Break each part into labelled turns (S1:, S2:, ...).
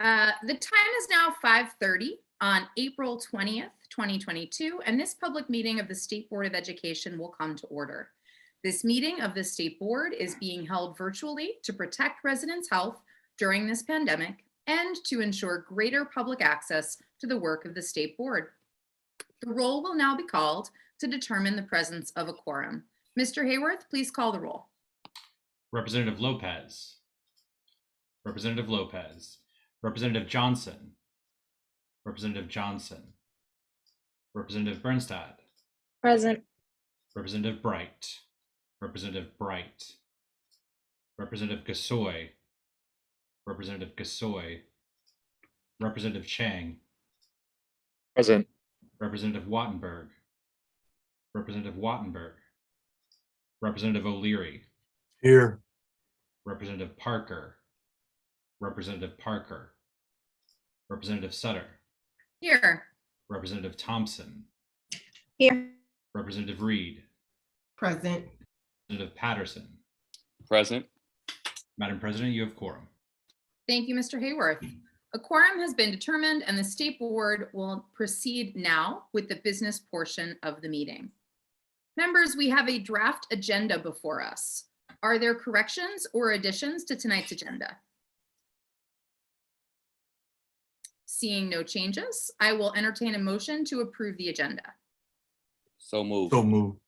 S1: The time is now 5:30 on April 20th, 2022, and this public meeting of the State Board of Education will come to order. This meeting of the State Board is being held virtually to protect residents' health during this pandemic and to ensure greater public access to the work of the State Board. The roll will now be called to determine the presence of a quorum. Mr. Hayworth, please call the roll.
S2: Representative Lopez. Representative Lopez. Representative Johnson. Representative Johnson. Representative Birnstad.
S3: Present.
S2: Representative Bright. Representative Bright. Representative Gasoi. Representative Gasoi. Representative Chang.
S4: Present.
S2: Representative Wattenberg. Representative Wattenberg. Representative O'Leary.
S4: Here.
S2: Representative Parker. Representative Parker. Representative Sutter.
S1: Here.
S2: Representative Thompson.
S3: Here.
S2: Representative Reid.
S5: Present.
S2: Representative Patterson.
S4: Present.
S2: Madam President, you have quorum.
S1: Thank you, Mr. Hayworth. A quorum has been determined and the State Board will proceed now with the business portion of the meeting. Members, we have a draft agenda before us. Are there corrections or additions to tonight's agenda? Seeing no changes, I will entertain a motion to approve the agenda.
S4: So moved.
S6: So moved.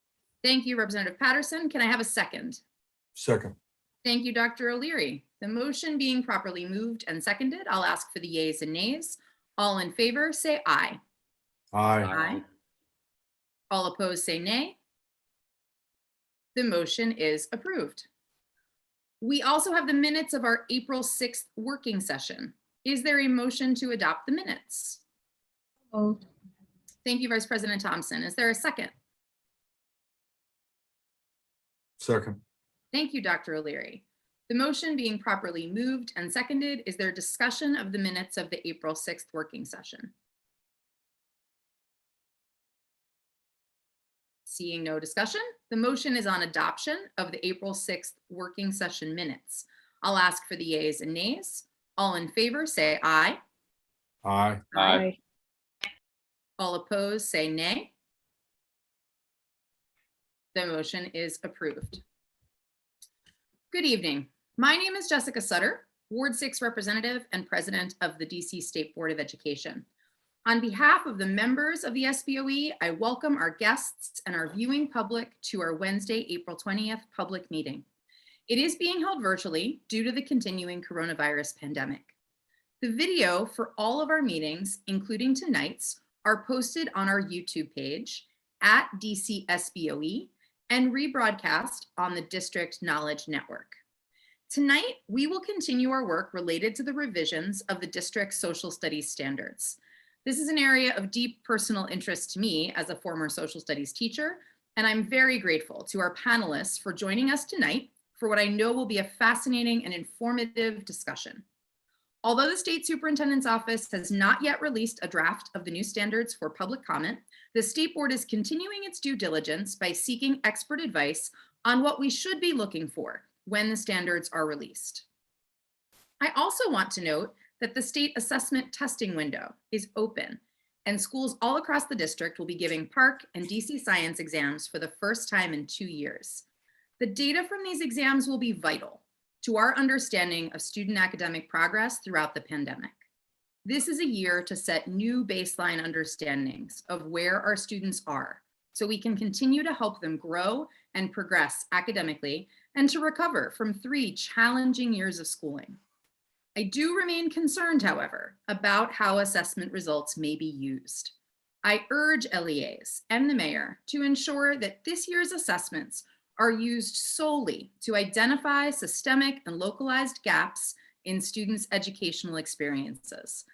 S1: Thank you, Representative Patterson. Can I have a second?
S6: Second.
S1: Thank you, Dr. O'Leary. The motion being properly moved and seconded, I'll ask for the yeas and nays. All in favor, say aye.
S6: Aye.
S1: Aye. All opposed, say nay. The motion is approved. We also have the minutes of our April 6th working session. Is there a motion to adopt the minutes?
S3: Moved.
S1: Thank you, Vice President Thompson. Is there a second?
S6: Second.
S1: Thank you, Dr. O'Leary. The motion being properly moved and seconded, is there discussion of the minutes of the April 6th working session? Seeing no discussion, the motion is on adoption of the April 6th working session minutes. I'll ask for the yeas and nays. All in favor, say aye.
S6: Aye.
S4: Aye.
S1: All opposed, say nay. The motion is approved. Good evening. My name is Jessica Sutter, Ward 6 representative and president of the DC State Board of Education. On behalf of the members of the SBOE, I welcome our guests and our viewing public to our Wednesday, April 20th public meeting. It is being held virtually due to the continuing coronavirus pandemic. The video for all of our meetings, including tonight's, are posted on our YouTube page at DC SBOE and rebroadcast on the District Knowledge Network. Tonight, we will continue our work related to the revisions of the district's social studies standards. This is an area of deep personal interest to me as a former social studies teacher, and I'm very grateful to our panelists for joining us tonight for what I know will be a fascinating and informative discussion. Although the State Superintendent's Office has not yet released a draft of the new standards for public comment, the State Board is continuing its due diligence by seeking expert advice on what we should be looking for when the standards are released. I also want to note that the state assessment testing window is open and schools all across the district will be giving PARCC and DC Science exams for the first time in 2 years. The data from these exams will be vital to our understanding of student academic progress throughout the pandemic. This is a year to set new baseline understandings of where our students are, so we can continue to help them grow and progress academically and to recover from 3 challenging years of schooling. I do remain concerned, however, about how assessment results may be used. I urge LEAs and the mayor to ensure that this year's assessments are used solely to identify systemic and localized gaps in students' educational experiences.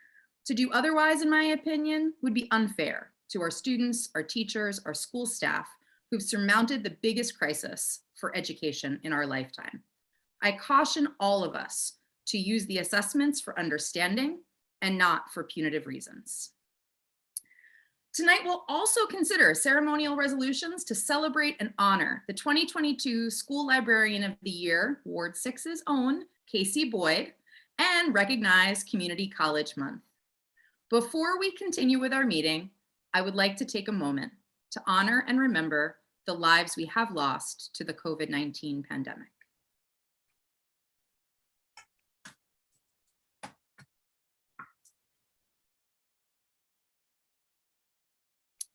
S1: To do otherwise, in my opinion, would be unfair to our students, our teachers, our school staff, who've surmounted the biggest crisis for education in our lifetime. I caution all of us to use the assessments for understanding and not for punitive reasons. Tonight, we'll also consider ceremonial resolutions to celebrate and honor the 2022 School Librarian of the Year, Ward 6's own, Casey Boyd, and recognize Community College Month. Before we continue with our meeting, I would like to take a moment to honor and remember the lives we have lost to the COVID-19 pandemic.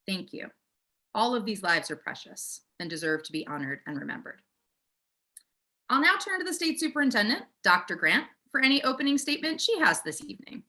S1: Thank you. All of these lives are precious and deserve to be honored and remembered. I'll now turn to the State Superintendent, Dr. Grant, for any opening statement she has this evening.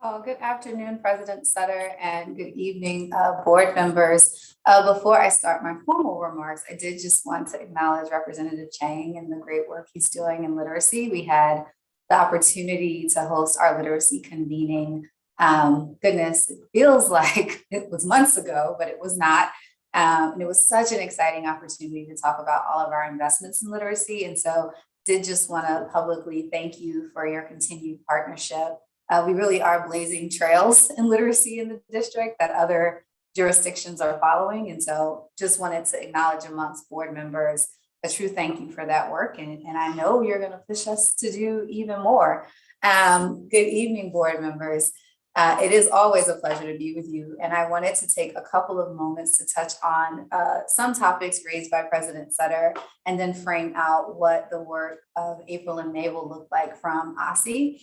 S5: Oh, good afternoon, President Sutter, and good evening, board members. Before I start my formal remarks, I did just want to acknowledge Representative Chang and the great work he's doing in literacy. We had the opportunity to host our literacy convening. Goodness, it feels like it was months ago, but it was not. And it was such an exciting opportunity to talk about all of our investments in literacy. And so did just want to publicly thank you for your continued partnership. We really are blazing trails in literacy in the district that other jurisdictions are following. And so just wanted to acknowledge amongst board members a true thank you for that work. And I know you're going to push us to do even more. Good evening, board members. It is always a pleasure to be with you. And I wanted to take a couple of moments to touch on some topics raised by President Sutter and then frame out what the work of April and May will look like from OSSE.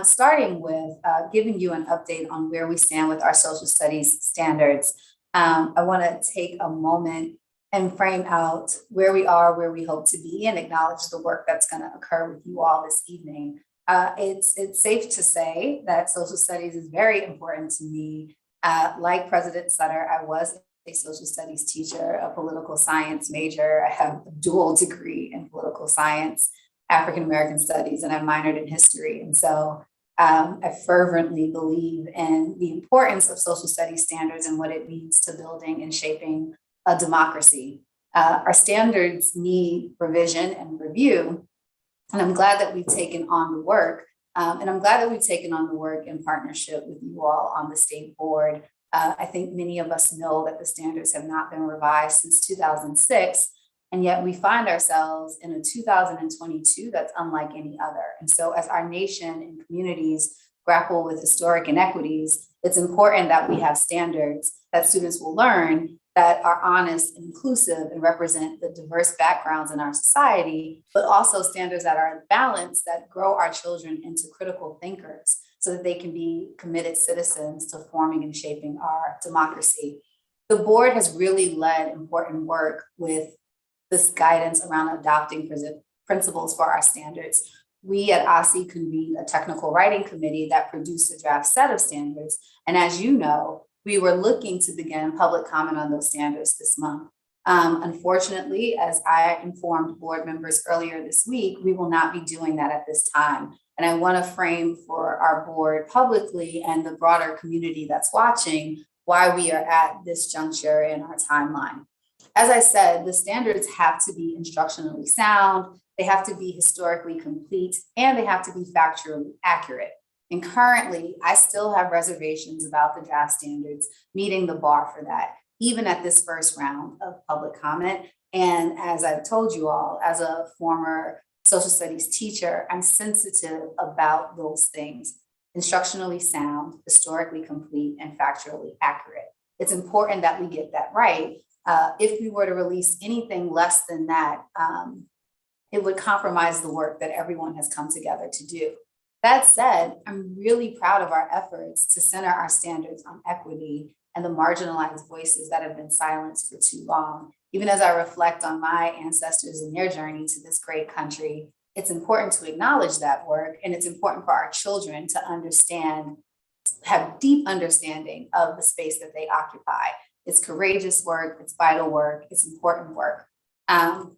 S5: Starting with giving you an update on where we stand with our social studies standards. I want to take a moment and frame out where we are, where we hope to be, and acknowledge the work that's going to occur with you all this evening. It's safe to say that social studies is very important to me. Like President Sutter, I was a social studies teacher, a political science major. I have a dual degree in political science, African-American studies, and I minored in history. And so I fervently believe in the importance of social studies standards and what it means to building and shaping a democracy. Our standards need revision and review. And I'm glad that we've taken on the work. And I'm glad that we've taken on the work in partnership with you all on the state board. I think many of us know that the standards have not been revised since 2006. And yet we find ourselves in a 2022 that's unlike any other. And so as our nation and communities grapple with historic inequities, it's important that we have standards that students will learn that are honest and inclusive and represent the diverse backgrounds in our society, but also standards that are balanced, that grow our children into critical thinkers so that they can be committed citizens to forming and shaping our democracy. The board has really led important work with this guidance around adopting principles for our standards. We at OSSE convened a technical writing committee that produced a draft set of standards. And as you know, we were looking to begin public comment on those standards this month. Unfortunately, as I informed board members earlier this week, we will not be doing that at this time. And I want to frame for our board publicly and the broader community that's watching why we are at this juncture in our timeline. As I said, the standards have to be instructionally sound, they have to be historically complete, and they have to be factually accurate. And currently, I still have reservations about the draft standards meeting the bar for that, even at this first round of public comment. And as I've told you all, as a former social studies teacher, I'm sensitive about those things: instructionally sound, historically complete, and factually accurate. It's important that we get that right. If we were to release anything less than that, it would compromise the work that everyone has come together to do. That said, I'm really proud of our efforts to center our standards on equity and the marginalized voices that have been silenced for too long. Even as I reflect on my ancestors and their journey to this great country, it's important to acknowledge that work, and it's important for our children to understand, have deep understanding of the space that they occupy. It's courageous work, it's vital work, it's important work.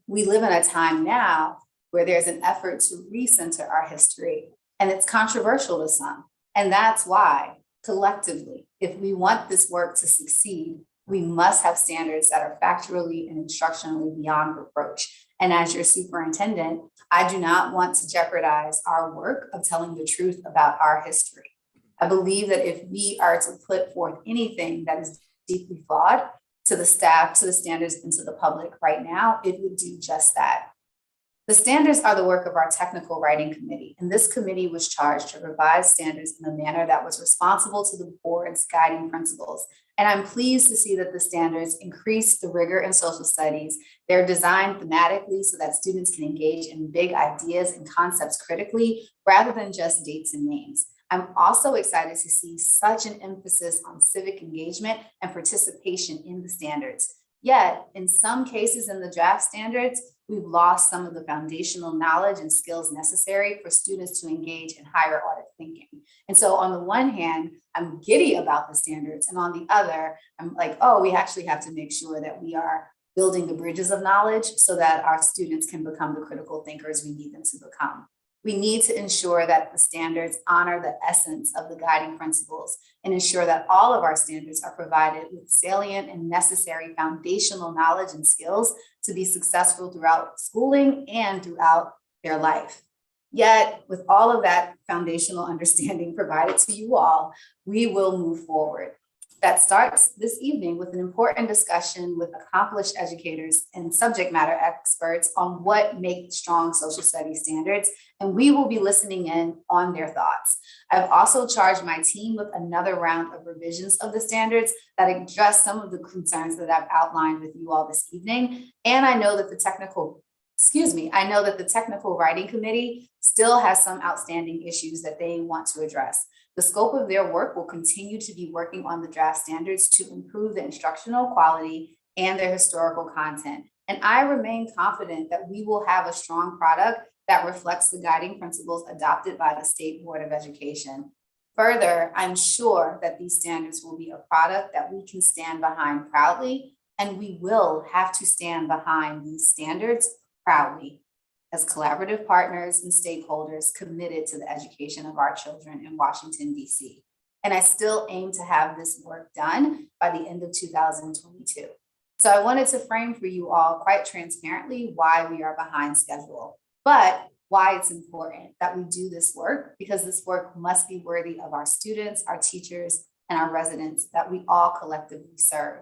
S5: We live in a time now where there's an effort to recenter our history, and it's controversial to some. And that's why, collectively, if we want this work to succeed, we must have standards that are factually and instructionally beyond reproach. And as your superintendent, I do not want to jeopardize our work of telling the truth about our history. I believe that if we are to put forth anything that is deeply flawed to the staff, to the standards, and to the public right now, it would do just that. The standards are the work of our technical writing committee, and this committee was charged to revise standards in a manner that was responsible to the board's guiding principles. And I'm pleased to see that the standards increase the rigor in social studies. They're designed thematically so that students can engage in big ideas and concepts critically rather than just dates and names. I'm also excited to see such an emphasis on civic engagement and participation in the standards. Yet, in some cases in the draft standards, we've lost some of the foundational knowledge and skills necessary for students to engage in higher order thinking. And so on the one hand, I'm giddy about the standards, and on the other, I'm like, oh, we actually have to make sure that we are building the bridges of knowledge so that our students can become the critical thinkers we need them to become. We need to ensure that the standards honor the essence of the guiding principles and ensure that all of our standards are provided with salient and necessary foundational knowledge and skills to be successful throughout schooling and throughout their life. Yet, with all of that foundational understanding provided to you all, we will move forward. That starts this evening with an important discussion with accomplished educators and subject matter experts on what make strong social studies standards, and we will be listening in on their thoughts. I've also charged my team with another round of revisions of the standards that address some of the concerns that I've outlined with you all this evening, and I know that the technical writing committee still has some outstanding issues that they want to address. The scope of their work will continue to be working on the draft standards to improve the instructional quality and their historical content. And I remain confident that we will have a strong product that reflects the guiding principles adopted by the State Board of Education. Further, I'm sure that these standards will be a product that we can stand behind proudly, and we will have to stand behind these standards proudly as collaborative partners and stakeholders committed to the education of our children in Washington, D.C. And I still aim to have this work done by the end of 2022. So I wanted to frame for you all quite transparently why we are behind schedule, but why it's important that we do this work, because this work must be worthy of our students, our teachers, and our residents that we all collectively serve.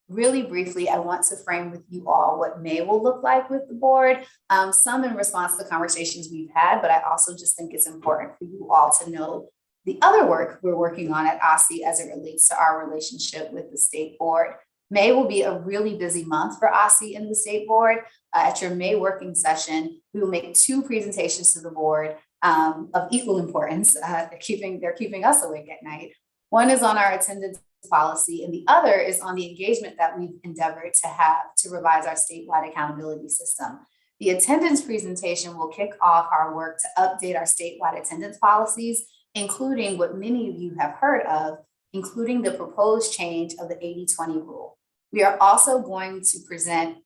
S5: Really briefly, I want to frame with you all what May will look like with the board, some in response to conversations we've had, but I also just think it's important for you all to know the other work we're working on at OSSE as it relates to our relationship with the state board. May will be a really busy month for OSSE and the state board. At your May working session, we will make 2 presentations to the board of equal importance. They're keeping us awake at night. One is on our attendance policy, and the other is on the engagement that we've endeavored to have to revise our statewide accountability system. The attendance presentation will kick off our work to update our statewide attendance policies, including what many of you have heard of, including the proposed change of the 80-20 rule. We are also going to present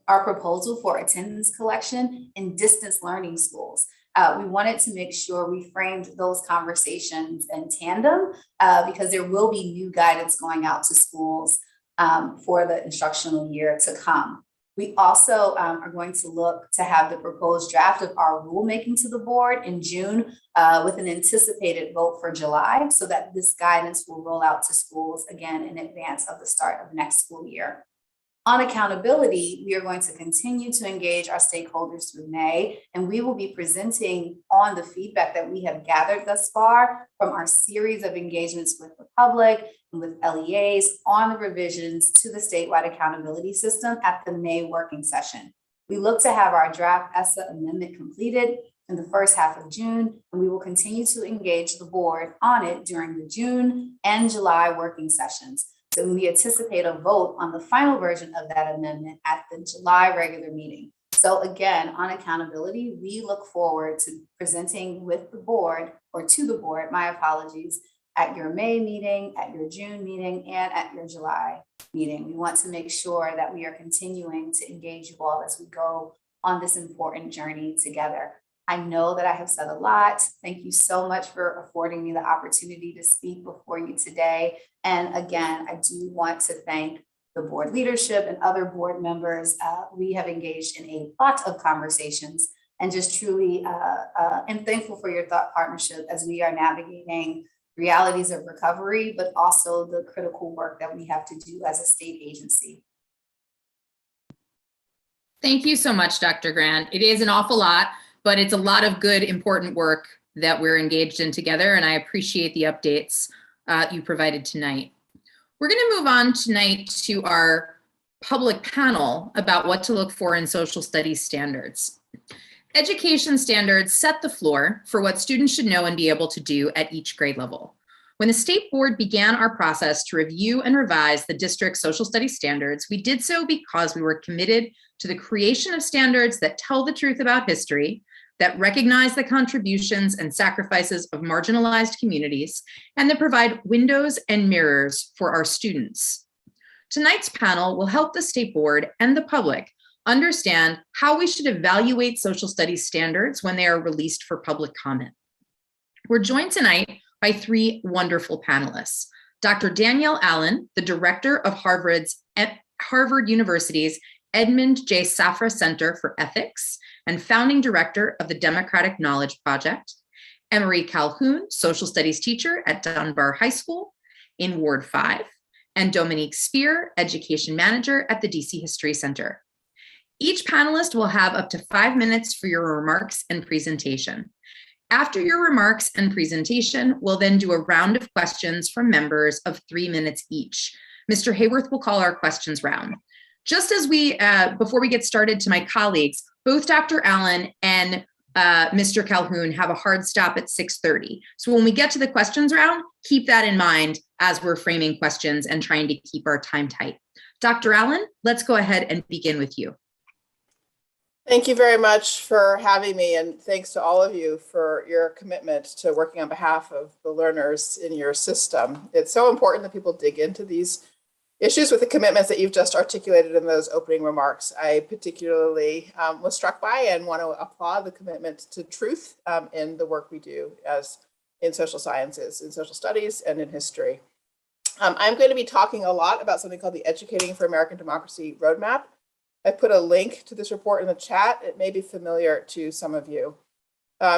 S5: our proposal for attendance collection in distance learning schools. We wanted to make sure we framed those conversations in tandem because there will be new guidance going out to schools for the instructional year to come. We also are going to look to have the proposed draft of our rulemaking to the board in June with an anticipated vote for July, so that this guidance will roll out to schools again in advance of the start of next school year. On accountability, we are going to continue to engage our stakeholders through May, and we will be presenting on the feedback that we have gathered thus far from our series of engagements with the public and with LEAs on the revisions to the statewide accountability system at the May working session. We look to have our draft ESSA amendment completed in the first half of June, and we will continue to engage the board on it during the June and July working sessions. So we anticipate a vote on the final version of that amendment at the July regular meeting. So again, on accountability, we look forward to presenting with the board, or to the board, my apologies, at your May meeting, at your June meeting, and at your July meeting. We want to make sure that we are continuing to engage you all as we go on this important journey together. I know that I have said a lot. Thank you so much for affording me the opportunity to speak before you today. And again, I do want to thank the board leadership and other board members. We have engaged in a lot of conversations, and just truly am thankful for your thought partnership as we are navigating realities of recovery, but also the critical work that we have to do as a state agency.
S1: Thank you so much, Dr. Grant. It is an awful lot, but it's a lot of good, important work that we're engaged in together, and I appreciate the updates you provided tonight. We're going to move on tonight to our public panel about what to look for in social studies standards. Education standards set the floor for what students should know and be able to do at each grade level. When the state board began our process to review and revise the district's social studies standards, we did so because we were committed to the creation of standards that tell the truth about history, that recognize the contributions and sacrifices of marginalized communities, and that provide windows and mirrors for our students. Tonight's panel will help the state board and the public understand how we should evaluate social studies standards when they are released for public comment. We're joined tonight by three wonderful panelists. Dr. Danielle Allen, the director of Harvard University's Edmond J. Safra Center for Ethics and founding director of the Democratic Knowledge Project. Emory Calhoun, social studies teacher at Dunbar High School in Ward 5, and Domonique Spear, education manager at the DC History Center. Each panelist will have up to 5 minutes for your remarks and presentation. After your remarks and presentation, we'll then do a round of questions from members of 3 minutes each. Mr. Hayworth will call our questions round. Just as before we get started, to my colleagues, both Dr. Allen and Mr. Calhoun have a hard stop at 6:30. So when we get to the questions round, keep that in mind as we're framing questions and trying to keep our time tight. Dr. Allen, let's go ahead and begin with you.
S7: Thank you very much for having me, and thanks to all of you for your commitment to working on behalf of the learners in your system. It's so important that people dig into these issues with the commitments that you've just articulated in those opening remarks. I particularly was struck by and want to applaud the commitment to truth in the work we do as in social sciences, in social studies, and in history. I'm going to be talking a lot about something called the Educating for American Democracy Roadmap. I put a link to this report in the chat. It may be familiar to some of you.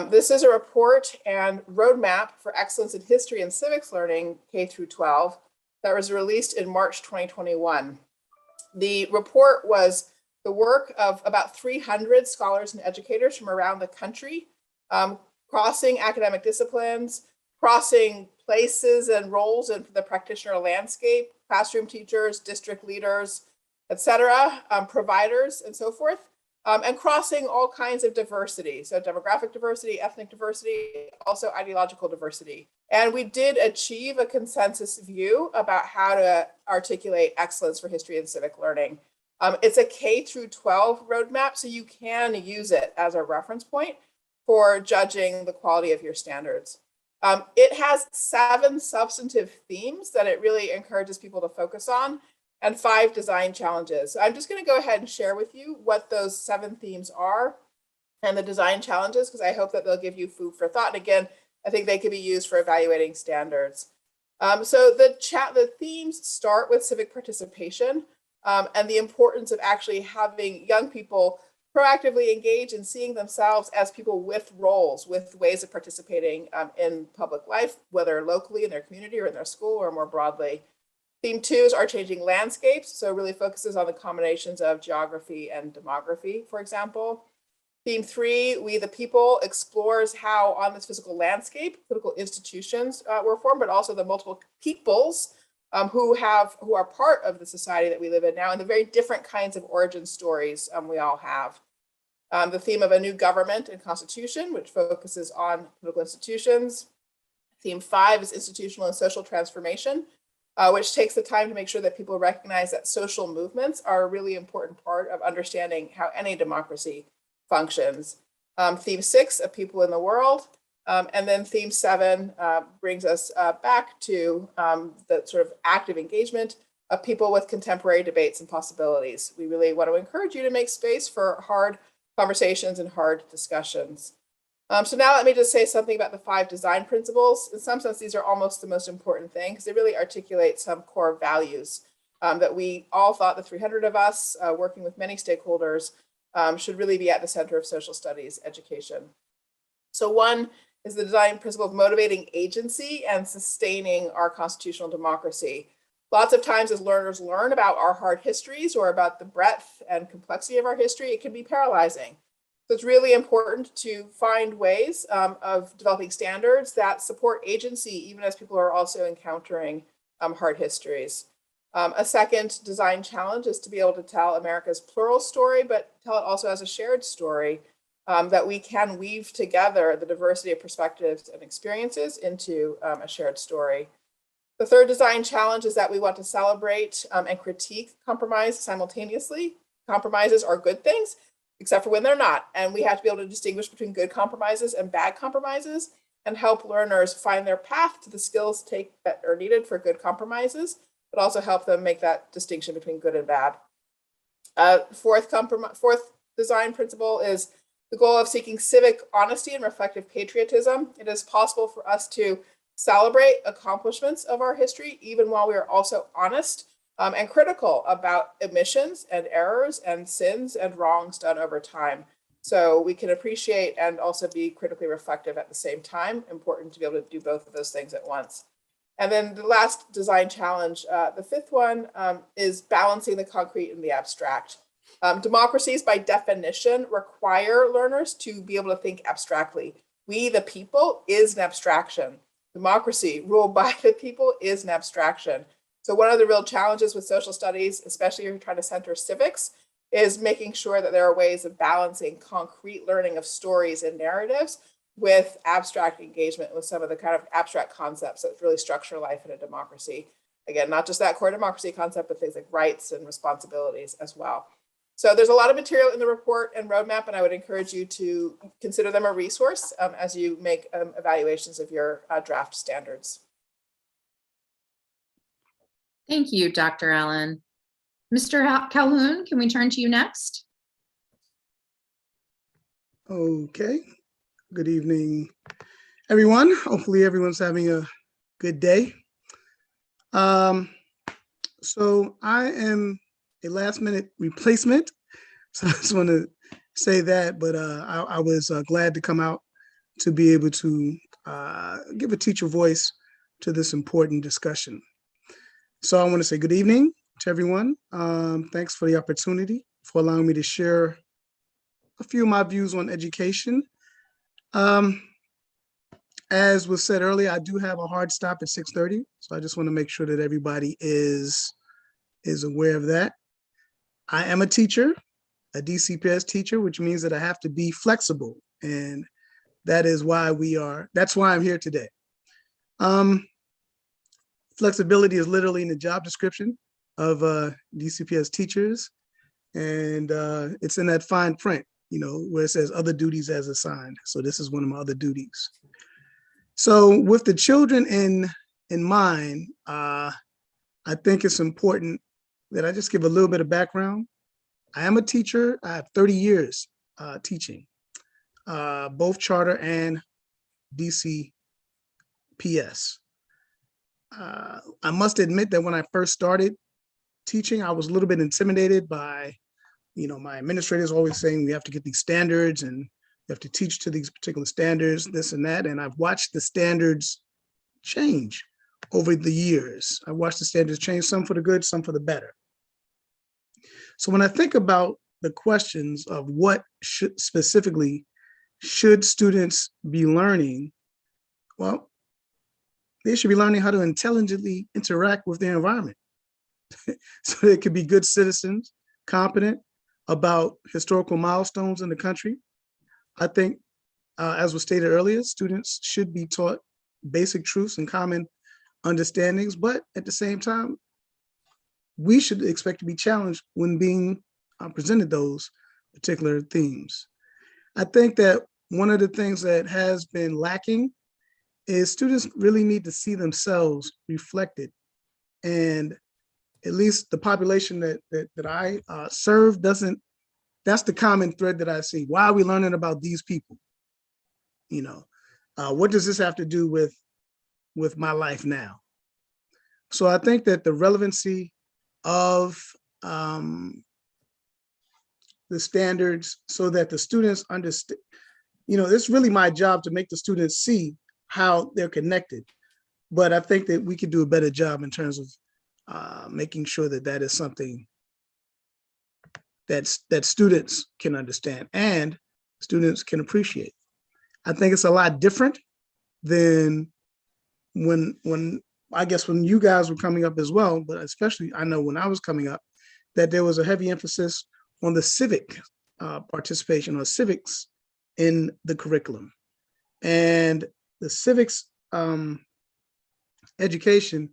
S7: This is a report and roadmap for excellence in history and civics learning, K through 12, that was released in March 2021. The report was the work of about 300 scholars and educators from around the country, crossing academic disciplines, crossing places and roles in the practitioner landscape, classroom teachers, district leaders, etc., providers, and so forth, and crossing all kinds of diversity. So demographic diversity, ethnic diversity, also ideological diversity. And we did achieve a consensus view about how to articulate excellence for history and civic learning. It's a K through 12 roadmap, so you can use it as a reference point for judging the quality of your standards. It has 7 substantive themes that it really encourages people to focus on, and 5 design challenges. I'm just going to go ahead and share with you what those 7 themes are and the design challenges, because I hope that they'll give you food for thought. And again, I think they could be used for evaluating standards. So the themes start with civic participation and the importance of actually having young people proactively engage in seeing themselves as people with roles, with ways of participating in public life, whether locally in their community or in their school or more broadly. Theme 2 is our changing landscapes, so it really focuses on the combinations of geography and demography, for example. Theme 3, We the People, explores how on this physical landscape, political institutions were formed, but also the multiple peoples who are part of the society that we live in now, and the very different kinds of origin stories we all have. The theme of a new government and constitution, which focuses on political institutions. Theme 5 is institutional and social transformation, which takes the time to make sure that people recognize that social movements are a really important part of understanding how any democracy functions. Theme 6, of people in the world. And then theme 7 brings us back to the sort of active engagement of people with contemporary debates and possibilities. We really want to encourage you to make space for hard conversations and hard discussions. So now let me just say something about the 5 design principles. In some sense, these are almost the most important thing because they really articulate some core values that we all thought, the 300 of us working with many stakeholders, should really be at the center of social studies education. So 1 is the design principle of motivating agency and sustaining our constitutional democracy. Lots of times as learners learn about our hard histories or about the breadth and complexity of our history, it can be paralyzing. So it's really important to find ways of developing standards that support agency, even as people are also encountering hard histories. A second design challenge is to be able to tell America's plural story, but tell it also as a shared story, that we can weave together the diversity of perspectives and experiences into a shared story. The third design challenge is that we want to celebrate and critique compromise simultaneously. Compromises are good things, except for when they're not. And we have to be able to distinguish between good compromises and bad compromises and help learners find their path to the skills that are needed for good compromises, but also help them make that distinction between good and bad. Fourth design principle is the goal of seeking civic honesty and reflective patriotism. It is possible for us to celebrate accomplishments of our history, even while we are also honest and critical about omissions and errors and sins and wrongs done over time. So we can appreciate and also be critically reflective at the same time. Important to be able to do both of those things at once. And then the last design challenge, the fifth one, is balancing the concrete and the abstract. Democracies, by definition, require learners to be able to think abstractly. We, the people, is an abstraction. Democracy, ruled by the people, is an abstraction. So one of the real challenges with social studies, especially if you're trying to center civics, is making sure that there are ways of balancing concrete learning of stories and narratives with abstract engagement with some of the kind of abstract concepts that really structure life in a democracy. Again, not just that core democracy concept, but things like rights and responsibilities as well. So there's a lot of material in the report and roadmap, and I would encourage you to consider them a resource as you make evaluations of your draft standards.
S1: Thank you, Dr. Allen. Mr. Calhoun, can we turn to you next?
S8: Okay. Good evening, everyone. Hopefully everyone's having a good day. So I am a last minute replacement. So I just want to say that, but I was glad to come out to be able to give a teacher voice to this important discussion. So I want to say good evening to everyone. Thanks for the opportunity, for allowing me to share a few of my views on education. As was said earlier, I do have a hard stop at 6:30, so I just want to make sure that everybody is aware of that. I am a teacher, a DCPS teacher, which means that I have to be flexible, and that is why that's why I'm here today. Flexibility is literally in the job description of DCPS teachers, and it's in that fine print, where it says other duties as assigned. So this is one of my other duties. So with the children in mind, I think it's important that I just give a little bit of background. I am a teacher. I have 30 years teaching, both charter and DCPS. I must admit that when I first started teaching, I was a little bit intimidated by, my administrators always saying we have to get these standards and you have to teach to these particular standards, this and that. And I've watched the standards change over the years. I watched the standards change, some for the good, some for the better. So when I think about the questions of what specifically should students be learning, well, they should be learning how to intelligently interact with their environment. So they could be good citizens, competent about historical milestones in the country. I think, as was stated earlier, students should be taught basic truths and common understandings, but at the same time, we should expect to be challenged when being presented those particular themes. I think that one of the things that has been lacking is students really need to see themselves reflected, and at least the population that I serve doesn't. That's the common thread that I see. Why are we learning about these people? What does this have to do with my life now? So I think that the relevancy of the standards, so that the students understand, it's really my job to make the students see how they're connected. But I think that we could do a better job in terms of making sure that that is something that students can understand and students can appreciate. I think it's a lot different than when I guess when you guys were coming up as well, but especially I know when I was coming up, that there was a heavy emphasis on the civic participation or civics in the curriculum. And the civics education,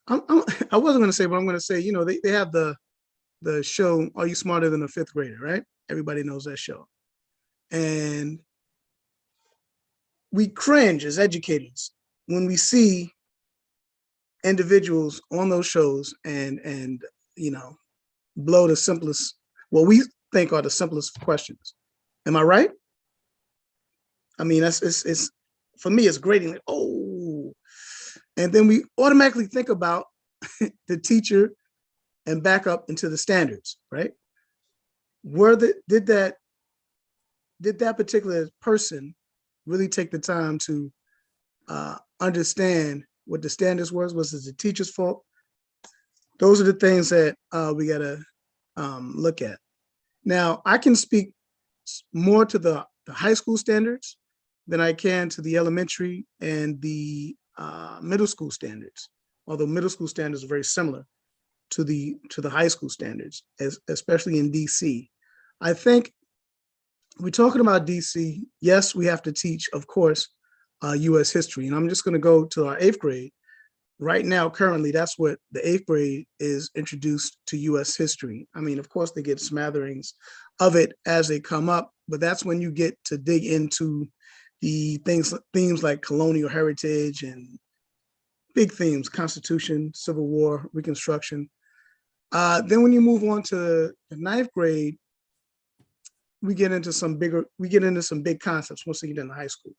S8: I wasn't going to say, but I'm going to say, you know, they have the show, Are You Smarter Than a Fifth Grader, right? Everybody knows that show. And we cringe as educators when we see individuals on those shows and you know, blow the simplest, what we think are the simplest questions. Am I right? I mean, it's for me, it's grating, like, oh, and then we automatically think about the teacher and back up into the standards, right? Did that particular person really take the time to understand what the standards was? Was it the teacher's fault? Those are the things that we gotta look at. Now, I can speak more to the high school standards than I can to the elementary and the middle school standards, although middle school standards are very similar to the high school standards, especially in DC. I think we're talking about DC. Yes, we have to teach, of course, US history. And I'm just going to go to our 8th grade. Right now, currently, that's what the 8th grade is introduced to US history. I mean, of course, they get smatterings of it as they come up, but that's when you get to dig into the themes like colonial heritage and big themes, Constitution, Civil War, Reconstruction. Then when you move on to the 9th grade, we get into some big concepts once you get into high school.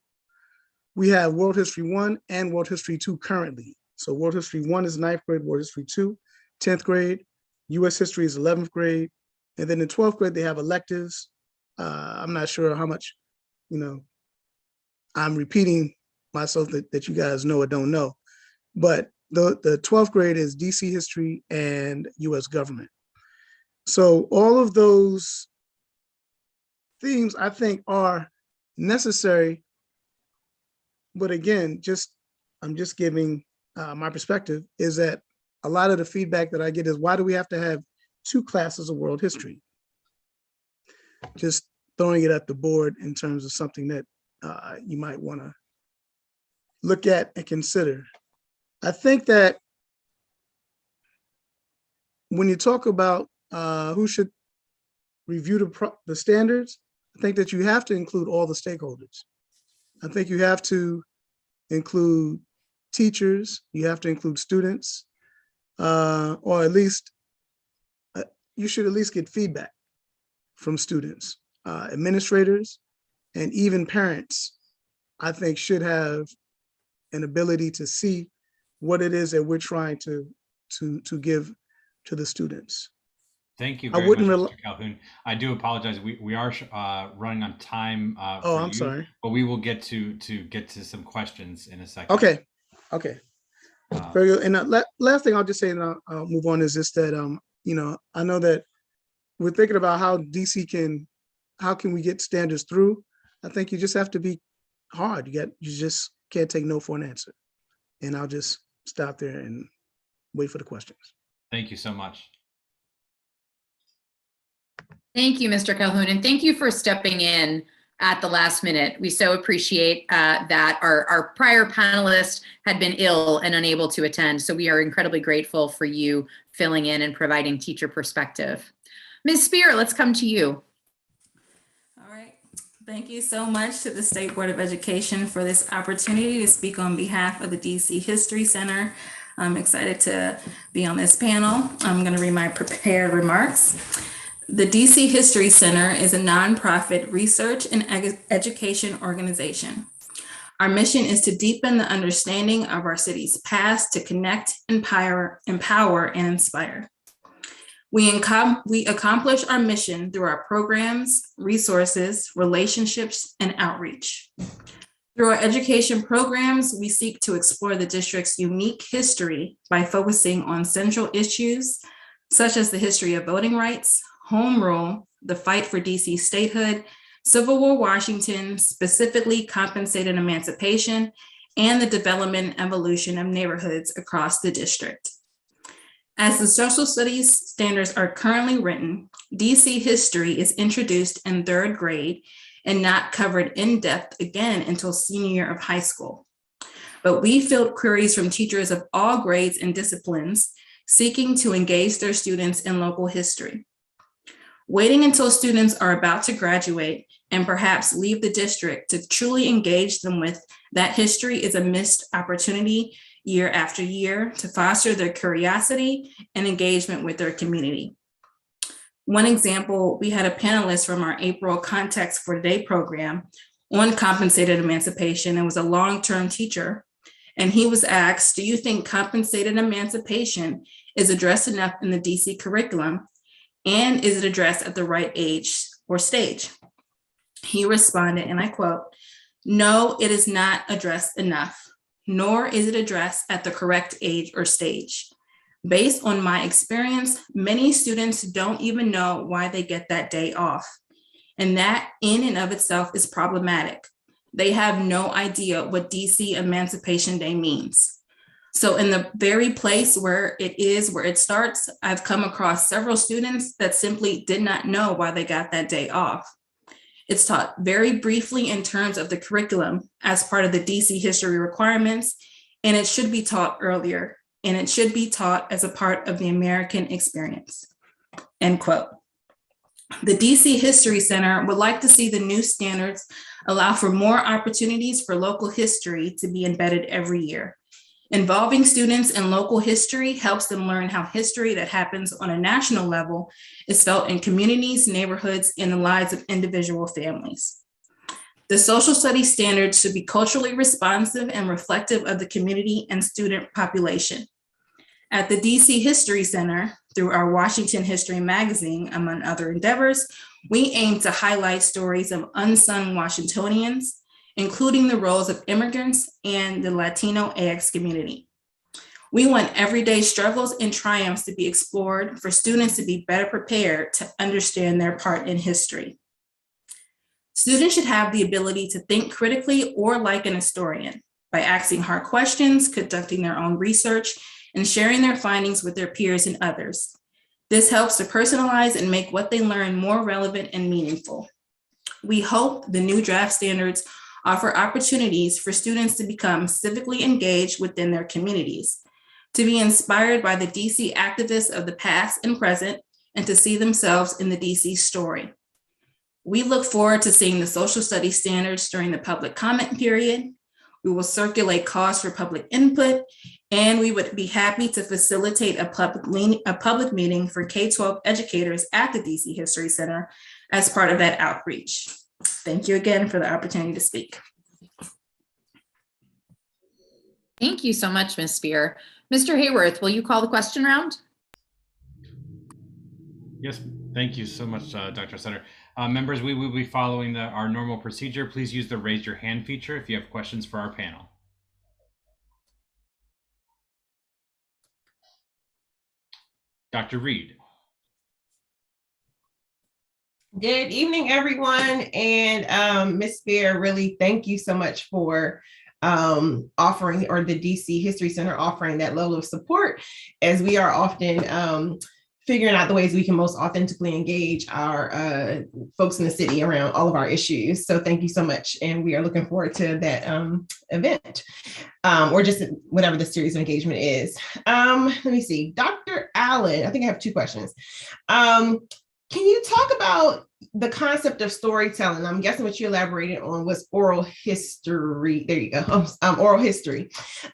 S8: We have World History 1 and World History 2 currently. So World History 1 is 9th grade, World History 2, 10th grade, US History is 11th grade. And then in 12th grade, they have electives. I'm not sure how much, you know, I'm repeating myself that you guys know or don't know, but the 12th grade is DC history and US government. So all of those themes I think are necessary, but again, I'm just giving my perspective is that a lot of the feedback that I get is, why do we have to have 2 classes of world history? Just throwing it at the board in terms of something that you might want to look at and consider. I think that when you talk about who should review the standards, I think that you have to include all the stakeholders. I think you have to include teachers, you have to include students, or at least you should at least get feedback from students, administrators, and even parents. I think should have an ability to see what it is that we're trying to give to the students.
S2: Thank you very much, Mr. Calhoun. I do apologize. We are running on time.
S8: Oh, I'm sorry.
S2: But we will get to some questions in a second.
S8: Okay. Very good. And last thing I'll just say, and I'll move on, is just that you know, I know that we're thinking about how DC how can we get standards through. I think you just have to be hard. You just can't take no for an answer. And I'll just stop there and wait for the questions.
S2: Thank you so much.
S1: Thank you, Mr. Calhoun, and thank you for stepping in at the last minute. We so appreciate that our prior panelist had been ill and unable to attend, so we are incredibly grateful for you filling in and providing teacher perspective. Ms. Spear, let's come to you.
S9: All right. Thank you so much to the State Board of Education for this opportunity to speak on behalf of the DC History Center. I'm excited to be on this panel. I'm going to read my prepared remarks. The DC History Center is a nonprofit research and education organization. Our mission is to deepen the understanding of our city's past, to connect, empower, and inspire. We accomplish our mission through our programs, resources, relationships, and outreach. Through our education programs, we seek to explore the district's unique history by focusing on central issues such as the history of voting rights, home rule, the fight for DC statehood, Civil War Washington, specifically compensated emancipation, and the development and evolution of neighborhoods across the district. As the social studies standards are currently written, DC history is introduced in 3rd grade and not covered in depth again until senior year of high school. But we field queries from teachers of all grades and disciplines seeking to engage their students in local history. Waiting until students are about to graduate and perhaps leave the district to truly engage them with that history is a missed opportunity year after year to foster their curiosity and engagement with their community. One example, we had a panelist from our April Context for Today program on compensated emancipation and was a long-term teacher. And he was asked, do you think compensated emancipation is addressed enough in the DC curriculum? And is it addressed at the right age or stage? He responded, and I quote, "No, it is not addressed enough, nor is it addressed at the correct age or stage. Based on my experience, many students don't even know why they get that day off. And that in and of itself is problematic. They have no idea what DC Emancipation Day means. So in the very place where it starts, I've come across several students that simply did not know why they got that day off. It's taught very briefly in terms of the curriculum as part of the DC history requirements, and it should be taught earlier, and it should be taught as a part of the American experience," end quote. The DC History Center would like to see the new standards allow for more opportunities for local history to be embedded every year. Involving students in local history helps them learn how history that happens on a national level is felt in communities, neighborhoods, and the lives of individual families. The social studies standards should be culturally responsive and reflective of the community and student population. At the DC History Center, through our Washington History magazine, among other endeavors, we aim to highlight stories of unsung Washingtonians, including the roles of immigrants and the Latino AX community. We want everyday struggles and triumphs to be explored for students to be better prepared to understand their part in history. Students should have the ability to think critically or like an historian by asking hard questions, conducting their own research, and sharing their findings with their peers and others. This helps to personalize and make what they learn more relevant and meaningful. We hope the new draft standards offer opportunities for students to become civically engaged within their communities, to be inspired by the DC activists of the past and present, and to see themselves in the DC story. We look forward to seeing the social studies standards during the public comment period. We will circulate calls for public input, and we would be happy to facilitate a public meeting for K-12 educators at the DC History Center as part of that outreach. Thank you again for the opportunity to speak.
S1: Thank you so much, Ms. Spear. Mr. Hayworth, will you call the question round?
S2: Yes, thank you so much, Dr. Sutter. Members, we will be following our normal procedure. Please use the raise your hand feature if you have questions for our panel. Dr. Reid.
S10: Good evening, everyone. And Ms. Spear, really thank you so much for offering, or the DC History Center offering that level of support, as we are often figuring out the ways we can most authentically engage our folks in the city around all of our issues. So thank you so much. And we are looking forward to that event, or just whatever the series of engagement is. Let me see, Dr. Allen, I think I have two questions. Can you talk about the concept of storytelling? I'm guessing what you elaborated on was oral history. There you go, oral history.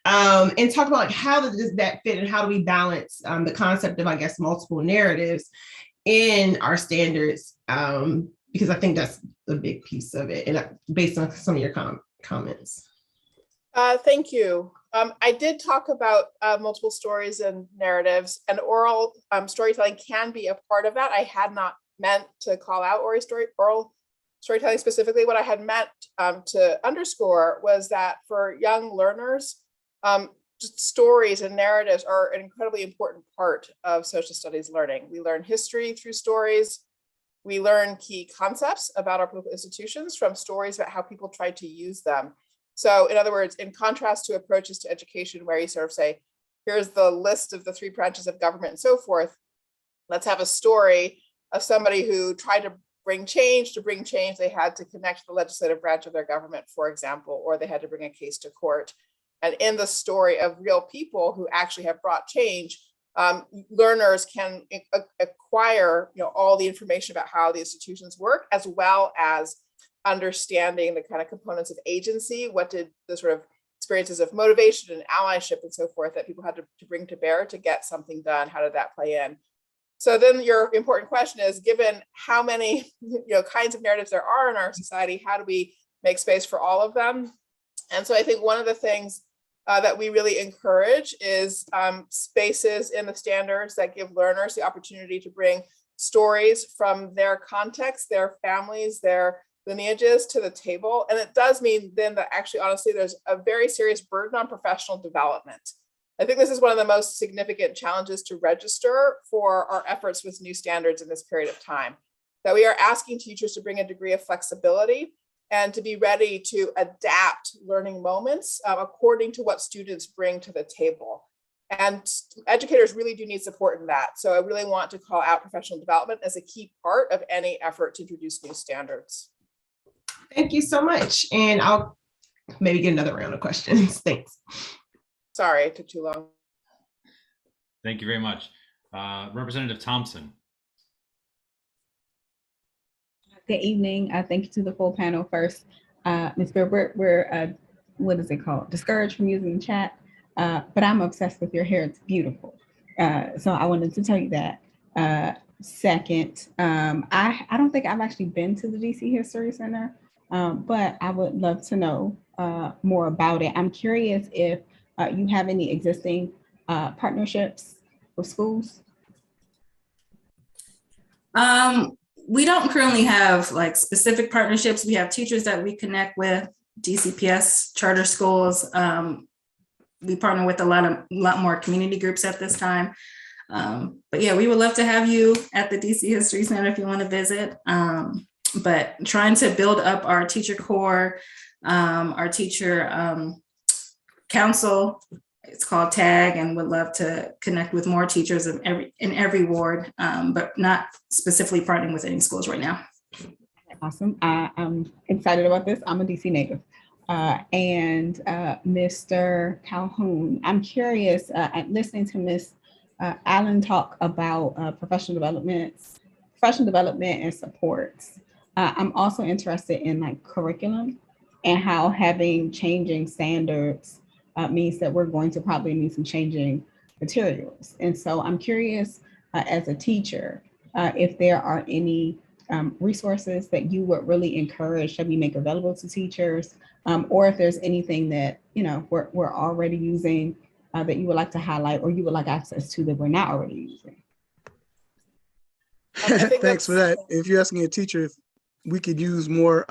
S10: And talk about how does that fit, and how do we balance the concept of, I guess, multiple narratives in our standards? Because I think that's a big piece of it, and based on some of your comments.
S7: Thank you. I did talk about multiple stories and narratives, and oral storytelling can be a part of that. I had not meant to call out oral storytelling specifically, what I had meant to underscore was that for young learners, just stories and narratives are an incredibly important part of social studies learning. We learn history through stories. We learn key concepts about our political institutions from stories about how people try to use them. So in other words, in contrast to approaches to education where you sort of say, here's the list of the 3 branches of government and so forth, let's have a story of somebody who tried to bring change. To bring change, they had to connect the legislative branch of their government, for example, or they had to bring a case to court. And in the story of real people who actually have brought change, learners can acquire, all the information about how the institutions work, as well as understanding the kind of components of agency. What did the sort of experiences of motivation and allyship and so forth that people had to bring to bear to get something done? How did that play in? So then your important question is, given how many kinds of narratives there are in our society, how do we make space for all of them? And so I think one of the things that we really encourage is spaces in the standards that give learners the opportunity to bring stories from their context, their families, their lineages to the table. And it does mean then that actually, honestly, there's a very serious burden on professional development. I think this is one of the most significant challenges to register for our efforts with new standards in this period of time, that we are asking teachers to bring a degree of flexibility and to be ready to adapt learning moments according to what students bring to the table. And educators really do need support in that. So I really want to call out professional development as a key part of any effort to introduce new standards.
S10: Thank you so much. And I'll maybe get another round of questions. Thanks.
S7: Sorry, it took too long.
S2: Thank you very much. Representative Thompson.
S3: Good evening. Thank you to the full panel first. Ms. Beer, we're what is it called? Discouraged from using the chat, but I'm obsessed with your hair. It's beautiful. So I wanted to tell you that. Second, I don't think I've actually been to the DC History Center, but I would love to know more about it. I'm curious if you have any existing partnerships with schools?
S9: We don't currently have like specific partnerships. We have teachers that we connect with, DCPS, charter schools. We partner with a lot more community groups at this time. But yeah, we would love to have you at the DC History Center if you want to visit. But trying to build up our teacher corps, our teacher council, it's called TAG, and would love to connect with more teachers in every ward, but not specifically partnering with any schools right now.
S3: Awesome. I'm excited about this. I'm a DC native. And Mr. Calhoun, I'm curious, listening to Ms. Allen talk about professional development and supports. I'm also interested in like curriculum and how having changing standards means that we're going to probably need some changing materials. And so I'm curious as a teacher, if there are any resources that you would really encourage that we make available to teachers, or if there's anything that, we're already using that you would like to highlight or you would like access to that we're not already using.
S8: Thanks for that. If you're asking a teacher if we could use more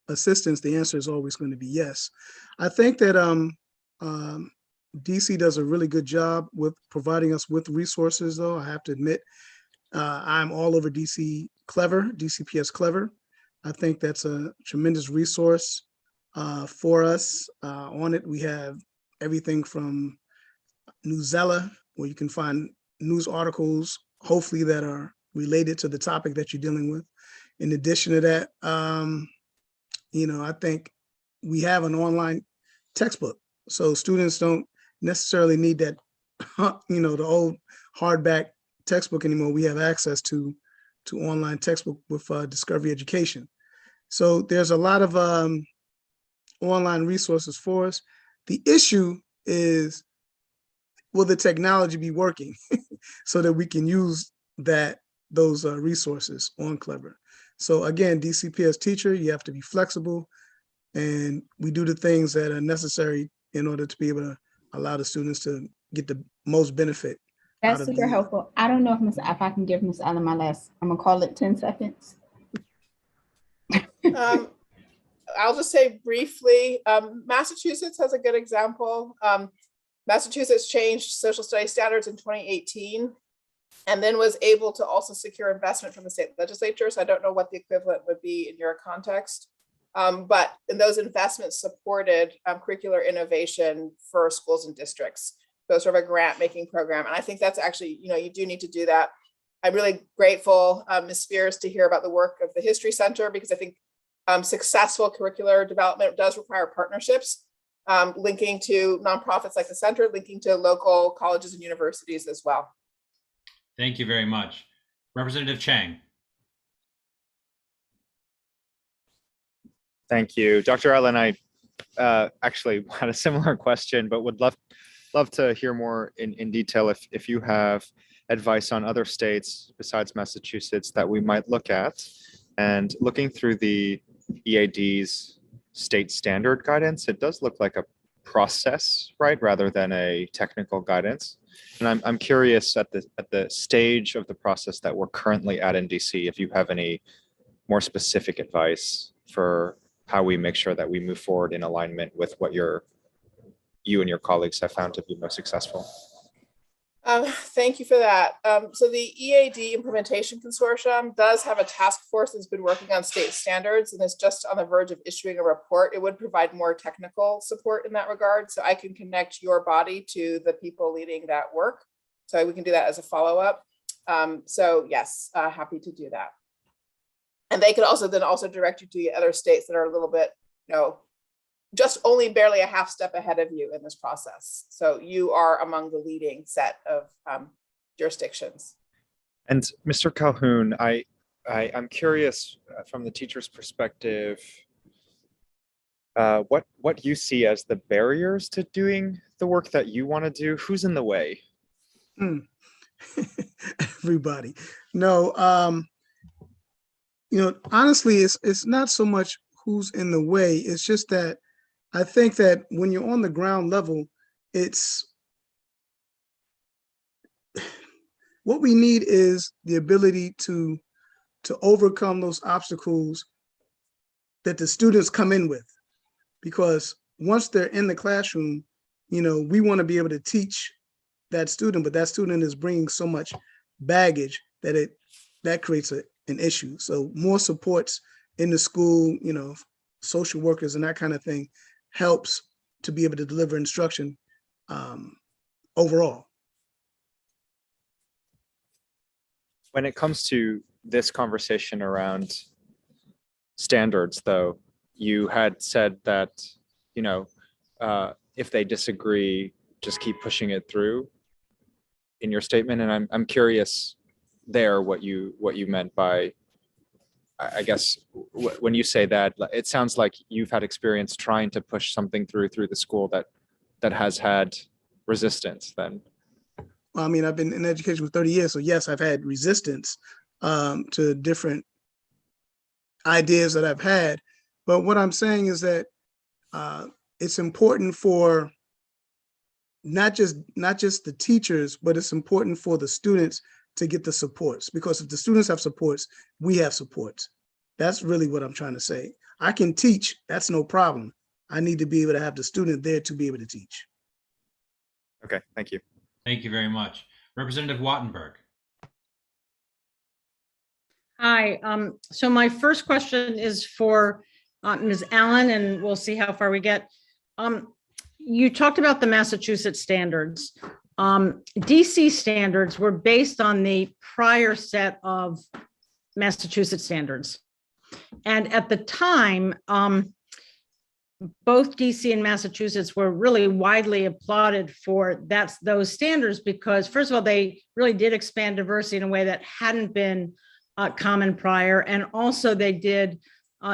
S8: assistance, the answer is always going to be yes. I think that DC does a really good job with providing us with resources, though. I have to admit, I'm all over DC Clever, DCPS Clever. I think that's a tremendous resource for us. On it, we have everything from Newsella, where you can find news articles, hopefully that are related to the topic that you're dealing with. In addition to that, I think we have an online textbook. So students don't necessarily need that, the old hardback textbook anymore. We have access to online textbook with Discovery Education. So there's a lot of online resources for us. The issue is, will the technology be working so that we can use those resources on Clever? So again, DCPS teacher, you have to be flexible, and we do the things that are necessary in order to be able to allow the students to get the most benefit.
S3: That's super helpful. I don't know if I can give Ms. Allen my last, I'm gonna call it 10 seconds.
S7: I'll just say briefly, Massachusetts has a good example. Massachusetts changed social studies standards in 2018 and then was able to also secure investment from the state legislature. So I don't know what the equivalent would be in your context. But in those investments supported curricular innovation for schools and districts. So sort of a grant making program. And I think that's actually, you do need to do that. I'm really grateful, Ms. Spears, to hear about the work of the History Center, because I think successful curricular development does require partnerships, linking to nonprofits like the center, linking to local colleges and universities as well.
S2: Thank you very much. Representative Chang.
S11: Thank you. Dr. Allen, I actually had a similar question, but would love to hear more in detail if you have advice on other states besides Massachusetts that we might look at. And looking through the EAD's state standard guidance, it does look like a process, right, rather than a technical guidance. And I'm curious at the stage of the process that we're currently at in DC, if you have any more specific advice for how we make sure that we move forward in alignment with what you and your colleagues have found to be most successful.
S7: Thank you for that. So the EAD Implementation Consortium does have a task force that's been working on state standards and is just on the verge of issuing a report. It would provide more technical support in that regard. So I can connect your body to the people leading that work. So we can do that as a follow-up. So yes, happy to do that. And they could also direct you to the other states that are a little bit, just only barely a half step ahead of you in this process. So you are among the leading set of jurisdictions.
S11: And Mr. Calhoun, I'm curious from the teacher's perspective, what you see as the barriers to doing the work that you want to do. Who's in the way?
S8: Everybody. No, honestly, it's not so much who's in the way. It's just that I think that when you're on the ground level, it's what we need is the ability to overcome those obstacles that the students come in with. Because once they're in the classroom, we want to be able to teach that student, but that student is bringing so much baggage that creates an issue. So more supports in the school, social workers and that kind of thing helps to be able to deliver instruction overall.
S11: When it comes to this conversation around standards, though, you had said that, if they disagree, just keep pushing it through in your statement. And I'm curious there what you meant by, I guess, when you say that, it sounds like you've had experience trying to push something through the school that has had resistance then.
S8: Well, I mean, I've been in education for 30 years, so yes, I've had resistance to different ideas that I've had. But what I'm saying is that it's important for not just the teachers, but it's important for the students to get the supports, because if the students have supports, we have supports. That's really what I'm trying to say. I can teach, that's no problem. I need to be able to have the student there to be able to teach.
S11: Okay, thank you.
S2: Thank you very much. Representative Wattenberg.
S12: Hi, so my first question is for Ms. Allen, and we'll see how far we get. You talked about the Massachusetts standards. DC standards were based on the prior set of Massachusetts standards. And at the time, both DC and Massachusetts were really widely applauded for those standards because, first of all, they really did expand diversity in a way that hadn't been common prior. And also they did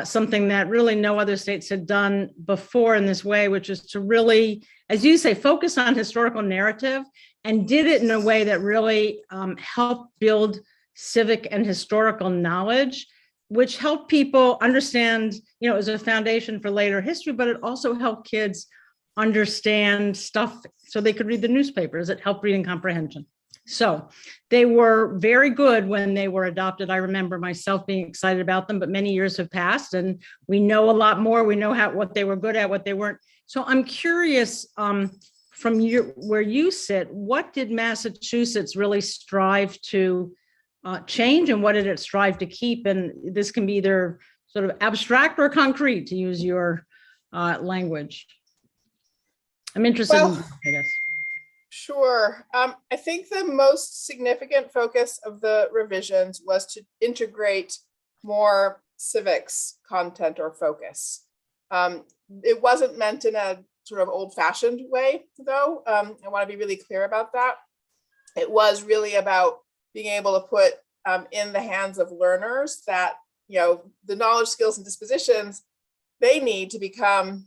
S12: something that really no other states had done before in this way, which is to really, as you say, focus on historical narrative, and did it in a way that really helped build civic and historical knowledge, which helped people understand, as a foundation for later history, but it also helped kids understand stuff so they could read the newspapers. It helped reading comprehension. So they were very good when they were adopted. I remember myself being excited about them, but many years have passed and we know a lot more. We know what they were good at, what they weren't. So I'm curious, from where you sit, what did Massachusetts really strive to change and what did it strive to keep? And this can be either sort of abstract or concrete, to use your language. I'm interested in, I guess.
S7: Sure. I think the most significant focus of the revisions was to integrate more civics content or focus. It wasn't meant in a sort of old-fashioned way, though. I want to be really clear about that. It was really about being able to put in the hands of learners that, the knowledge, skills, and dispositions they need to become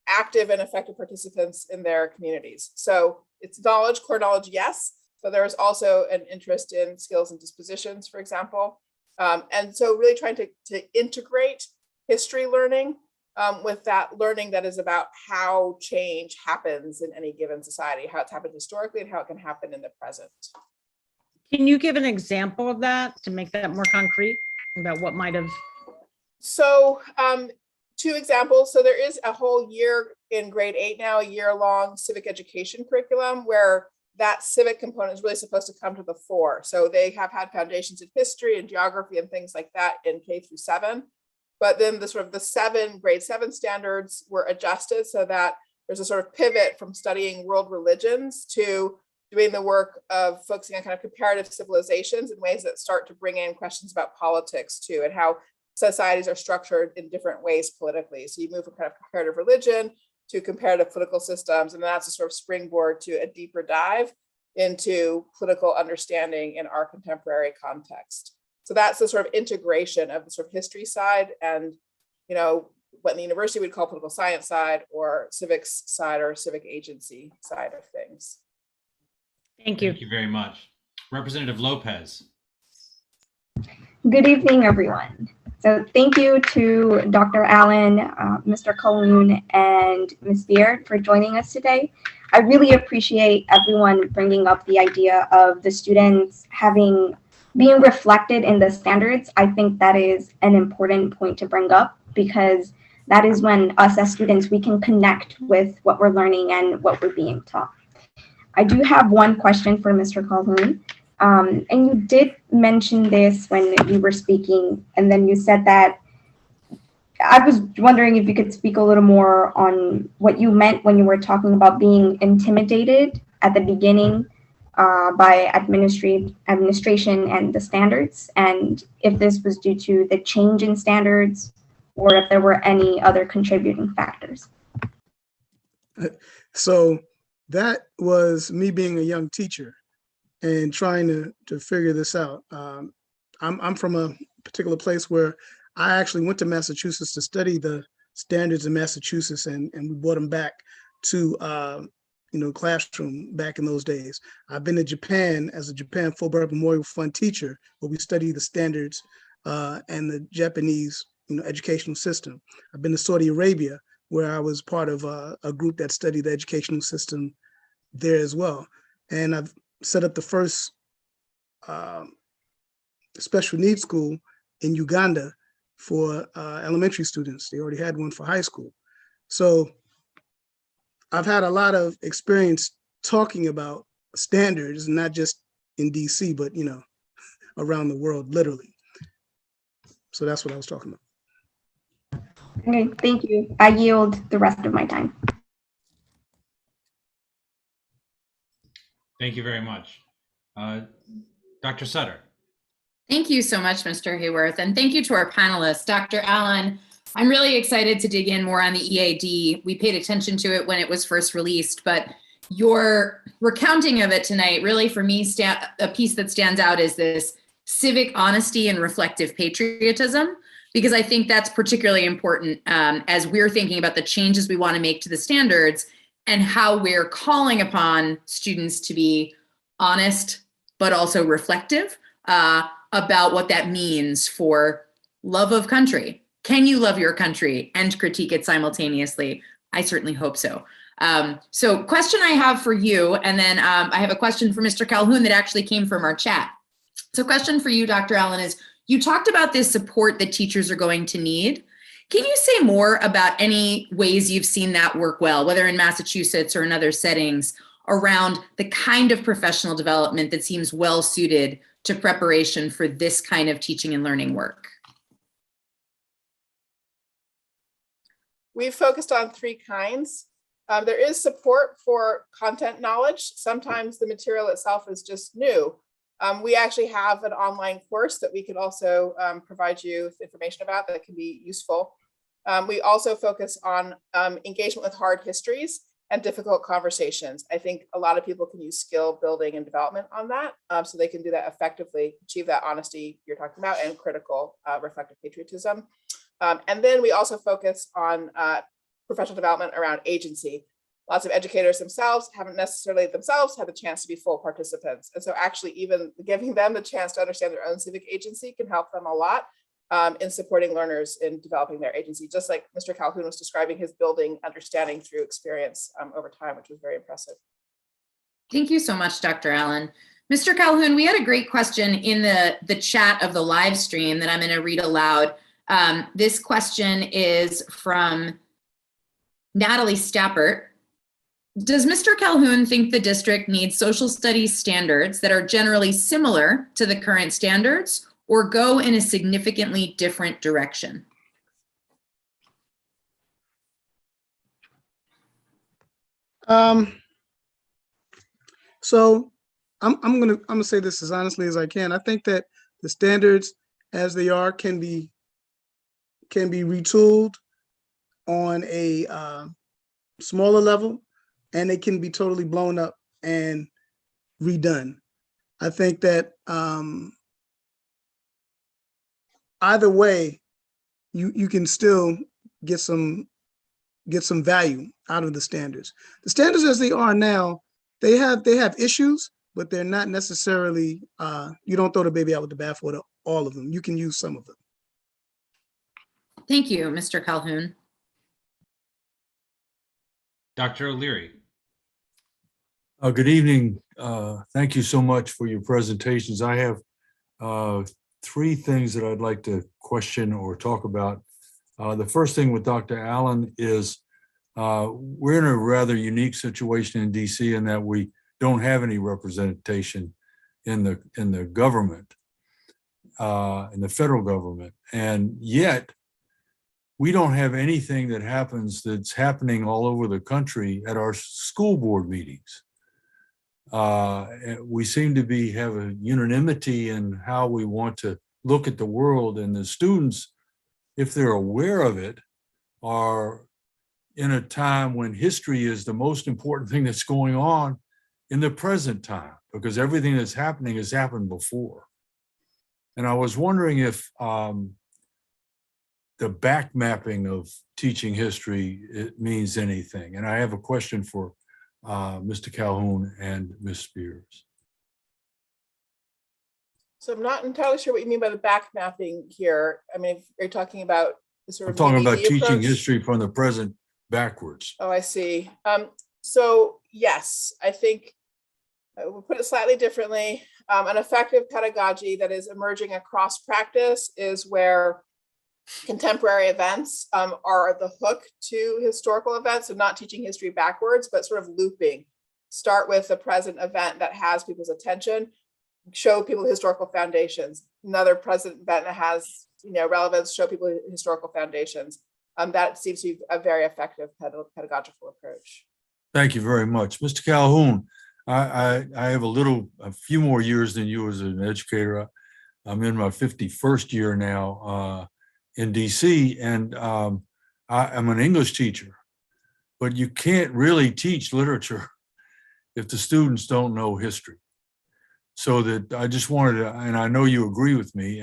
S7: active and effective participants in their communities. So it's knowledge, core knowledge, yes, but there's also an interest in skills and dispositions, for example. And so really trying to integrate history learning with that learning that is about how change happens in any given society, how it's happened historically and how it can happen in the present.
S12: Can you give an example of that to make that more concrete about what might have?
S7: So 2 examples. So there is a whole year in grade 8 now, a year-long civic education curriculum where that civic component is really supposed to come to the fore. So they have had foundations in history and geography and things like that in K through 7. But then the grade 7 standards were adjusted so that there's a sort of pivot from studying world religions to doing the work of focusing on kind of comparative civilizations in ways that start to bring in questions about politics too, and how societies are structured in different ways politically. So you move from kind of comparative religion to comparative political systems, and that's a sort of springboard to a deeper dive into political understanding in our contemporary context. So that's the sort of integration of the sort of history side and, what in the university we'd call political science side or civics side or civic agency side of things.
S12: Thank you.
S2: Thank you very much. Representative Lopez.
S13: Good evening, everyone. So thank you to Dr. Allen, Mr. Calhoun, and Ms. Beard for joining us today. I really appreciate everyone bringing up the idea of the students being reflected in the standards. I think that is an important point to bring up because that is when us as students, we can connect with what we're learning and what we're being taught. I do have one question for Mr. Calhoun. And you did mention this when you were speaking, and then you said that, I was wondering if you could speak a little more on what you meant when you were talking about being intimidated at the beginning by administration and the standards, and if this was due to the change in standards or if there were any other contributing factors.
S8: So that was me being a young teacher and trying to figure this out. I'm from a particular place where I actually went to Massachusetts to study the standards in Massachusetts, and we brought them back to classroom back in those days. I've been to Japan as a Japan Fulbright Memorial Fund teacher, where we study the standards and the Japanese educational system. I've been to Saudi Arabia, where I was part of a group that studied the educational system there as well. And I've set up the first special needs school in Uganda for elementary students. They already had one for high school. So I've had a lot of experience talking about standards, not just in DC, but around the world, literally. So that's what I was talking about.
S13: Okay, thank you. I yield the rest of my time.
S2: Thank you very much. Dr. Sutter.
S1: Thank you so much, Mr. Hayworth, and thank you to our panelists. Dr. Allen, I'm really excited to dig in more on the EAD. We paid attention to it when it was first released, but your recounting of it tonight, really for me, a piece that stands out is this civic honesty and reflective patriotism, because I think that's particularly important as we're thinking about the changes we want to make to the standards and how we're calling upon students to be honest, but also reflective about what that means for love of country. Can you love your country and critique it simultaneously? I certainly hope so. So question I have for you, and then I have a question for Mr. Calhoun that actually came from our chat. So question for you, Dr. Allen, is you talked about this support that teachers are going to need. Can you say more about any ways you've seen that work well, whether in Massachusetts or in other settings, around the kind of professional development that seems well suited to preparation for this kind of teaching and learning work?
S7: We've focused on three kinds. There is support for content knowledge. Sometimes the material itself is just new. We actually have an online course that we can also provide you with information about that can be useful. We also focus on engagement with hard histories and difficult conversations. I think a lot of people can use skill building and development on that, so they can do that effectively, achieve that honesty you're talking about, and critical reflective patriotism. And then we also focus on professional development around agency. Lots of educators themselves haven't necessarily themselves had the chance to be full participants. And so actually even giving them the chance to understand their own civic agency can help them a lot in supporting learners in developing their agency, just like Mr. Calhoun was describing his building understanding through experience over time, which was very impressive.
S1: Thank you so much, Dr. Allen. Mr. Calhoun, we had a great question in the chat of the live stream that I'm going to read aloud. This question is from Natalie Stappert. Does Mr. Calhoun think the district needs social studies standards that are generally similar to the current standards, or go in a significantly different direction?
S8: So I'm gonna say this as honestly as I can. I think that the standards as they are can be retooled on a smaller level, and they can be totally blown up and redone. I think that either way, you can still get some value out of the standards. The standards as they are now, they have issues, but they're not necessarily, you don't throw the baby out with the bathwater, all of them. You can use some of them.
S1: Thank you, Mr. Calhoun.
S2: Dr. O'Leary.
S6: Good evening. Thank you so much for your presentations. I have three things that I'd like to question or talk about. The first thing with Dr. Allen is we're in a rather unique situation in DC in that we don't have any representation in the government, in the federal government, and yet we don't have anything that happens that's happening all over the country at our school board meetings. We seem to have a unanimity in how we want to look at the world, and the students, if they're aware of it, are in a time when history is the most important thing that's going on in the present time, because everything that's happening has happened before. And I was wondering if the back mapping of teaching history, it means anything. And I have a question for Mr. Calhoun and Ms. Spears.
S7: So I'm not entirely sure what you mean by the back mapping here. I mean, if you're talking about the sort of
S6: I'm talking about
S7: MED
S6: teaching
S7: approach.
S6: history from the present backwards.
S7: Oh, I see. So yes, I think we'll put it slightly differently. An effective pedagogy that is emerging across practice is where contemporary events are the hook to historical events. So not teaching history backwards, but sort of looping. Start with the present event that has people's attention, show people historical foundations. Another present event that has relevance, show people historical foundations. That seems to be a very effective pedagogical approach.
S6: Thank you very much. Mr. Calhoun, I have a few more years than you as an educator. I'm in my 51st year now in DC, and I'm an English teacher, but you can't really teach literature if the students don't know history. So that I just wanted to, and I know you agree with me,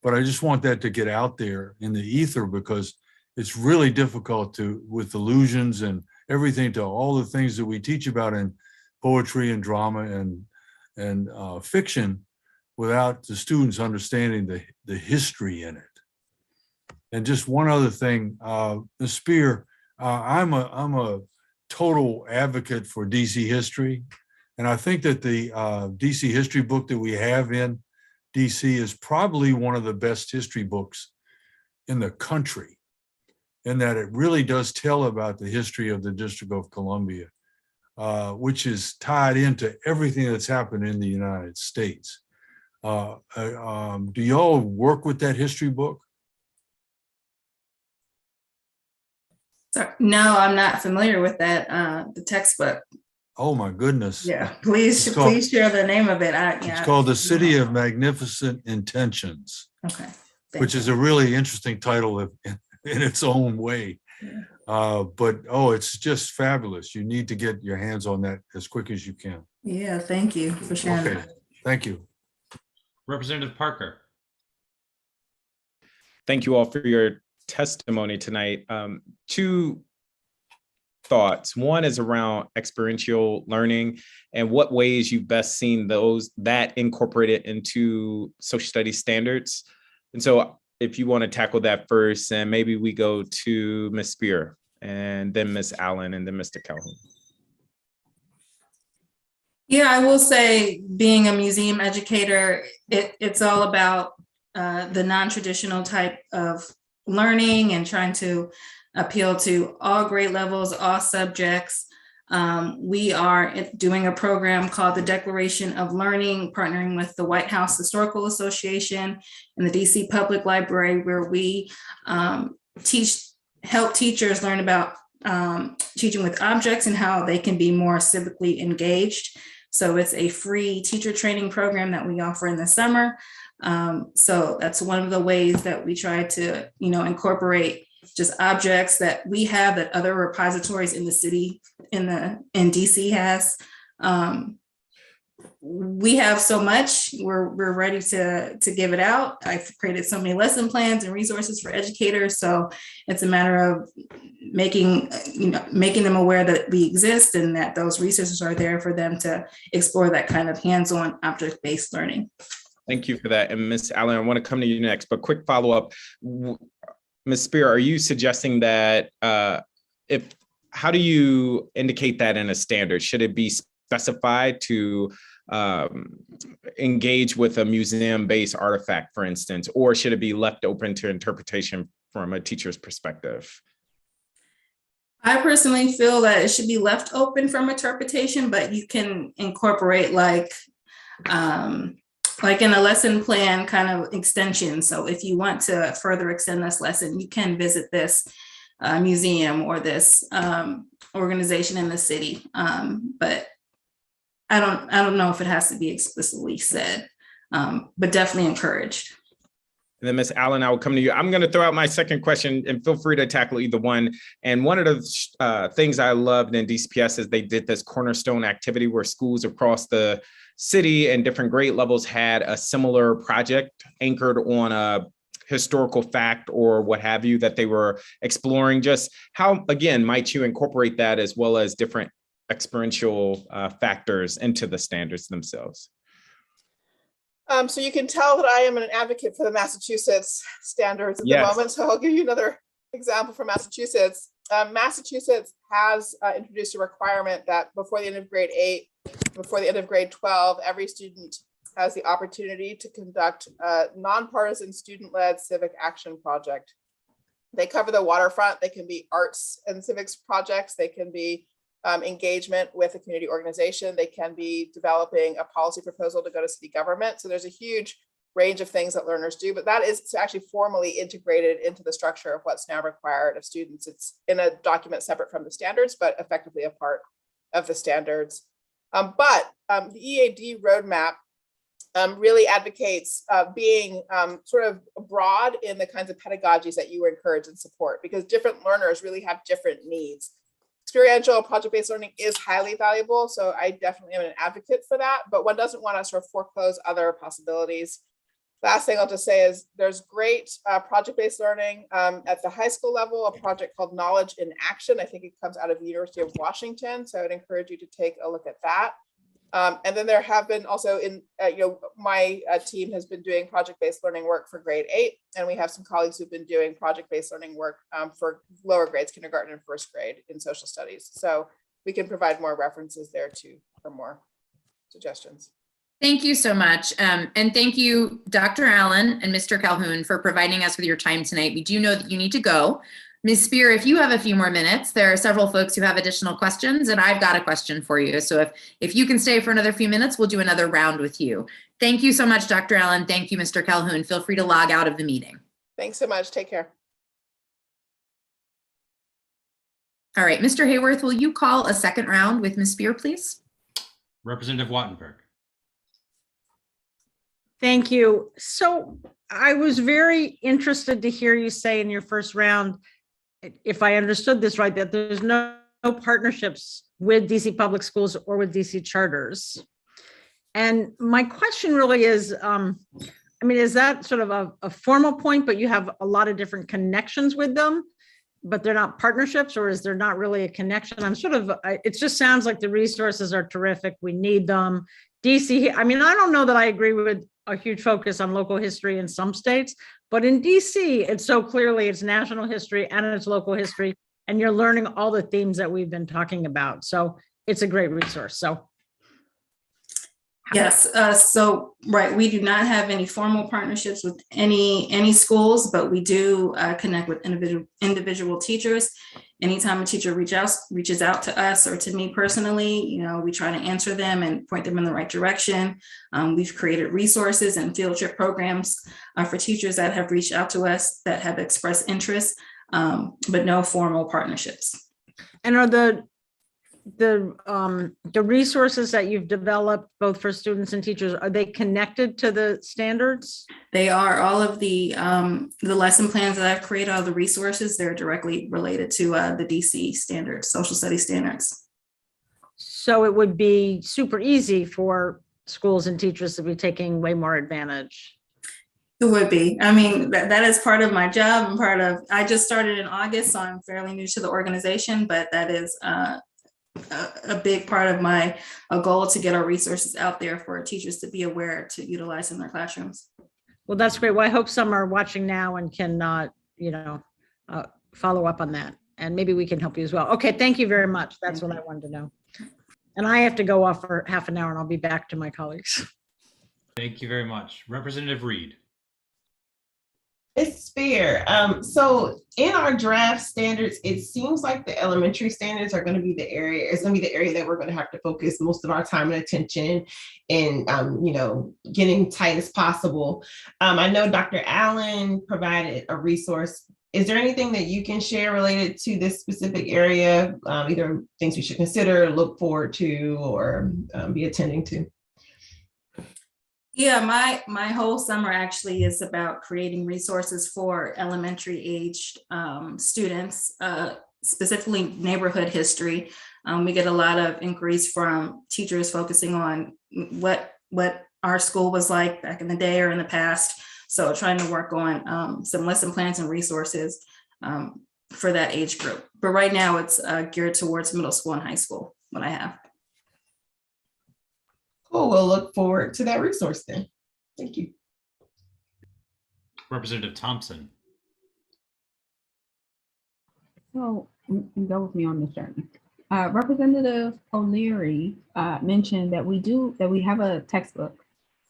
S6: but I just want that to get out there in the ether, because it's really difficult with allusions and everything to all the things that we teach about in poetry and drama and fiction without the students understanding the history in it. And just one other thing, Ms. Spear, I'm a total advocate for DC history. And I think that the DC history book that we have in DC is probably one of the best history books in the country, in that it really does tell about the history of the District of Columbia, which is tied into everything that's happened in the United States. Do y'all work with that history book?
S9: No, I'm not familiar with that, the textbook.
S6: Oh my goodness.
S9: Yeah, please share the name of it.
S6: It's called The City of Magnificent Intentions.
S9: Okay.
S6: Which is a really interesting title in its own way. But it's just fabulous. You need to get your hands on that as quick as you can.
S9: Yeah, thank you for sharing
S6: Okay,
S9: that.
S6: thank you.
S2: Representative Parker.
S14: Thank you all for your testimony tonight. Two thoughts. One is around experiential learning and what ways you've best seen that incorporated into social studies standards. And so if you want to tackle that first, and maybe we go to Ms. Spear and then Ms. Allen and then Mr. Calhoun.
S9: Yeah, I will say, being a museum educator, it's all about the non-traditional type of learning and trying to appeal to all grade levels, all subjects. We are doing a program called the Declaration of Learning, partnering with the White House Historical Association and the DC Public Library, where we help teachers learn about teaching with objects and how they can be more civically engaged. So it's a free teacher training program that we offer in the summer. So that's one of the ways that we try to, incorporate just objects that we have that other repositories in the city, in DC has. We have so much, we're ready to give it out. I've created so many lesson plans and resources for educators. So it's a matter of making them aware that we exist and that those resources are there for them to explore that kind of hands-on object-based learning.
S14: Thank you for that. And Ms. Allen, I want to come to you next, but quick follow-up. Ms. Spear, are you suggesting that how do you indicate that in a standard? Should it be specified to engage with a museum-based artifact, for instance, or should it be left open to interpretation from a teacher's perspective?
S9: I personally feel that it should be left open from interpretation, but you can incorporate like in a lesson plan kind of extension. So if you want to further extend this lesson, you can visit this museum or this organization in the city. But I don't know if it has to be explicitly said, but definitely encouraged.
S14: And then Ms. Allen, I will come to you. I'm going to throw out my second question and feel free to tackle either one. And one of the things I loved in DCPS is they did this cornerstone activity where schools across the city and different grade levels had a similar project anchored on a historical fact or what have you that they were exploring. Just how, again, might you incorporate that as well as different experiential factors into the standards themselves?
S7: So you can tell that I am an advocate for the Massachusetts standards at the moment. So I'll give you another example from Massachusetts. Massachusetts has introduced a requirement that before the end of grade 8, before the end of grade 12, every student has the opportunity to conduct a nonpartisan student-led civic action project. They cover the waterfront. They can be arts and civics projects. They can be engagement with a community organization. They can be developing a policy proposal to go to city government. So there's a huge range of things that learners do, but that is actually formally integrated into the structure of what's now required of students. It's in a document separate from the standards, but effectively a part of the standards. But the EAD roadmap really advocates being sort of broad in the kinds of pedagogies that you encourage and support, because different learners really have different needs. Experiential project-based learning is highly valuable, so I definitely am an advocate for that, but one doesn't want to sort of foreclose other possibilities. Last thing I'll just say is there's great project-based learning at the high school level, a project called Knowledge in Action. I think it comes out of the University of Washington, so I would encourage you to take a look at that. And then there have been also my team has been doing project-based learning work for grade 8, and we have some colleagues who've been doing project-based learning work for lower grades, kindergarten and first grade in social studies. So we can provide more references there too for more suggestions.
S1: Thank you so much. And thank you, Dr. Allen and Mr. Calhoun, for providing us with your time tonight. We do know that you need to go. Ms. Spear, if you have a few more minutes, there are several folks who have additional questions, and I've got a question for you. So if you can stay for another few minutes, we'll do another round with you. Thank you so much, Dr. Allen. Thank you, Mr. Calhoun. Feel free to log out of the meeting.
S7: Thanks so much. Take care.
S1: All right, Mr. Hayworth, will you call a second round with Ms. Spear, please?
S2: Representative Wattenberg.
S12: Thank you. So I was very interested to hear you say in your first round, if I understood this right, that there's no partnerships with DC public schools or with DC charters. And my question really is, I mean, is that sort of a formal point, but you have a lot of different connections with them, but they're not partnerships, or is there not really a connection? I'm sort of, it just sounds like the resources are terrific. We need them. DC, I mean, I don't know that I agree with a huge focus on local history in some states, but in DC, it's so clearly it's national history and it's local history, and you're learning all the themes that we've been talking about. So it's a great resource. So.
S9: Yes, so right, we do not have any formal partnerships with any schools, but we do connect with individual teachers. Anytime a teacher reaches out to us or to me personally, you know, we try to answer them and point them in the right direction. We've created resources and field trip programs for teachers that have reached out to us that have expressed interest, but no formal partnerships.
S12: And are the resources that you've developed both for students and teachers, are they connected to the standards?
S9: They are. All of the lesson plans that I've created, all the resources, they're directly related to the DC standards, social studies standards.
S12: So it would be super easy for schools and teachers to be taking way more advantage.
S9: It would be. I mean, that is part of my job. I just started in August, so I'm fairly new to the organization, but that is a big part of my goal to get our resources out there for teachers to be aware to utilize in their classrooms.
S12: Well, that's great. Well, I hope some are watching now and can, follow up on that. And maybe we can help you as well. Okay, thank you very much. That's what I wanted to know. And I have to go off for half an hour and I'll be back to my colleagues.
S2: Thank you very much. Representative Reid.
S10: It's fair. So in our draft standards, it seems like the elementary standards are going to be the area. It's going to be the area that we're going to have to focus most of our time and attention and, getting tight as possible. I know Dr. Allen provided a resource. Is there anything that you can share related to this specific area? Either things we should consider, look forward to, or be attending to?
S9: Yeah, my whole summer actually is about creating resources for elementary aged students, specifically neighborhood history. We get a lot of inquiries from teachers focusing on what our school was like back in the day or in the past. So trying to work on some lesson plans and resources for that age group. But right now it's geared towards middle school and high school, what I have.
S10: Cool, we'll look forward to that resource then. Thank you.
S2: Representative Thompson.
S3: So go with me on this journey. Representative O'Leary mentioned that we have a textbook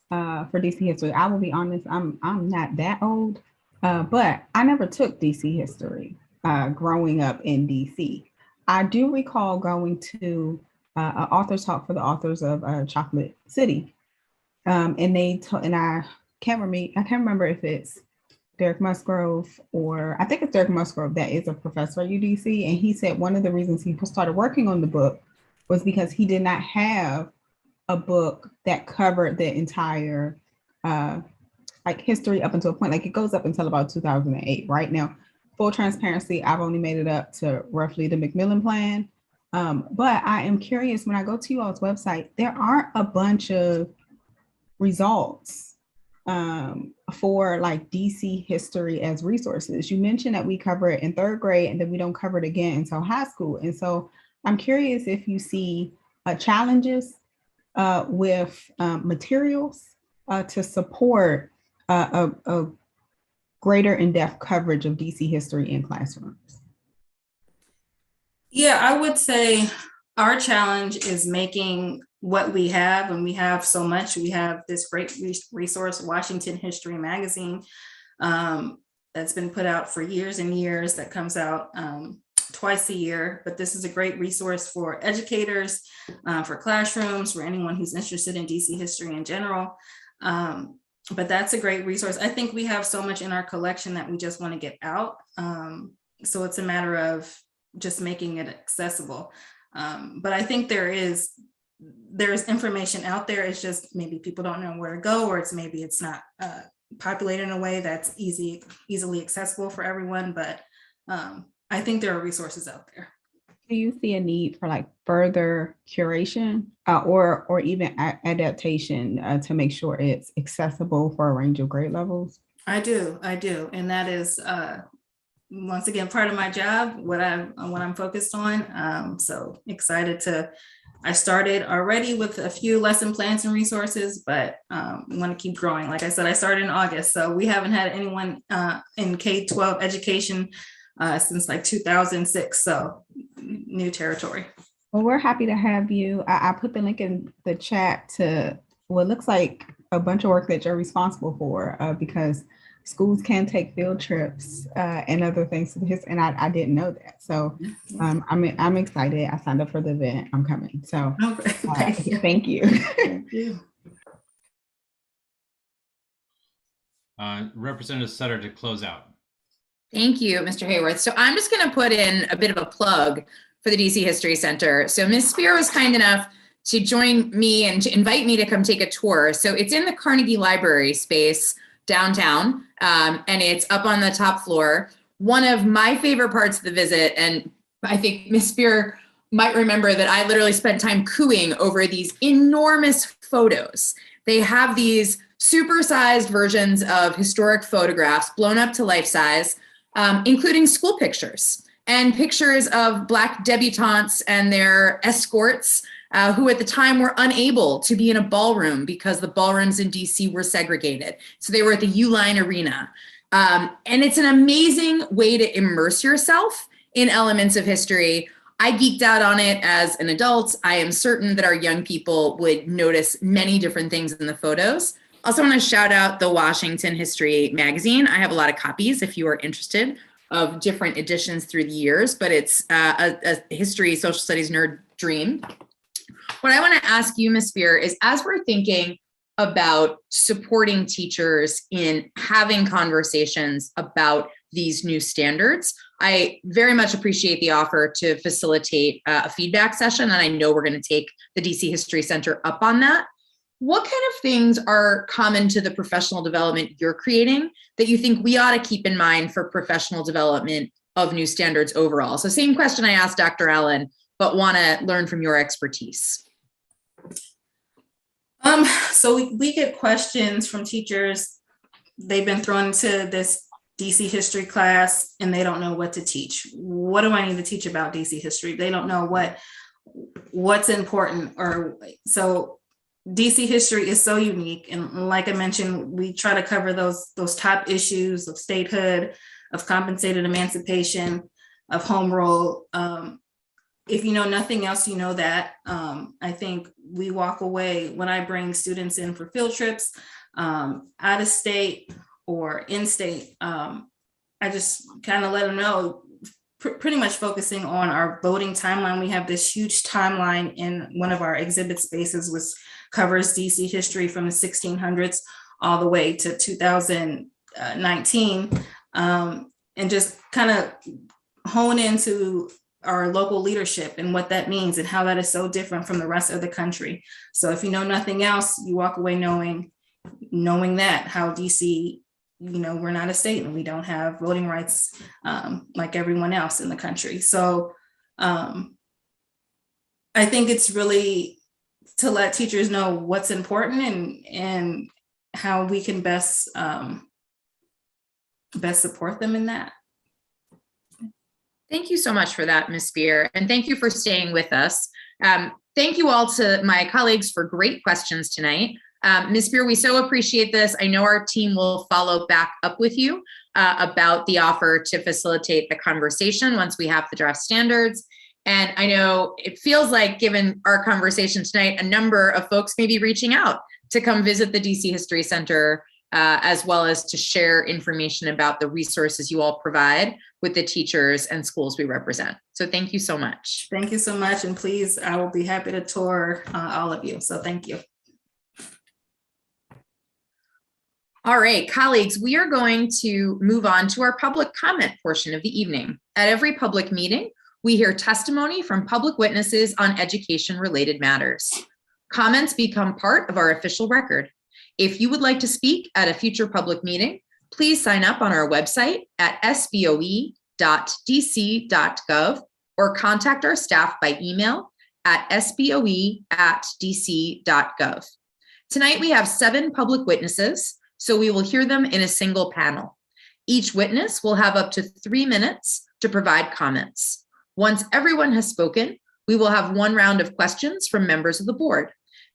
S3: for DC history. I will be honest, I'm not that old, but I never took DC history growing up in DC. I do recall going to an author's talk for the authors of Chocolate City. And I can't remember if it's Derek Musgrove or I think it's Derek Musgrove that is a professor at UDC. And he said one of the reasons he started working on the book was because he did not have a book that covered the entire history up until a point, like it goes up until about 2008. Right now, full transparency, I've only made it up to roughly the Macmillan Plan. But I am curious, when I go to you all's website, there aren't a bunch of results for like DC history as resources. You mentioned that we cover it in third grade and then we don't cover it again until high school. And so I'm curious if you see challenges with materials to support a greater in-depth coverage of DC history in classrooms.
S9: Yeah, I would say our challenge is making what we have, and we have so much. We have this great resource, Washington History Magazine, that's been put out for years and years, that comes out twice a year. But this is a great resource for educators, for classrooms, for anyone who's interested in DC history in general. But that's a great resource. I think we have so much in our collection that we just want to get out. So it's a matter of just making it accessible. But I think there's information out there. It's just maybe people don't know where to go, or maybe it's not populated in a way that's easily accessible for everyone. But I think there are resources out there.
S3: Do you see a need for like further curation or even adaptation to make sure it's accessible for a range of grade levels?
S9: I do. And that is, once again, part of my job, what I'm focused on. So excited I started already with a few lesson plans and resources, but we want to keep growing. Like I said, I started in August, so we haven't had anyone in K-12 education since like 2006. So new territory.
S3: Well, we're happy to have you. I put the link in the chat to what looks like a bunch of work that you're responsible for, because schools can take field trips and other things to the history, and I didn't know that. So I'm excited. I signed up for the event. I'm coming. So thank you.
S9: Thank you.
S2: Representative Sutter to close out.
S1: Thank you, Mr. Hayworth. So I'm just going to put in a bit of a plug for the DC History Center. So Ms. Spear was kind enough to join me and to invite me to come take a tour. So it's in the Carnegie Library space downtown, and it's up on the top floor. One of my favorite parts of the visit, and I think Ms. Spear might remember that I literally spent time cooing over these enormous photos. They have these supersized versions of historic photographs blown up to life size, including school pictures and pictures of Black debutantes and their escorts who at the time were unable to be in a ballroom because the ballrooms in DC were segregated. So they were at the Uline Arena. And it's an amazing way to immerse yourself in elements of history. I geeked out on it as an adult. I am certain that our young people would notice many different things in the photos. Also want to shout out the Washington History Magazine. I have a lot of copies if you are interested of different editions through the years, but it's a history, social studies nerd dream. What I want to ask you, Ms. Spear, is as we're thinking about supporting teachers in having conversations about these new standards, I very much appreciate the offer to facilitate a feedback session, and I know we're going to take the DC History Center up on that. What kind of things are common to the professional development you're creating that you think we ought to keep in mind for professional development of new standards overall? So same question I asked Dr. Allen, but want to learn from your expertise.
S9: So we get questions from teachers. They've been thrown into this DC history class and they don't know what to teach. What do I need to teach about DC history? They don't know what's important. Or so DC history is so unique. And like I mentioned, we try to cover those top issues of statehood, of compensated emancipation, of home rule. If you know nothing else, you know that. I think we walk away when I bring students in for field trips, out of state or in state. I just kind of let them know, pretty much focusing on our voting timeline. We have this huge timeline in one of our exhibit spaces, which covers DC history from the 1600s all the way to 2019, and just kind of hone into our local leadership and what that means and how that is so different from the rest of the country. So if you know nothing else, you walk away knowing that how DC, we're not a state and we don't have voting rights like everyone else in the country. So I think it's really to let teachers know what's important and how we can best support them in that.
S1: Thank you so much for that, Ms. Spear, and thank you for staying with us. Thank you all to my colleagues for great questions tonight. Ms. Spear, we so appreciate this. I know our team will follow back up with you about the offer to facilitate the conversation once we have the draft standards. And I know it feels like, given our conversation tonight, a number of folks may be reaching out to come visit the DC History Center, as well as to share information about the resources you all provide with the teachers and schools we represent. So thank you so much.
S9: Thank you so much. And please, I will be happy to tour all of you. So thank you.
S1: All right, colleagues, we are going to move on to our public comment portion of the evening. At every public meeting, we hear testimony from public witnesses on education-related matters. Comments become part of our official record. If you would like to speak at a future public meeting, please sign up on our website at sboe.dc.gov or contact our staff by email at sboe@dc.gov. Tonight, we have 7 public witnesses, so we will hear them in a single panel. Each witness will have up to 3 minutes to provide comments. Once everyone has spoken, we will have 1 round of questions from members of the board.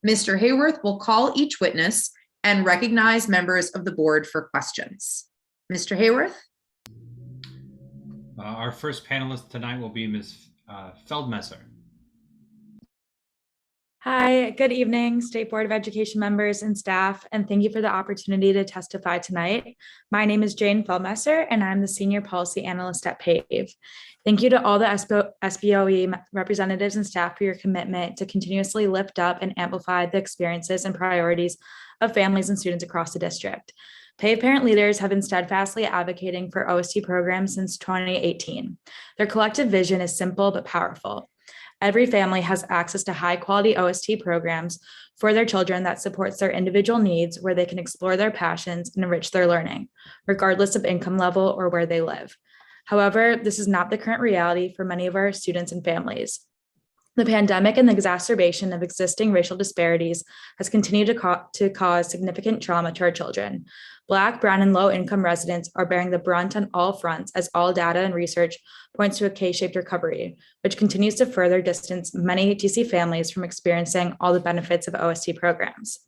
S1: Mr. Hayworth will call each witness and recognize members of the board for questions. Mr. Hayworth?
S2: Our first panelist tonight will be Ms. Feldmesser.
S15: Hi, good evening, State Board of Education members and staff, and thank you for the opportunity to testify tonight. My name is Jane Feldmesser, and I'm the Senior Policy Analyst at PAVE. Thank you to all the SBOE representatives and staff for your commitment to continuously lift up and amplify the experiences and priorities of families and students across the district. PAVE parent leaders have been steadfastly advocating for OST programs since 2018. Their collective vision is simple but powerful. Every family has access to high-quality OST programs for their children that supports their individual needs, where they can explore their passions and enrich their learning, regardless of income level or where they live. However, this is not the current reality for many of our students and families. The pandemic and the exacerbation of existing racial disparities has continued to cause significant trauma to our children. Black, brown, and low-income residents are bearing the brunt on all fronts, as all data and research points to a K-shaped recovery, which continues to further distance many DC families from experiencing all the benefits of OST programs.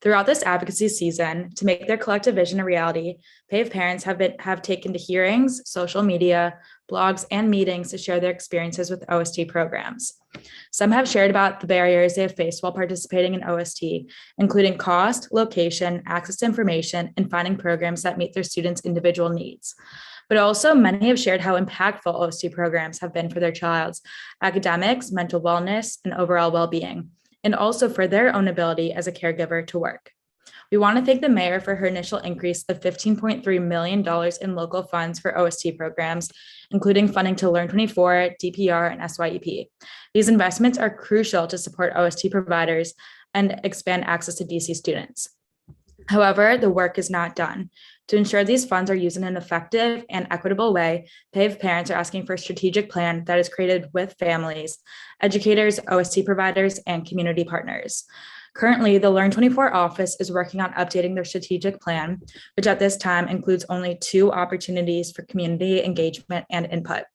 S15: Throughout this advocacy season, to make their collective vision a reality, PAVE parents have taken to hearings, social media, blogs, and meetings to share their experiences with OST programs. Some have shared about the barriers they have faced while participating in OST, including cost, location, access to information, and finding programs that meet their students' individual needs. But also, many have shared how impactful OST programs have been for their child's academics, mental wellness, and overall well-being, and also for their own ability as a caregiver to work. We want to thank the mayor for her initial increase of $15.3 million in local funds for OST programs, including funding to Learn24, DPR, and SYEP. These investments are crucial to support OST providers and expand access to DC students. However, the work is not done. To ensure these funds are used in an effective and equitable way, PAVE parents are asking for a strategic plan that is created with families, educators, OST providers, and community partners. Currently, the Learn24 office is working on updating their strategic plan, which at this time includes only 2 opportunities for community engagement and input.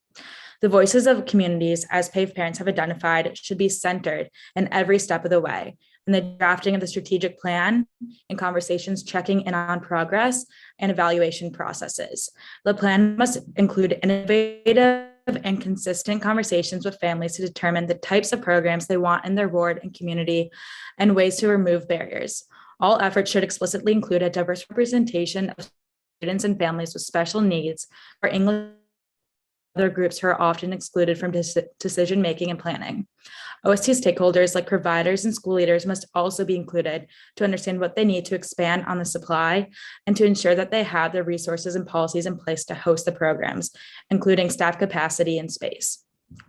S15: The voices of communities, as PAVE parents have identified, should be centered in every step of the way, in the drafting of the strategic plan, in conversations checking in on progress, and evaluation processes. The plan must include innovative and consistent conversations with families to determine the types of programs they want in their ward and community and ways to remove barriers. All efforts should explicitly include a diverse representation of students and families with special needs or English other groups who are often excluded from decision-making and planning. OST stakeholders like providers and school leaders must also be included to understand what they need to expand on the supply and to ensure that they have the resources and policies in place to host the programs, including staff capacity and space.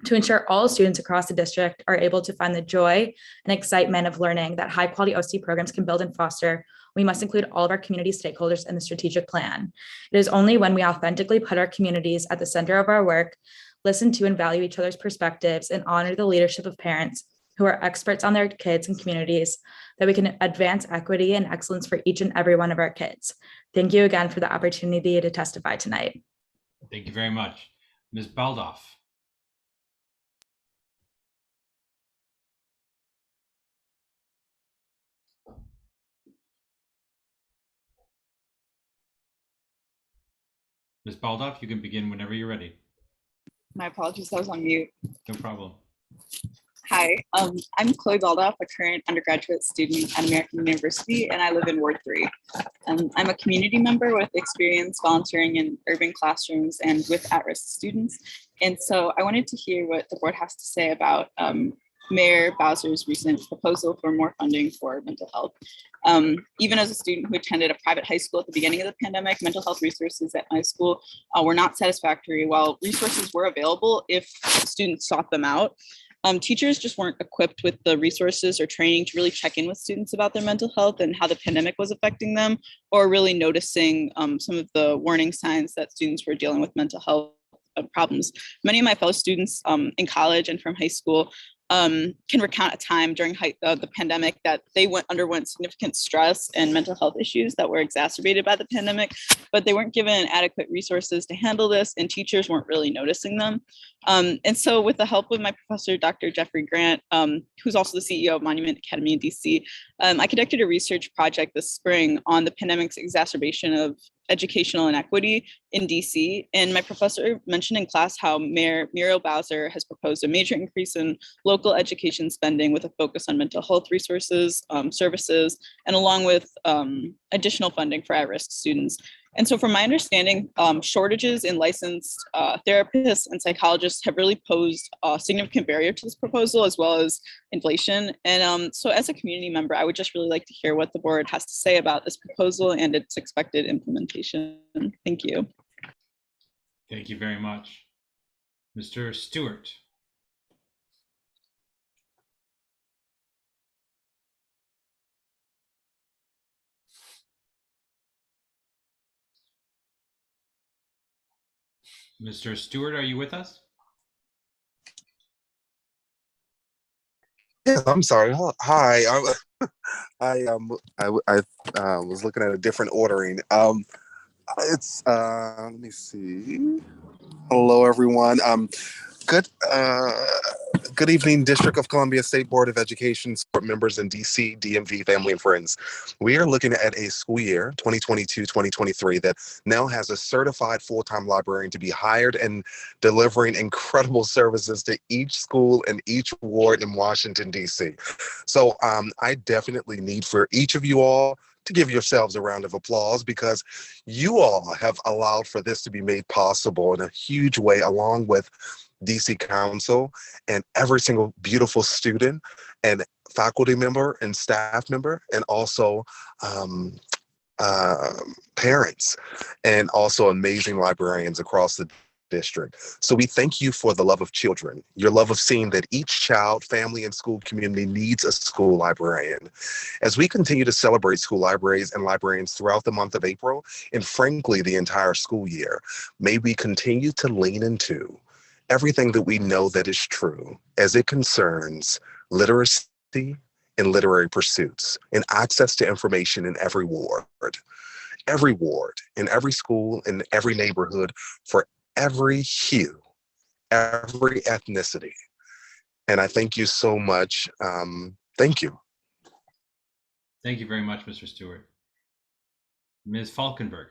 S15: To ensure all students across the district are able to find the joy and excitement of learning that high-quality OST programs can build and foster, we must include all of our community stakeholders in the strategic plan. It is only when we authentically put our communities at the center of our work, listen to and value each other's perspectives, and honor the leadership of parents who are experts on their kids and communities that we can advance equity and excellence for each and every one of our kids. Thank you again for the opportunity to testify tonight.
S2: Thank you very much. Ms. Baldauf. Ms. Baldauf, you can begin whenever you're ready.
S16: My apologies, I was on mute.
S2: No problem.
S16: Hi, I'm Chloe Baldauf, a current undergraduate student at American University, and I live in Ward 3. I'm a community member with experience volunteering in urban classrooms and with at-risk students. And so I wanted to hear what the board has to say about Mayor Bowser's recent proposal for more funding for mental health. Even as a student who attended a private high school at the beginning of the pandemic, mental health resources at my school were not satisfactory. While resources were available if students sought them out, teachers just weren't equipped with the resources or training to really check in with students about their mental health and how the pandemic was affecting them, or really noticing some of the warning signs that students were dealing with mental health problems. Many of my fellow students in college and from high school can recount a time during the pandemic that they underwent significant stress and mental health issues that were exacerbated by the pandemic, but they weren't given adequate resources to handle this, and teachers weren't really noticing them. And so with the help of my professor, Dr. Jeffrey Grant, who's also the CEO of Monument Academy in DC, I conducted a research project this spring on the pandemic's exacerbation of educational inequity in DC. And my professor mentioned in class how Mayor Muriel Bowser has proposed a major increase in local education spending with a focus on mental health resources, services, and along with additional funding for at-risk students. And so from my understanding, shortages in licensed therapists and psychologists have really posed a significant barrier to this proposal, as well as inflation. And so as a community member, I would just really like to hear what the board has to say about this proposal and its expected implementation. Thank you.
S2: Thank you very much. Mr. Stewart. Mr. Stewart, are you with us?
S17: Yes, I'm sorry. Hi. I was looking at a different ordering. It's let me see. Hello, everyone. Good evening, District of Columbia State Board of Education support members in DC, DMV, family, and friends. We are looking at a school year, 2022-2023, that now has a certified full-time librarian to be hired and delivering incredible services to each school and each ward in Washington, DC. So I definitely need for each of you all to give yourselves a round of applause, because you all have allowed for this to be made possible in a huge way, along with DC Council and every single beautiful student and faculty member and staff member, and also parents, and also amazing librarians across the district. So we thank you for the love of children, your love of seeing that each child, family, and school community needs a school librarian. As we continue to celebrate school libraries and librarians throughout the month of April, and frankly, the entire school year, may we continue to lean into everything that we know that is true as it concerns literacy and literary pursuits and access to information in every ward, in every school, in every neighborhood, for every hue, every ethnicity. And I thank you so much. Thank you.
S2: Thank you very much, Mr. Stewart. Ms. Falkenberg.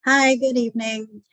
S18: Hi, good evening.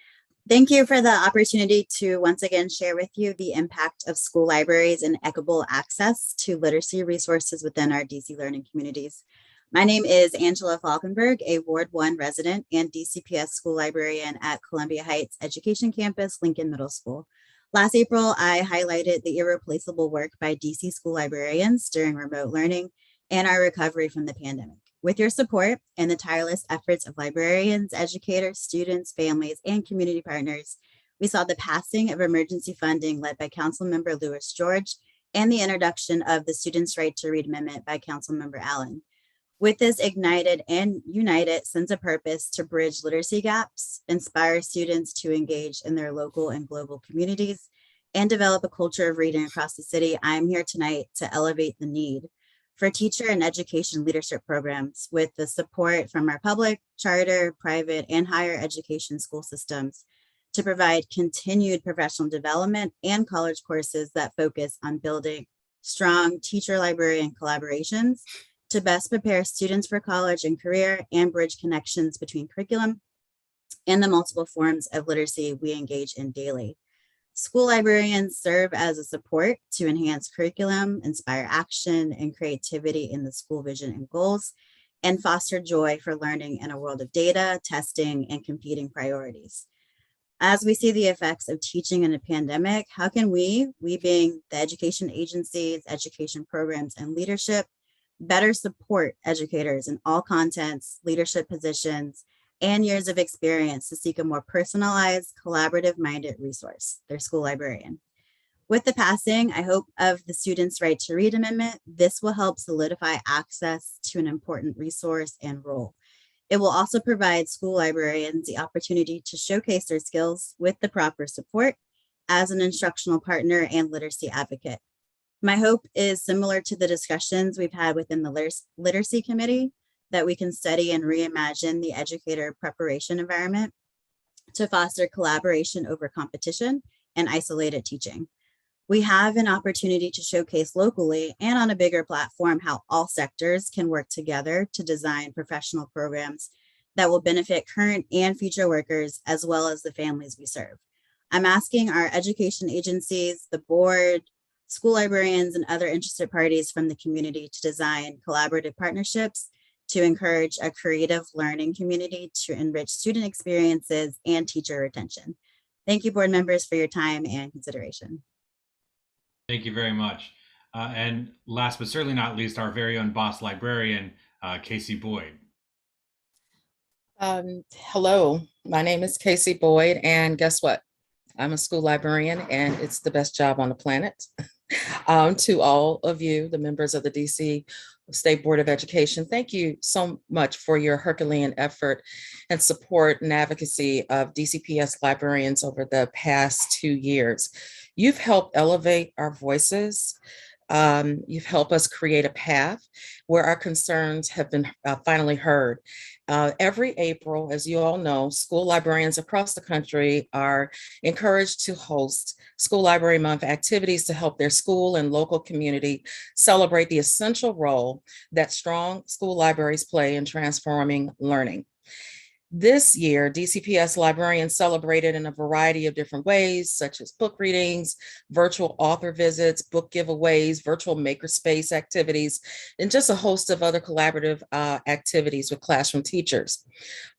S18: Thank you for the opportunity to once again share with you the impact of school libraries and equitable access to literacy resources within our DC learning communities. My name is Angela Falkenberg, a Ward 1 resident and DCPS school librarian at Columbia Heights Education Campus, Lincoln Middle School. Last April, I highlighted the irreplaceable work by DC school librarians during remote learning and our recovery from the pandemic. With your support and the tireless efforts of librarians, educators, students, families, and community partners, we saw the passing of emergency funding led by Councilmember Lewis George and the introduction of the Students' Right to Read Amendment by Councilmember Allen. With this ignited and united sense of purpose to bridge literacy gaps, inspire students to engage in their local and global communities, and develop a culture of reading across the city, I am here tonight to elevate the need for teacher and education leadership programs with the support from our public, charter, private, and higher education school systems to provide continued professional development and college courses that focus on building strong teacher-librarian collaborations to best prepare students for college and career and bridge connections between curriculum, and the multiple forms of literacy we engage in daily. School librarians serve as a support to enhance curriculum, inspire action and creativity in the school vision and goals, and foster joy for learning in a world of data, testing, and competing priorities. As we see the effects of teaching in a pandemic, how can we being the education agencies, education programs, and leadership, better support educators in all contents, leadership positions, and years of experience to seek a more personalized, collaborative-minded resource, their school librarian. With the passing, I hope, of the Students' Right to Read Amendment, this will help solidify access to an important resource and role. It will also provide school librarians the opportunity to showcase their skills with the proper support as an instructional partner and literacy advocate. My hope is similar to the discussions we've had within the Literacy Committee, that we can study and reimagine the educator preparation environment to foster collaboration over competition and isolated teaching. We have an opportunity to showcase locally and on a bigger platform how all sectors can work together to design professional programs that will benefit current and future workers, as well as the families we serve. I'm asking our education agencies, the board, school librarians, and other interested parties from the community to design collaborative partnerships to encourage a creative learning community to enrich student experiences and teacher retention. Thank you, board members, for your time and consideration.
S2: Thank you very much. And last but certainly not least, our very own boss librarian, Casey Boyd.
S19: Hello, my name is Casey Boyd, and guess what? I'm a school librarian, and it's the best job on the planet. To all of you, the members of the DC State Board of Education, thank you so much for your Herculean effort and support and advocacy of DCPS librarians over the past 2 years. You've helped elevate our voices. You've helped us create a path where our concerns have been finally heard. Every April, as you all know, school librarians across the country are encouraged to host School Library Month activities to help their school and local community celebrate the essential role that strong school libraries play in transforming learning. This year, DCPS librarians celebrated in a variety of different ways, such as book readings, virtual author visits, book giveaways, virtual makerspace activities, and just a host of other collaborative activities with classroom teachers.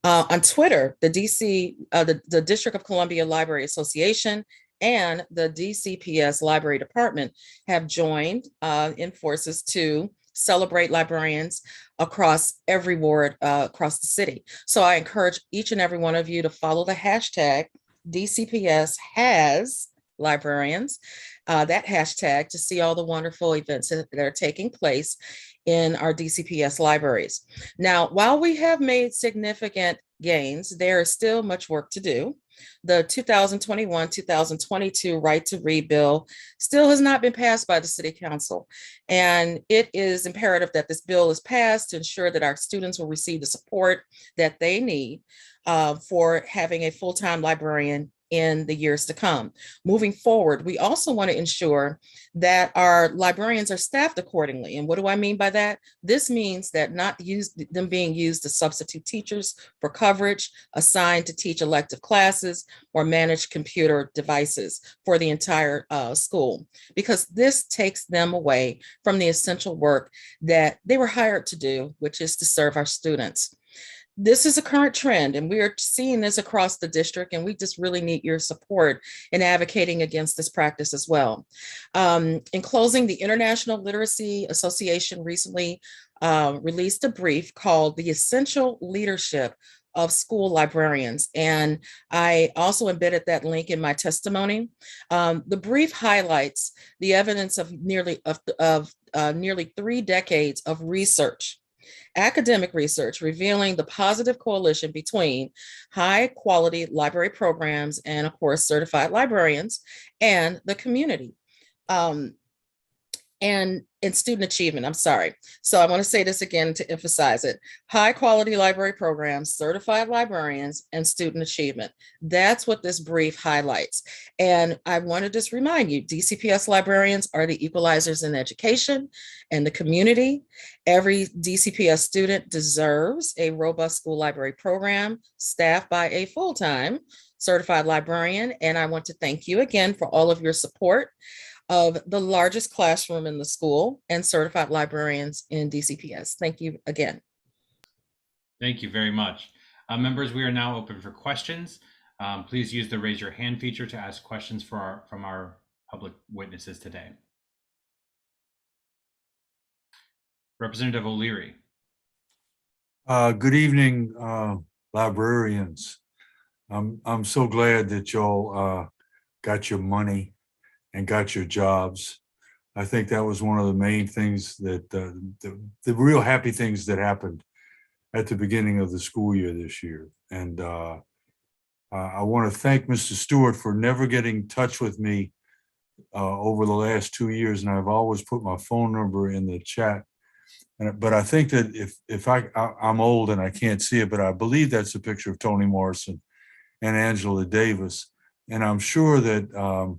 S19: On Twitter, the District of Columbia Library Association and the DCPS Library Department have joined in forces to celebrate librarians across every ward across the city. So I encourage each and every one of you to follow the hashtag DCPS has librarians, that hashtag, to see all the wonderful events that are taking place in our DCPS libraries. Now, while we have made significant gains, there is still much work to do. The 2021-2022 Right to Read bill still has not been passed by the City Council. And it is imperative that this bill is passed to ensure that our students will receive the support that they need for having a full-time librarian in the years to come. Moving forward, we also want to ensure that our librarians are staffed accordingly. And what do I mean by that? This means that not them being used as substitute teachers for coverage, assigned to teach elective classes, or manage computer devices for the entire school, because this takes them away from the essential work that they were hired to do, which is to serve our students. This is a current trend, and we are seeing this across the district, and we just really need your support in advocating against this practice as well. In closing, the International Literacy Association recently released a brief called The Essential Leadership of School Librarians, and I also embedded that link in my testimony. The brief highlights the evidence of nearly 3 decades of research, academic research, revealing the positive correlation between high quality library programs and, of course, certified librarians and the community. and student achievement. I'm sorry. So I want to say this again to emphasize it. High quality library programs, certified librarians, and student achievement. That's what this brief highlights. And I want to just remind you, DCPS librarians are the equalizers in education and the community. Every DCPS student deserves a robust school library program staffed by a full-time certified librarian. And I want to thank you again for all of your support of the largest classroom in the school and certified librarians in DCPS. Thank you again.
S2: Thank you very much. Members, we are now open for questions. Please use the raise your hand feature to ask questions from our public witnesses today. Representative O'Leary.
S6: Good evening, librarians. I'm so glad that y'all got your money and got your jobs. I think that was one of the main things that the real happy things that happened at the beginning of the school year this year. And I want to thank Mr. Stewart for never getting in touch with me over the last 2 years. And I've always put my phone number in the chat. But I think that if I'm old and I can't see it, but I believe that's a picture of Toni Morrison and Angela Davis. And I'm sure that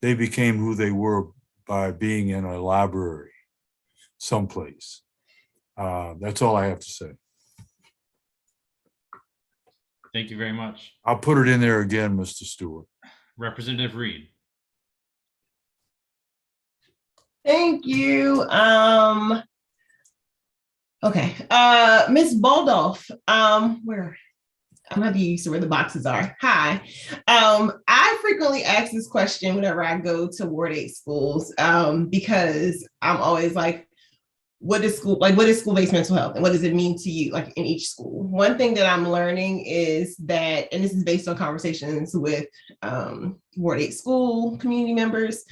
S6: they became who they were by being in a library someplace. That's all I have to say.
S2: Thank you very much.
S6: I'll put it in there again, Mr. Stewart.
S2: Representative Reid.
S10: Thank you. Okay, Ms. Baldauf, where? I'm not used to where the boxes are. Hi. I frequently ask this question whenever I go to Ward 8 schools because I'm always like, what is school-based mental health and what does it mean to you, like in each school? One thing that I'm learning is that, and this is based on conversations with Ward 8 school community members, is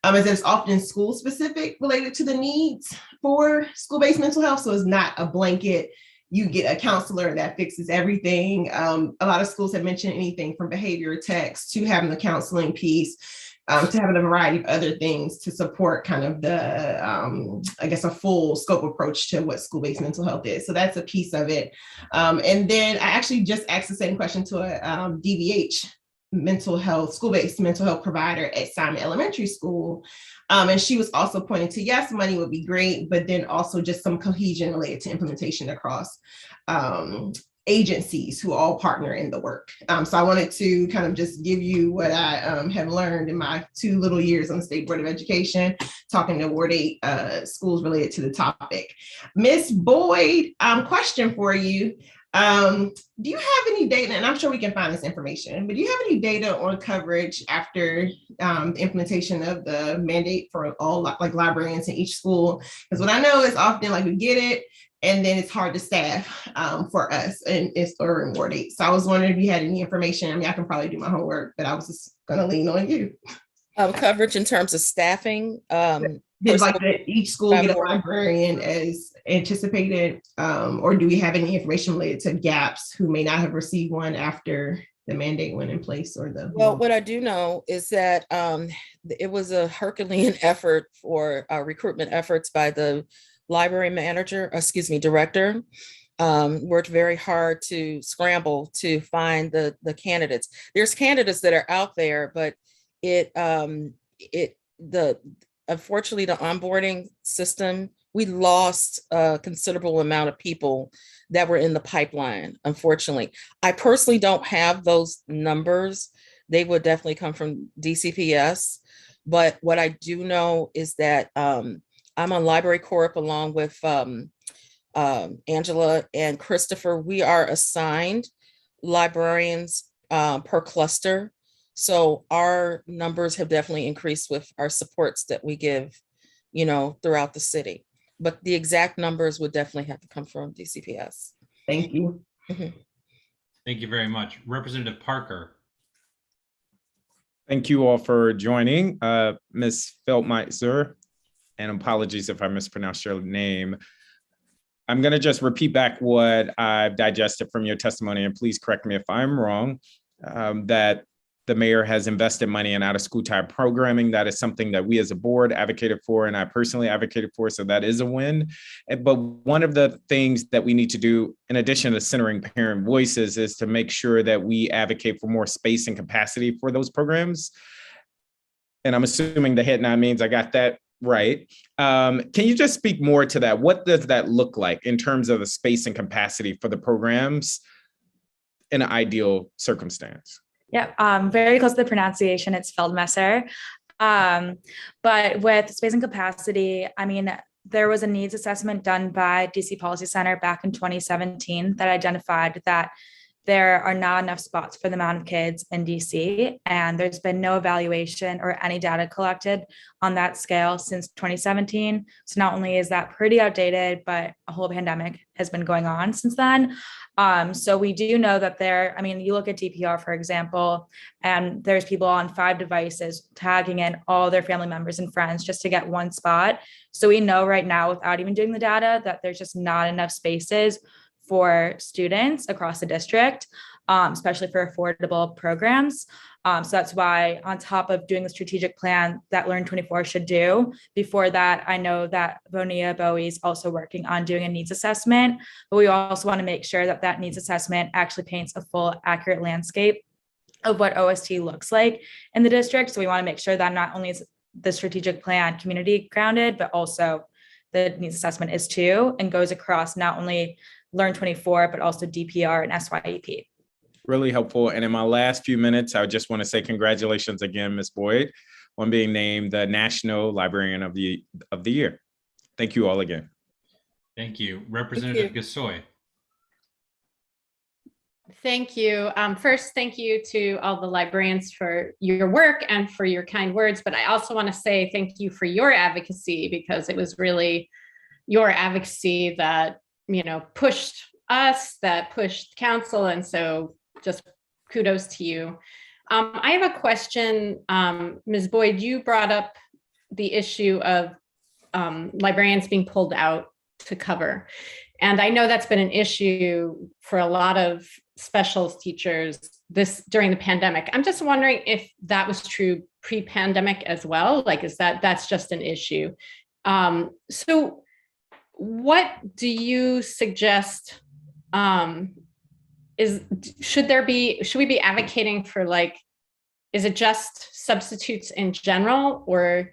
S10: that it's often school specific related to the needs for school-based mental health. So it's not a blanket, you get a counselor that fixes everything. A lot of schools have mentioned anything from behavior techs to having the counseling piece, to having a variety of other things to support kind of the, I guess, a full scope approach to what school-based mental health is. So that's a piece of it. And then I actually just asked the same question to a DVH mental health, school-based mental health provider at Simon Elementary School. And she was also pointing to, yes, money would be great, but then also just some cohesion related to implementation across agencies who all partner in the work. So I wanted to kind of just give you what I have learned in my 2 little years on the State Board of Education, talking to Ward 8 schools related to the topic. Ms. Boyd, question for you. Do you have any data, and I'm sure we can find this information, but do you have any data on coverage after the implementation of the mandate for all like librarians in each school? Because what I know is often like we get it, and then it's hard to staff for us, and it's in Ward 8. So I was wondering if you had any information. I mean, I can probably do my homework, but I was just gonna lean on you.
S19: Coverage in terms of staffing.
S10: Did like each school get a librarian as anticipated, or do we have any information related to gaps who may not have received one after the mandate went in place or the?
S19: Well, what I do know is that it was a Herculean effort for recruitment efforts by the library director. Worked very hard to scramble to find the candidates. There's candidates that are out there, but unfortunately, the onboarding system, we lost a considerable amount of people that were in the pipeline, unfortunately. I personally don't have those numbers. They would definitely come from DCPS. But what I do know is that I'm on Library Corp along with Angela and Christopher. We are assigned librarians per cluster. So our numbers have definitely increased with our supports that we give, throughout the city. But the exact numbers would definitely have to come from DCPS.
S10: Thank you.
S2: Thank you very much. Representative Parker.
S14: Thank you all for joining. Ms. Feldmesser, and apologies if I mispronounced your name. I'm going to just repeat back what I've digested from your testimony, and please correct me if I'm wrong, that the mayor has invested money in out of school time programming. That is something that we as a board advocated for, and I personally advocated for. So that is a win. But one of the things that we need to do, in addition to centering parent voices, is to make sure that we advocate for more space and capacity for those programs. And I'm assuming the head nod means I got that right. Can you just speak more to that? What does that look like in terms of the space and capacity for the programs in an ideal circumstance?
S15: Yeah, very close to the pronunciation. It's Feldmesser. But with space and capacity, I mean, there was a needs assessment done by DC Policy Center back in 2017 that identified that there are not enough spots for the amount of kids in DC, and there's been no evaluation or any data collected on that scale since 2017. So not only is that pretty outdated, but a whole pandemic has been going on since then. So we do know that I mean, you look at DPR, for example, and there's people on 5 devices tagging in all their family members and friends just to get one spot. So we know right now, without even doing the data, that there's just not enough spaces for students across the district, especially for affordable programs. So that's why, on top of doing the strategic plan that Learn 24 should do, before that, I know that SBOE is also working on doing a needs assessment, but we also want to make sure that that needs assessment actually paints a full, accurate landscape of what OST looks like in the district. So we want to make sure that not only is the strategic plan community grounded, but also the needs assessment is too, and goes across not only Learn 24, but also DPR and SYEP.
S14: Really helpful. And in my last few minutes, I just want to say congratulations again, Ms. Boyd, on being named the National Librarian of the Year. Thank you all again.
S2: Thank you. Representative Gasoi.
S20: Thank you. First, thank you to all the librarians for your work and for your kind words, but I also want to say thank you for your advocacy, because it was really your advocacy that pushed us, that pushed council. And so just kudos to you. I have a question. Ms. Boyd, you brought up the issue of librarians being pulled out to cover. And I know that's been an issue for a lot of special teachers during the pandemic. I'm just wondering if that was true pre-pandemic as well. Like, that's just an issue? So what do you suggest? Should we be advocating for, like, is it just substitutes in general, or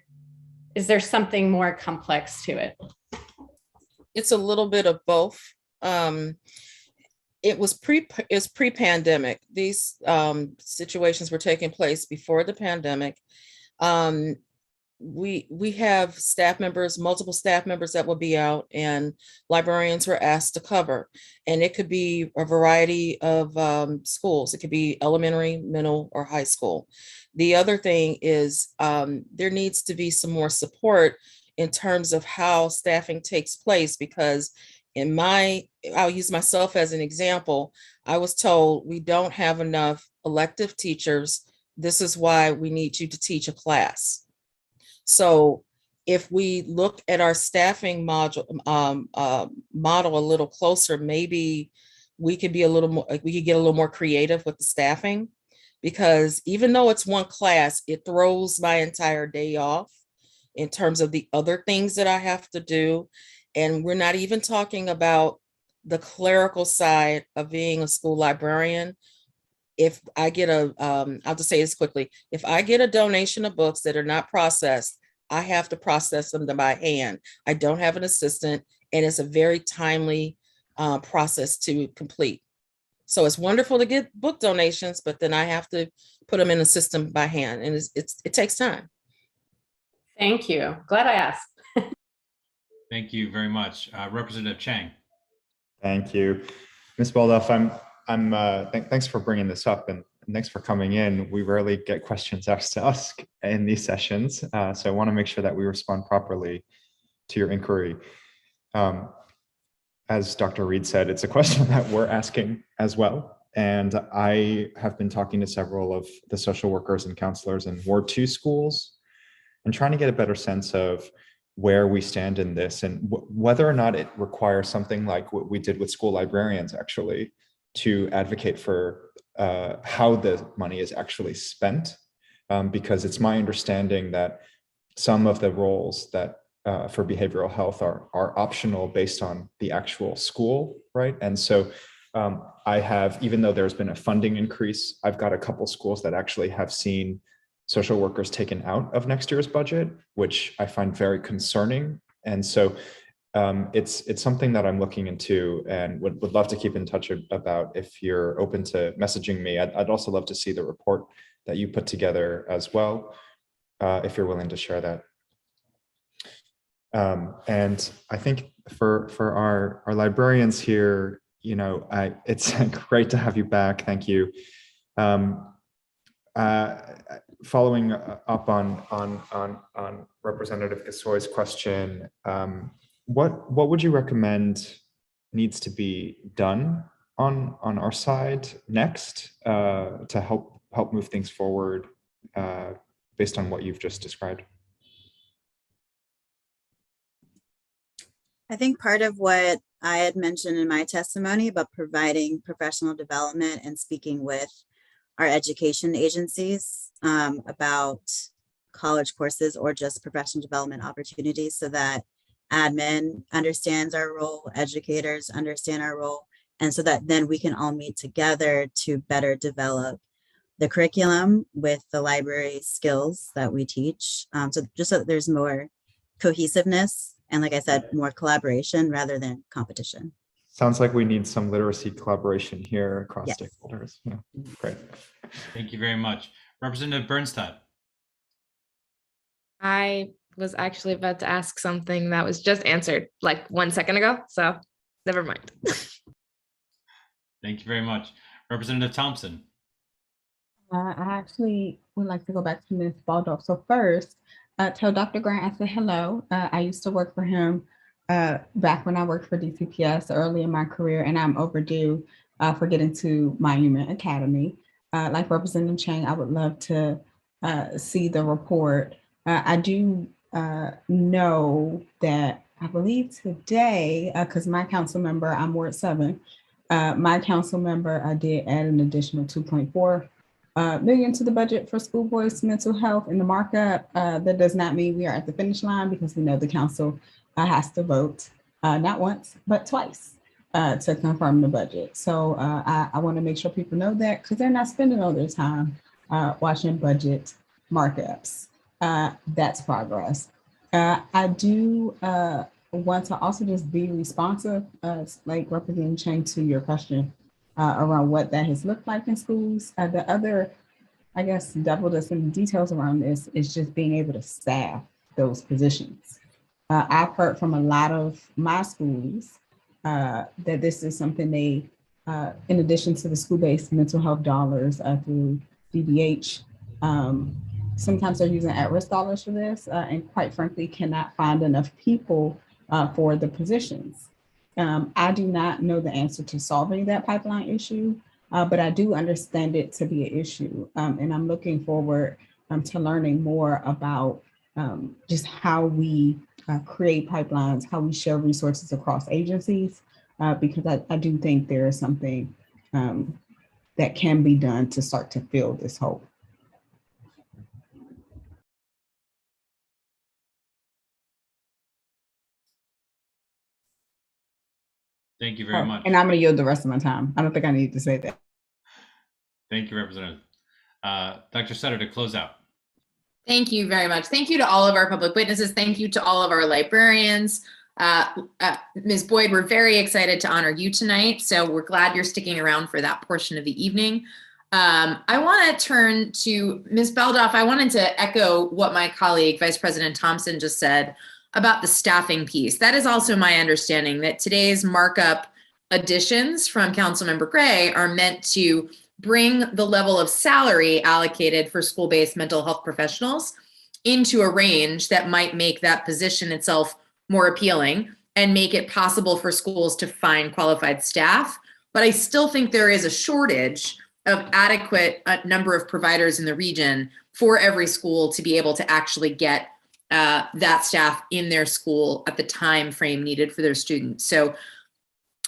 S20: is there something more complex to it?
S19: It's a little bit of both. It's pre-pandemic. These situations were taking place before the pandemic. We have staff members, multiple staff members that will be out, and librarians were asked to cover. And it could be a variety of schools. It could be elementary, middle, or high school. The other thing is there needs to be some more support in terms of how staffing takes place, because I'll use myself as an example. I was told we don't have enough elective teachers. This is why we need you to teach a class. So if we look at our staffing model a little closer, maybe we could get a little more creative with the staffing, because even though it's one class, it throws my entire day off in terms of the other things that I have to do. And we're not even talking about the clerical side of being a school librarian. If I get I'll just say this quickly. If I get a donation of books that are not processed, I have to process them by hand. I don't have an assistant, and it's a very timely process to complete. So it's wonderful to get book donations, but then I have to put them in the system by hand, and it takes time.
S20: Thank you. Glad I asked.
S2: Thank you very much. Representative Chang.
S11: Thank you. Ms. Baldauf, thanks for bringing this up, and thanks for coming in. We rarely get questions asked to us in these sessions, so I want to make sure that we respond properly to your inquiry. As Dr. Reid said, it's a question that we're asking as well. And I have been talking to several of the social workers and counselors in Ward 2 schools and trying to get a better sense of where we stand in this, and whether or not it requires something like what we did with school librarians, actually, to advocate for how the money is actually spent, because it's my understanding that some of the roles that for behavioral health are optional based on the actual school, right? And so I have, even though there's been a funding increase, I've got a couple schools that actually have seen social workers taken out of next year's budget, which I find very concerning. And so it's something that I'm looking into and would love to keep in touch about. If you're open to messaging me, I'd also love to see the report that you put together as well, if you're willing to share that. And I think for our librarians here, you know, it's great to have you back. Thank you. Following up on Representative Gasoi's question, what would you recommend needs to be done on our side next to help move things forward based on what you've just described?
S18: I think part of what I had mentioned in my testimony about providing professional development and speaking with our education agencies about college courses or just professional development opportunities, so that admin understands our role, educators understand our role, and so that then we can all meet together to better develop the curriculum with the library skills that we teach. So just so that there's more cohesiveness and, like I said, more collaboration rather than competition.
S11: Sounds like we need some literacy collaboration here across
S18: Yes.
S11: stakeholders. Yeah, great.
S2: Thank you very much. Representative Birnstad.
S21: I was actually about to ask something that was just answered like 1 second ago, so never mind.
S2: Thank you very much. Representative Thompson.
S3: I actually would like to go back to Ms. Baldauf. So first, tell Dr. Grant I said hello. I used to work for him back when I worked for DCPS early in my career, and I'm overdue for getting to Monument Academy. Like Representative Chang, I would love to see the report. I do know that I believe today, because my council member, I'm Ward 7, my council member did add an additional 2.4 million to the budget for school boys' mental health in the markup. That does not mean we are at the finish line, because we know the council has to vote not once, but twice to confirm the budget. So I want to make sure people know that, because they're not spending all their time watching budget markups. That's progress. I do want to also just be responsive, like Representative Chang, to your question around what that has looked like in schools. The other, I guess, devil that's in the details around this is just being able to staff those positions. I've heard from a lot of my schools that this is something they, in addition to the school-based mental health dollars through DBH, sometimes they're using at-risk dollars for this, and quite frankly, cannot find enough people for the positions. I do not know the answer to solving that pipeline issue, but I do understand it to be an issue. And I'm looking forward to learning more about just how we create pipelines, how we share resources across agencies, because I do think there is something that can be done to start to fill this hole.
S2: Thank you very much.
S3: And I'm going to yield the rest of my time. I don't think I need to say that.
S2: Thank you, Representative. Dr. Sutter, to close out.
S1: Thank you very much. Thank you to all of our public witnesses. Thank you to all of our librarians. Ms. Boyd, we're very excited to honor you tonight. So we're glad you're sticking around for that portion of the evening. I want to turn to Ms. Baldauf. I wanted to echo what my colleague, Vice President Thompson, just said about the staffing piece. That is also my understanding, that today's markup additions from Councilmember Gray are meant to bring the level of salary allocated for school-based mental health professionals into a range that might make that position itself more appealing and make it possible for schools to find qualified staff. But I still think there is a shortage of adequate number of providers in the region for every school to be able to actually get that staff in their school at the time frame needed for their students. So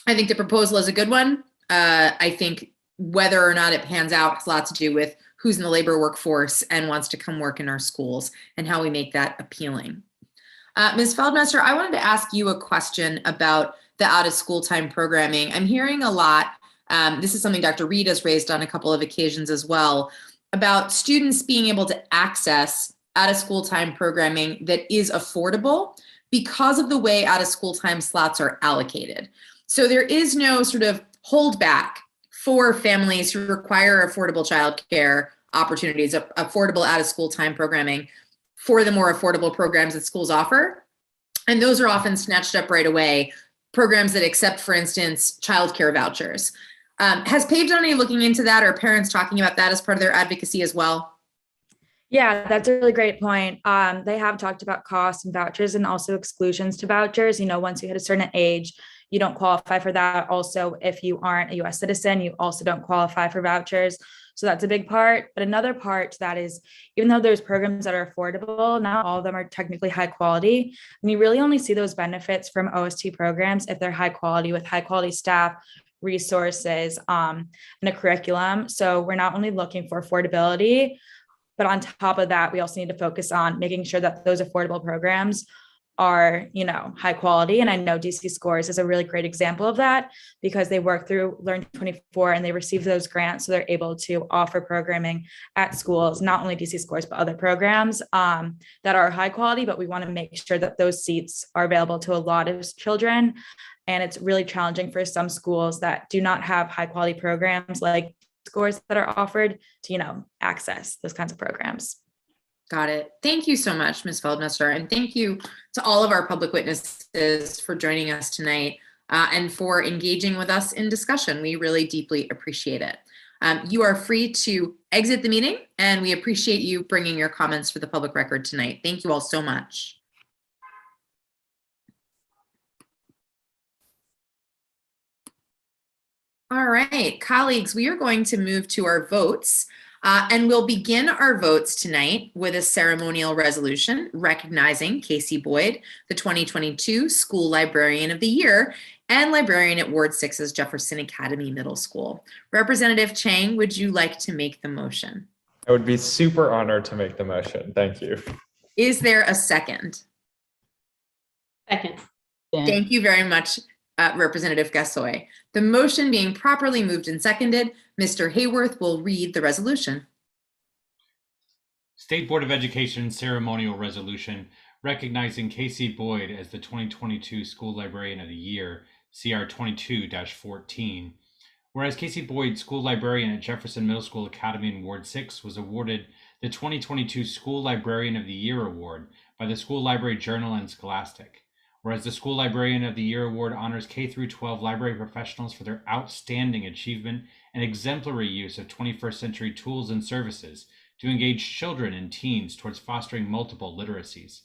S1: I think the proposal is a good one. I think whether or not it pans out has a lot to do with who's in the labor workforce and wants to come work in our schools and how we make that appealing. Ms. Feldmesser, I wanted to ask you a question about the out of school time programming. I'm hearing a lot, this is something Dr. Reid has raised on a couple of occasions as well, about students being able to access out of school time programming that is affordable because of the way out of school time slots are allocated. So there is no sort of holdback for families who require affordable childcare opportunities, affordable out of school time programming for the more affordable programs that schools offer. And those are often snatched up right away, programs that accept, for instance, childcare vouchers. Has PAVE done any looking into that, or parents talking about that as part of their advocacy as well?
S15: Yeah, that's a really great point. They have talked about costs and vouchers and also exclusions to vouchers. You know, once you hit a certain age, you don't qualify for that. Also, if you aren't a US citizen, you also don't qualify for vouchers. So that's a big part. But another part to that is, even though there's programs that are affordable, not all of them are technically high quality. And you really only see those benefits from OST programs if they're high quality, with high quality staff, resources, and a curriculum. So we're not only looking for affordability, but on top of that, we also need to focus on making sure that those affordable programs are, you know, high quality. And I know DC Scores is a really great example of that, because they work through Learn 24 and they receive those grants. So they're able to offer programming at schools, not only DC Scores, but other programs that are high quality, but we want to make sure that those seats are available to a lot of children. And it's really challenging for some schools that do not have high quality programs like Scores that are offered to, you know, access those kinds of programs.
S1: Got it. Thank you so much, Ms. Feldmesser. And thank you to all of our public witnesses for joining us tonight and for engaging with us in discussion. We really deeply appreciate it. You are free to exit the meeting, and we appreciate you bringing your comments for the public record tonight. Thank you all so much. All right, colleagues, we are going to move to our votes. And we'll begin our votes tonight with a ceremonial resolution recognizing Casey Boyd, the 2022 School Librarian of the Year and librarian at Ward 6's Jefferson Academy Middle School. Representative Chang, would you like to make the motion?
S4: I would be super honored to make the motion. Thank you.
S1: Is there a second?
S20: Second.
S1: Thank you very much, Representative Gasoi. The motion being properly moved and seconded, Mr. Hayworth will read the resolution.
S2: State Board of Education ceremonial resolution recognizing Casey Boyd as the 2022 School Librarian of the Year, CR 22-14. Whereas Casey Boyd, School Librarian at Jefferson Middle School Academy in Ward 6, was awarded the 2022 School Librarian of the Year Award by the School Library Journal and Scholastic. Whereas the School Librarian of the Year Award honors K-12 library professionals for their outstanding achievement and exemplary use of 21st century tools and services to engage children and teens towards fostering multiple literacies.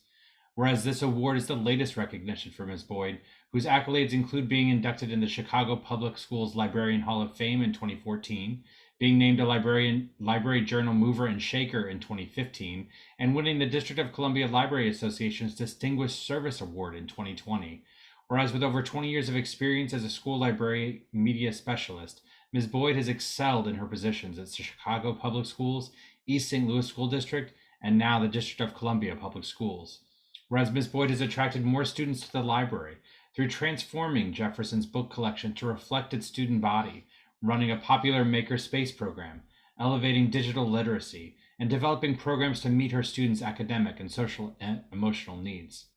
S2: Whereas this award is the latest recognition for Ms. Boyd, whose accolades include being inducted in the Chicago Public Schools Librarian Hall of Fame in 2014, being named a Library Journal Mover and Shaker in 2015, and winning the District of Columbia Library Association's Distinguished Service Award in 2020. Whereas with over 20 years of experience as a school library media specialist, Ms. Boyd has excelled in her positions at the Chicago Public Schools, East St. Louis School District, and now the District of Columbia Public Schools. Whereas Ms. Boyd has attracted more students to the library through transforming Jefferson's book collection to reflect its student body, running a popular makerspace program, elevating digital literacy, and developing programs to meet her students' academic and social and emotional needs.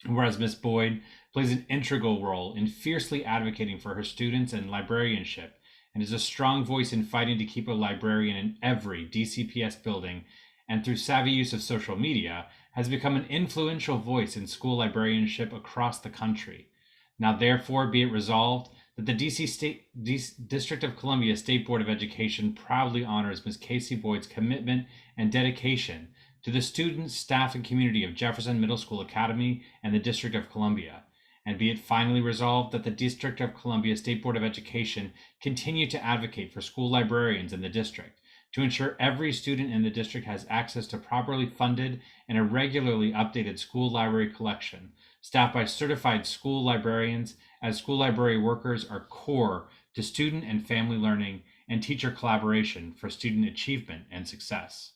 S2: Whereas Ms. Boyd plays an integral role in fiercely advocating for her students and librarianship, and is a strong voice in fighting to keep a librarian in every DCPS building, and through savvy use of social media, has become an influential voice in school librarianship across the country. Now therefore be it resolved that the District of Columbia State Board of Education proudly honors Ms. Casey Boyd's commitment and dedication to the students, staff, and community of Jefferson Middle School Academy and the District of Columbia. And be it finally resolved that the District of Columbia State Board of Education continue to advocate for school librarians in the district to ensure every student in the district has access to properly funded and a regularly updated school library collection, staffed by certified school librarians, as school library workers are core to student and family learning and teacher collaboration for student achievement and success.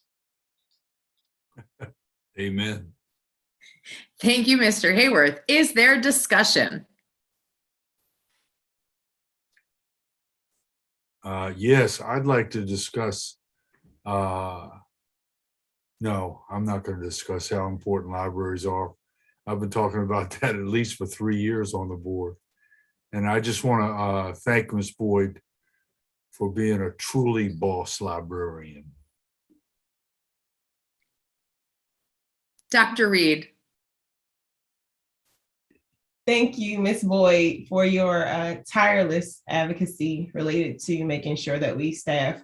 S6: Amen.
S1: Thank you, Mr. Hayworth. Is there discussion?
S6: Yes, I'd like to discuss, no, I'm not going to discuss how important libraries are. I've been talking about that at least for 3 years on the board. And I just want to thank Ms. Boyd for being a truly boss librarian.
S1: Dr. Reid.
S10: Thank you, Ms. Boyd, for your tireless advocacy related to making sure that we staff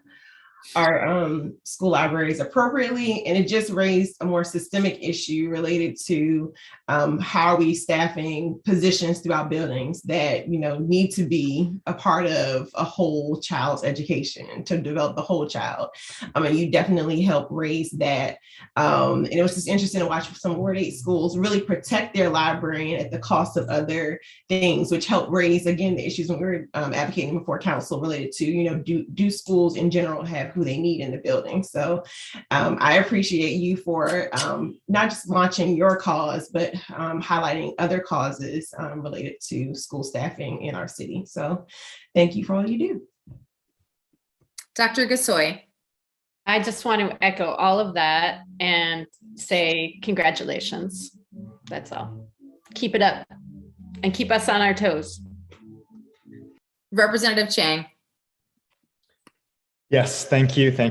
S10: our school libraries appropriately. And it just raised a more systemic issue related to how are we staffing positions throughout buildings that, you know, need to be a part of a whole child's education to develop the whole child. I mean, you definitely help raise that. And it was just interesting to watch some Ward 8 schools really protect their librarian at the cost of other things, which helped raise, again, the issues when we were advocating before council related to, you know, do schools in general have who they need in the building. So I appreciate you for not just launching your cause, but highlighting other causes related to school staffing in our city. So thank you for all you do.
S1: Dr. Gasoi.
S20: I just want to echo all of that and say congratulations. That's all. Keep it up and keep us on our toes.
S1: Representative Chang.
S11: Yes, thank you to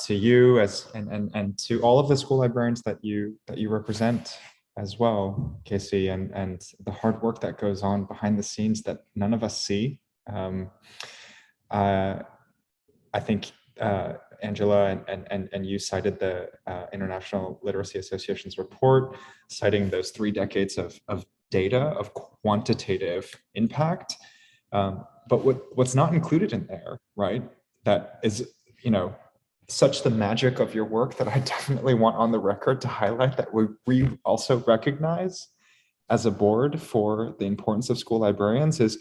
S11: you and to all of the school librarians that you represent as well, Casey, and the hard work that goes on behind the scenes that none of us see. I think Angela and you cited the International Literacy Association's report, citing those 3 decades of data of quantitative impact. But what's not included in there, right? That is, you know, such the magic of your work that I definitely want on the record to highlight that we also recognize as a board for the importance of school librarians is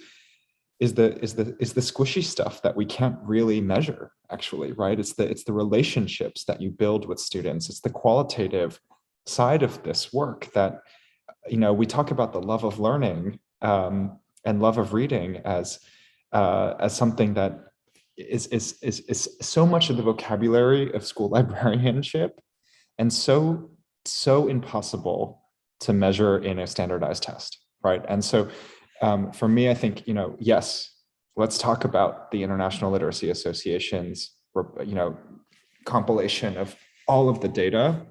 S11: the squishy stuff that we can't really measure, actually, right? It's the relationships that you build with students. It's the qualitative side of this work that, you know, we talk about the love of learning and love of reading as something that is so much of the vocabulary of school librarianship and so impossible to measure in a standardized test, right? And so for me, I think, you know, yes, let's talk about the International Literacy Association's, you know, compilation of all of the data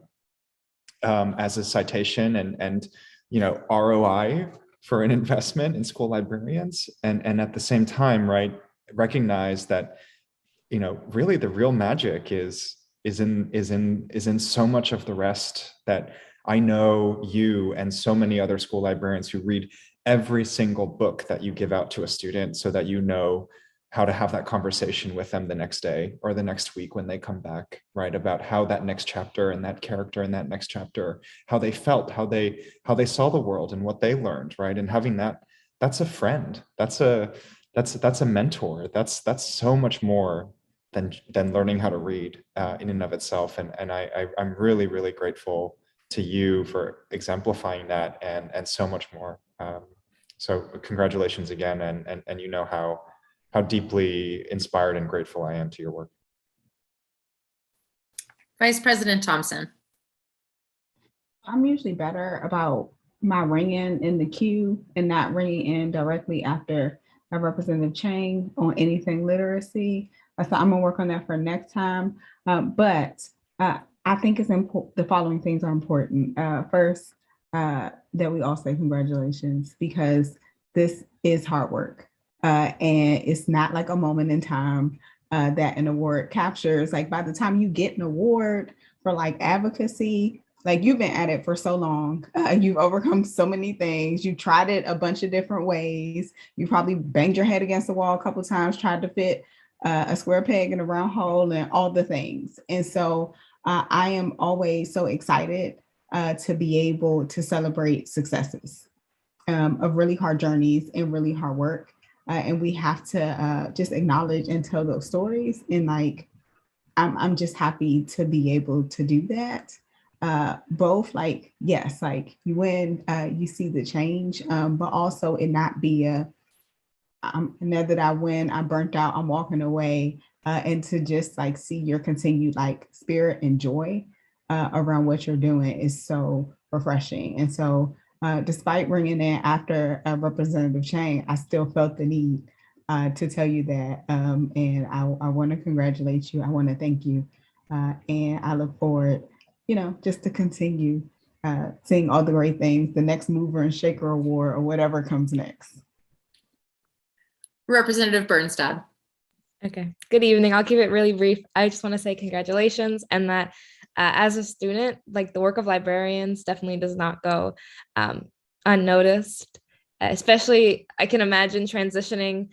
S11: as a citation and you know, ROI for an investment in school librarians, and at the same time, right, recognize that, you know, really the real magic is in so much of the rest that I know you and so many other school librarians who read every single book that you give out to a student so that you know how to have that conversation with them the next day or the next week when they come back, right? About how that next chapter and that character in that next chapter, how they felt, how they saw the world and what they learned, right? And having that's a friend, that's a mentor, that's so much more than learning how to read in and of itself. And I'm really, really grateful to you for exemplifying that and so much more. So congratulations again, and you know how deeply inspired and grateful I am to your work.
S1: Vice President Thompson.
S3: I'm usually better about my ringing in the queue and not ringing in directly after a Representative Chang on anything literacy. So I'm gonna work on that for next time. But I think it's important. The following things are important. First, that we all say congratulations, because this is hard work. And it's not like a moment in time that an award captures. Like by the time you get an award for like advocacy, like you've been at it for so long, you've overcome so many things. You tried it a bunch of different ways. You probably banged your head against the wall a couple of times, tried to fit a square peg in a round hole and all the things. And so I am always so excited to be able to celebrate successes of really hard journeys and really hard work. and we have to just acknowledge and tell those stories. And like, I'm just happy to be able to do that. Both like, yes, like you win, you see the change, but also it not be now that I win, I burnt out, I'm walking away, and to just like see your continued like spirit and joy around what you're doing is so refreshing. And so despite bringing in after Representative Chang, I still felt the need to tell you that. And I want to congratulate you. I want to thank you. And I look forward, just to continue seeing all the great things, the next mover and shaker award or whatever comes next.
S1: Representative Birnstad.
S21: Okay, good evening. I'll keep it really brief. I just want to say congratulations, and that as a student, like the work of librarians definitely does not go unnoticed. Especially, I can imagine transitioning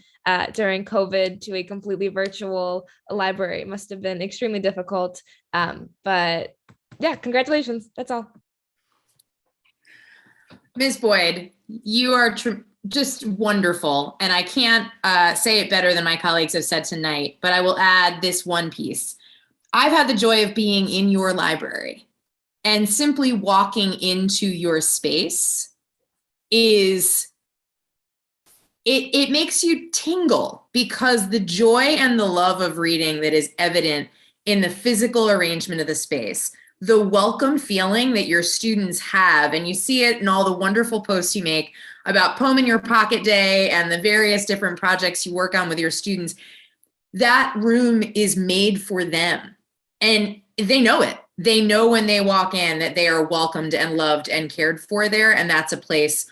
S21: during COVID to a completely virtual library. It must have been extremely difficult. But yeah, congratulations. That's all.
S1: Ms. Boyd, you are just wonderful. And I can't say it better than my colleagues have said tonight, but I will add this one piece. I've had the joy of being in your library, and simply walking into your space it makes you tingle, because the joy and the love of reading that is evident in the physical arrangement of the space, the welcome feeling that your students have, and you see it in all the wonderful posts you make about Poem in Your Pocket Day and the various different projects you work on with your students. That room is made for them, and they know it. They know when they walk in that they are welcomed and loved and cared for there, and that's a place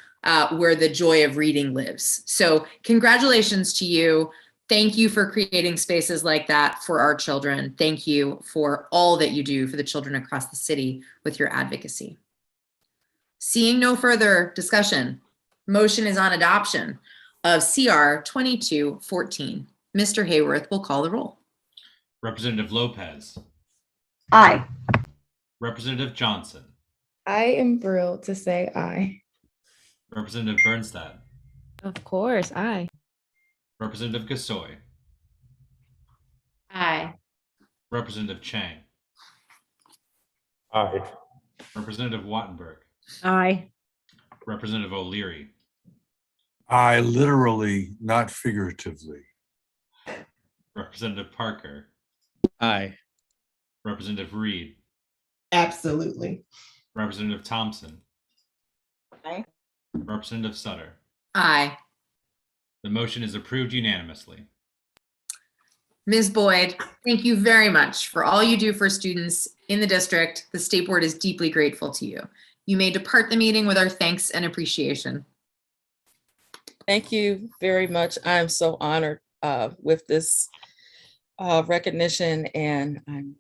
S1: where the joy of reading lives. So congratulations to you. Thank you for creating spaces like that for our children. Thank you for all that you do for the children across the city with your advocacy. Seeing no further discussion, motion is on adoption of CR 2214. Mr. Hayworth will call the roll.
S2: Representative Lopez.
S13: Aye.
S2: Representative Johnson.
S21: I am thrilled to say aye.
S2: Representative Birnstad.
S21: Of course, aye.
S2: Representative Gasoi.
S20: Aye.
S2: Representative Chang.
S4: Aye.
S2: Representative Wattenberg.
S12: Aye.
S2: Representative O'Leary.
S6: I literally, not figuratively.
S2: Representative Parker.
S14: Aye.
S2: Representative Reid.
S10: Absolutely.
S2: Representative Thompson.
S18: Aye.
S2: Representative Sutter.
S1: Aye.
S2: The motion is approved unanimously.
S1: Ms. Boyd, thank you very much for all you do for students in the district. The State Board is deeply grateful to you. You may depart the meeting with our thanks and appreciation.
S19: Thank you very much. I'm so honored with this recognition, and I'm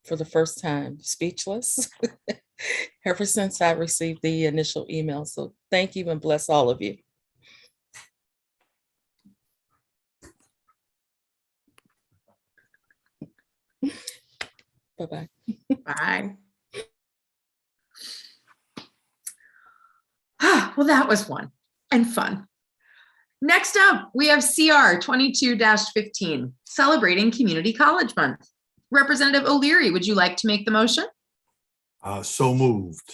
S19: for the first time speechless ever since I received the initial email. So thank you and bless all of you. Bye-bye.
S1: Bye. Well, that was one and fun. Next up, we have CR 22-15, celebrating Community College Month. Representative O'Leary, would you like to make the motion?
S6: So moved.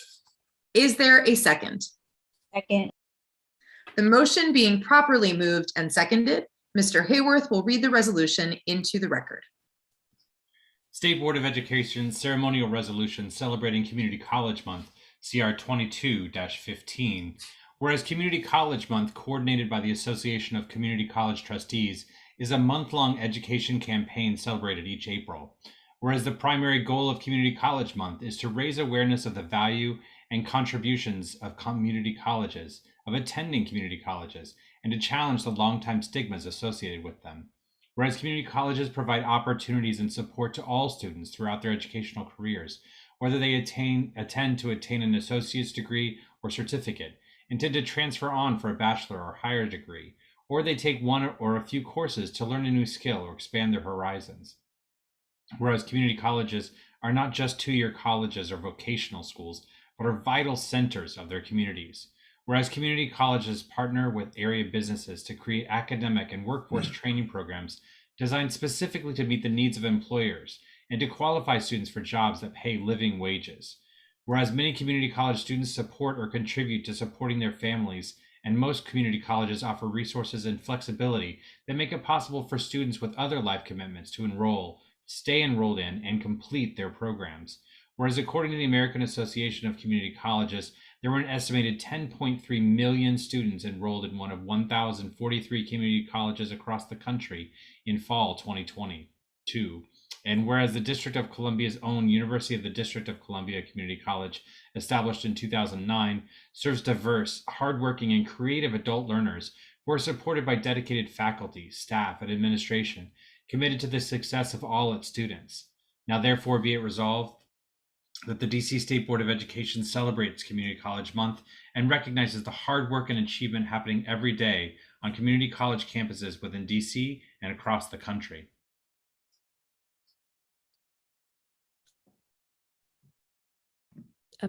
S1: Is there a second?
S13: Second.
S1: The motion being properly moved and seconded, Mr. Hayworth will read the resolution into the record.
S2: State Board of Education ceremonial resolution celebrating Community College Month, CR 22-15. Whereas Community College Month, coordinated by the Association of Community College Trustees, is a month-long education campaign celebrated each April. Whereas the primary goal of Community College Month is to raise awareness of the value and contributions of community colleges, of attending community colleges, and to challenge the longtime stigmas associated with them. Whereas community colleges provide opportunities and support to all students throughout their educational careers, whether they attend to attain an associate's degree or certificate, intend to transfer on for a bachelor or higher degree, or they take one or a few courses to learn a new skill or expand their horizons. Whereas community colleges are not just two-year colleges or vocational schools, but are vital centers of their communities. Whereas community colleges partner with area businesses to create academic and workforce training programs designed specifically to meet the needs of employers and to qualify students for jobs that pay living wages. Whereas many community college students support or contribute to supporting their families, and most community colleges offer resources and flexibility that make it possible for students with other life commitments to enroll, stay enrolled in, and complete their programs. Whereas according to the American Association of Community Colleges, there were an estimated 10.3 million students enrolled in one of 1,043 community colleges across the country in fall 2022. And whereas the District of Columbia's own University of the District of Columbia Community College, established in 2009, serves diverse, hardworking, and creative adult learners who are supported by dedicated faculty, staff, and administration committed to the success of all its students. Now therefore be it resolved that the DC State Board of Education celebrates Community College Month and recognizes the hard work and achievement happening every day on community college campuses within DC and across the country.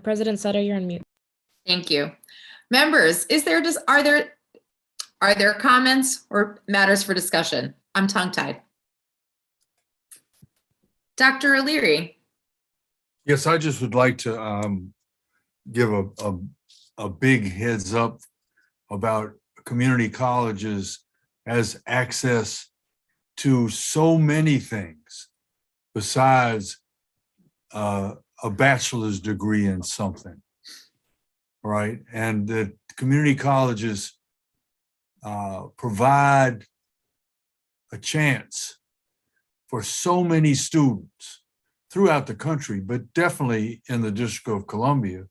S21: President Sutter, you're on mute.
S1: Thank you. Members, are there comments or matters for discussion? I'm tongue-tied. Dr. O'Leary.
S6: Yes, I just would like to give a big heads up about community colleges as access to so many things besides a bachelor's degree in something, right? And that community colleges provide a chance for so many students throughout the country, but definitely in the District of Columbia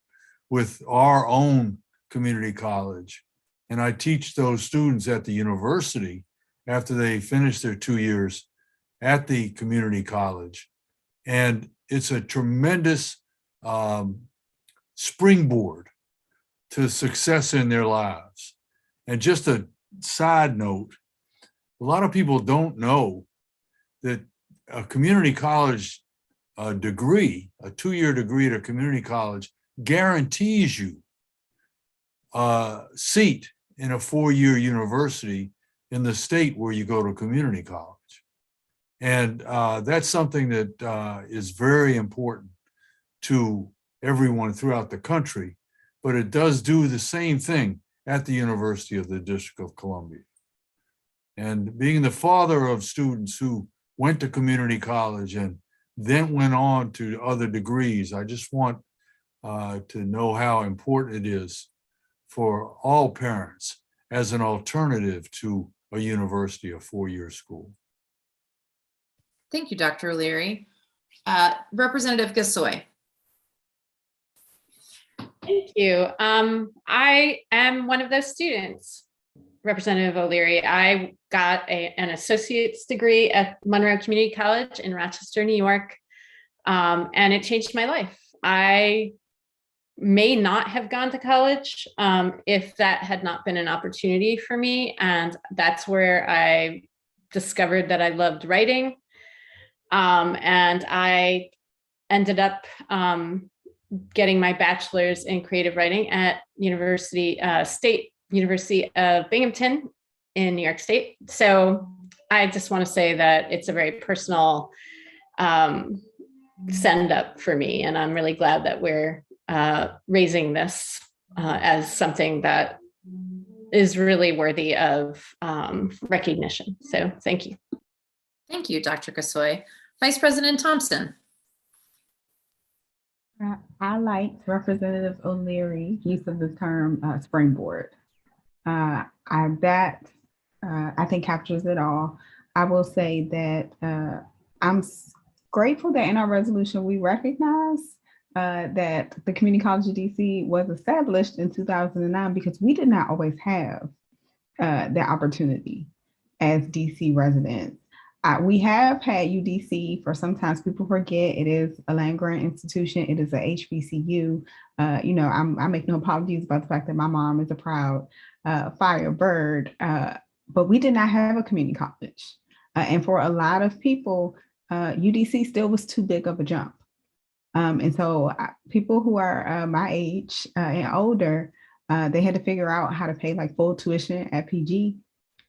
S6: with our own community college. And I teach those students at the university after they finish their 2 years at the community college. And it's a tremendous springboard to success in their lives. And just a side note, a lot of people don't know that a community college degree, a 2-year degree at a community college, guarantees you a seat in a 4-year university in the state where you go to community college. And that's something that is very important to everyone throughout the country, but it does do the same thing at the University of the District of Columbia. And being the father of students who went to community college and then went on to other degrees, I just want to know how important it is for all parents as an alternative to a university, a 4-year school.
S1: Thank you, Dr. O'Leary. Representative Gasoi.
S20: Thank you. I am one of those students, Representative O'Leary. I got an associate's degree at Monroe Community College in Rochester, New York, and it changed my life. I may not have gone to college if that had not been an opportunity for me, and that's where I discovered that I loved writing, and I ended up getting my bachelor's in creative writing at State University of Binghamton in New York State. So I just want to say that it's a very personal send up for me. And I'm really glad that we're raising this as something that is really worthy of recognition. So thank you.
S1: Thank you, Dr. Gasoi. Vice President Thompson.
S3: I liked Representative O'Leary's use of the term springboard. I think captures it all. I will say that I'm grateful that in our resolution we recognize that the Community College of DC was established in 2009 because we did not always have that opportunity as DC residents. We have had UDC for sometimes people forget it is a land grant institution. It is a HBCU. I make no apologies about the fact that my mom is a proud Firebird, but we did not have a community college. And for a lot of people, UDC still was too big of a jump. And so people who are my age and older They had to figure out how to pay like full tuition at PG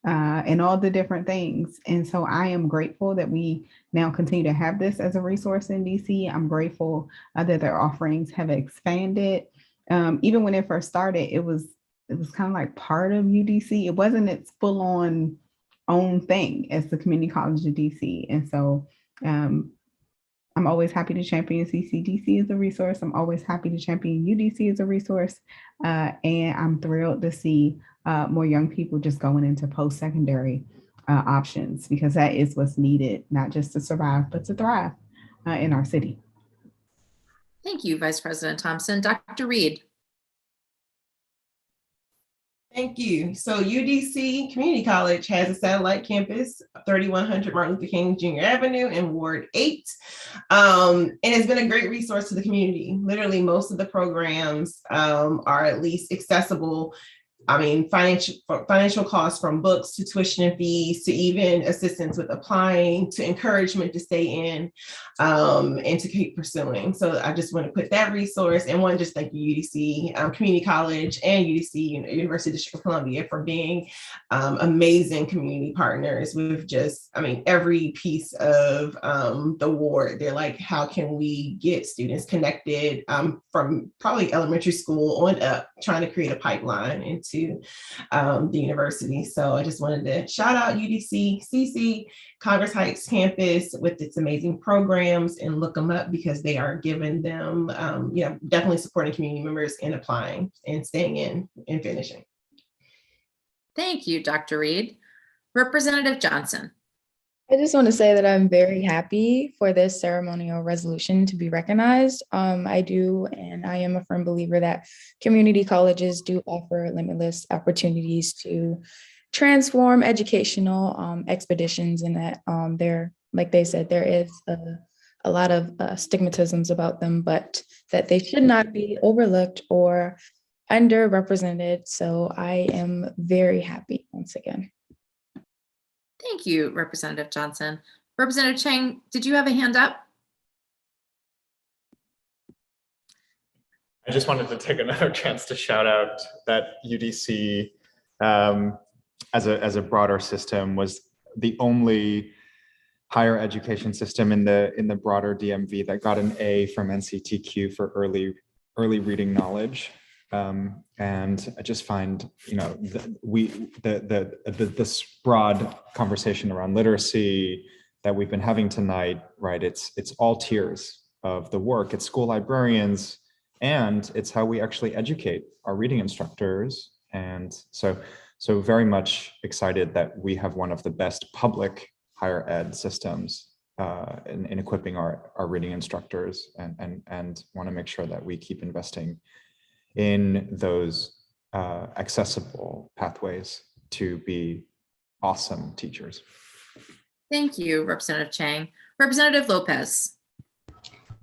S3: and all the different things. And so I am grateful that we now continue to have this as a resource in DC. I'm grateful that their offerings have expanded. Even when it first started, it was kind of like part of UDC. It wasn't its full on own thing as the Community College of DC. And so I'm always happy to champion CCDC as a resource. I'm always happy to champion UDC as a resource. And I'm thrilled to see more young people just going into post-secondary options, because that is what's needed, not just to survive, but to thrive in our city.
S1: Thank you, Vice President Thompson. Dr. Reid.
S10: Thank you. So UDC Community College has a satellite campus, 3100 Martin Luther King Jr. Avenue in Ward 8. And it's been a great resource to the community. Literally most of the programs are at least accessible. I mean, financial costs, from books to tuition and fees to even assistance with applying to encouragement to stay in and to keep pursuing. So I just want to put that resource, and want to just thank you, UDC Community College and UDC University District of Columbia for being amazing community partners with just, I mean, every piece of the ward. They're like, how can we get students connected from probably elementary school on up, trying to create a pipeline into the university. So I just wanted to shout out UDC CC Congress Heights campus with its amazing programs, and look them up because they are giving them, definitely supporting community members in applying and staying in and finishing.
S1: Thank you, Dr. Reid. Representative Johnson.
S21: I just want to say that I'm very happy for this ceremonial resolution to be recognized. I do, and I am a firm believer that community colleges do offer limitless opportunities to transform educational expeditions, and that there, like they said, there is a lot of stigmatisms about them, but that they should not be overlooked or underrepresented. So I am very happy once again.
S1: Thank you, Representative Johnson. Representative Chang, did you have a hand up?
S4: I just wanted to take another chance to shout out that UDC as a broader system was the only higher education system in the broader DMV that got an A from NCTQ for early reading knowledge. And I just find, this broad conversation around literacy that we've been having tonight, right? It's all tiers of the work. It's school librarians, and it's how we actually educate our reading instructors. And so very much excited that we have one of the best public higher ed systems in equipping our reading instructors, and want to make sure that we keep investing in those accessible pathways to be awesome teachers.
S1: Thank you, Representative Chang. Representative Lopez.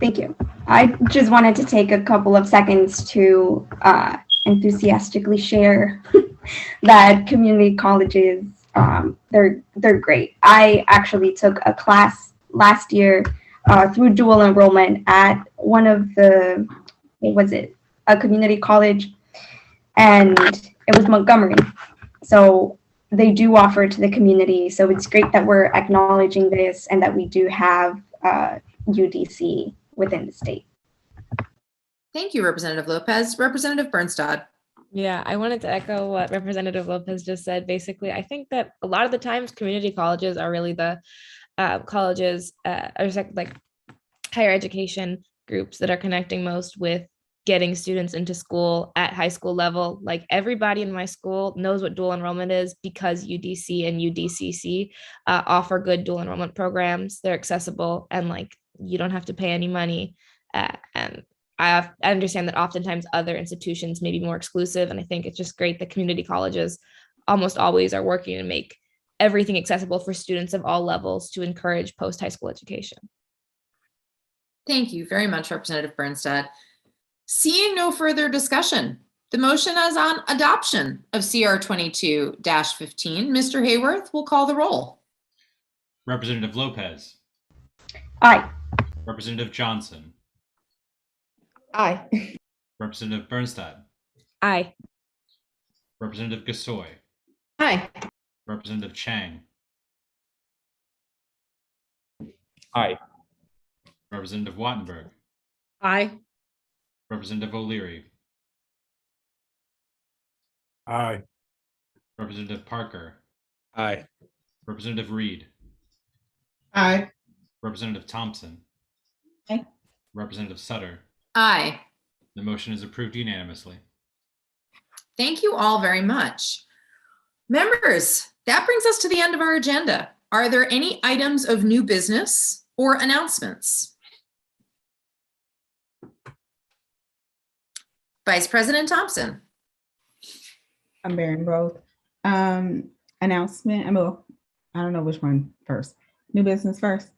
S13: Thank you. I just wanted to take a couple of seconds to enthusiastically share that community colleges, they're great. I actually took a class last year through dual enrollment at one of the, a community college, and it was Montgomery. So they do offer to the community. So it's great that we're acknowledging this and that we do have UDC within the state.
S1: Thank you, Representative Lopez. Representative Birnstad.
S21: Yeah, I wanted to echo what Representative Lopez just said. Basically, I think that a lot of the times community colleges are really the colleges like higher education groups that are connecting most with getting students into school at high school level. Like, everybody in my school knows what dual enrollment is because UDC and UDCC offer good dual enrollment programs. They're accessible, and like, you don't have to pay any money. And I understand that oftentimes other institutions may be more exclusive, and I think it's just great that community colleges almost always are working to make everything accessible for students of all levels to encourage post-high school education.
S1: Thank you very much, Representative Birnstad. Seeing no further discussion, the motion is on adoption of CR 22-15. Mr. Hayworth will call the roll.
S2: Representative Lopez.
S13: Aye.
S2: Representative Johnson.
S21: Aye.
S2: Representative Birnstad.
S21: Aye.
S2: Representative Gasoi,
S20: Hi.
S2: Representative Chang,
S4: Aye.
S2: Representative Wattenberg,
S12: Aye.
S2: Representative O'Leary,
S6: Aye.
S2: Representative Parker,
S14: Aye.
S2: Representative Reid,
S10: Aye.
S2: Representative Thompson,
S3: Aye.
S2: Representative Sutter.
S1: Aye.
S2: The motion is approved unanimously.
S1: Thank you all very much. Members, that brings us to the end of our agenda. Are there any items of new business or announcements? Vice President Thompson.
S3: I'm bearing both. Announcement. I don't know which one first. New business first.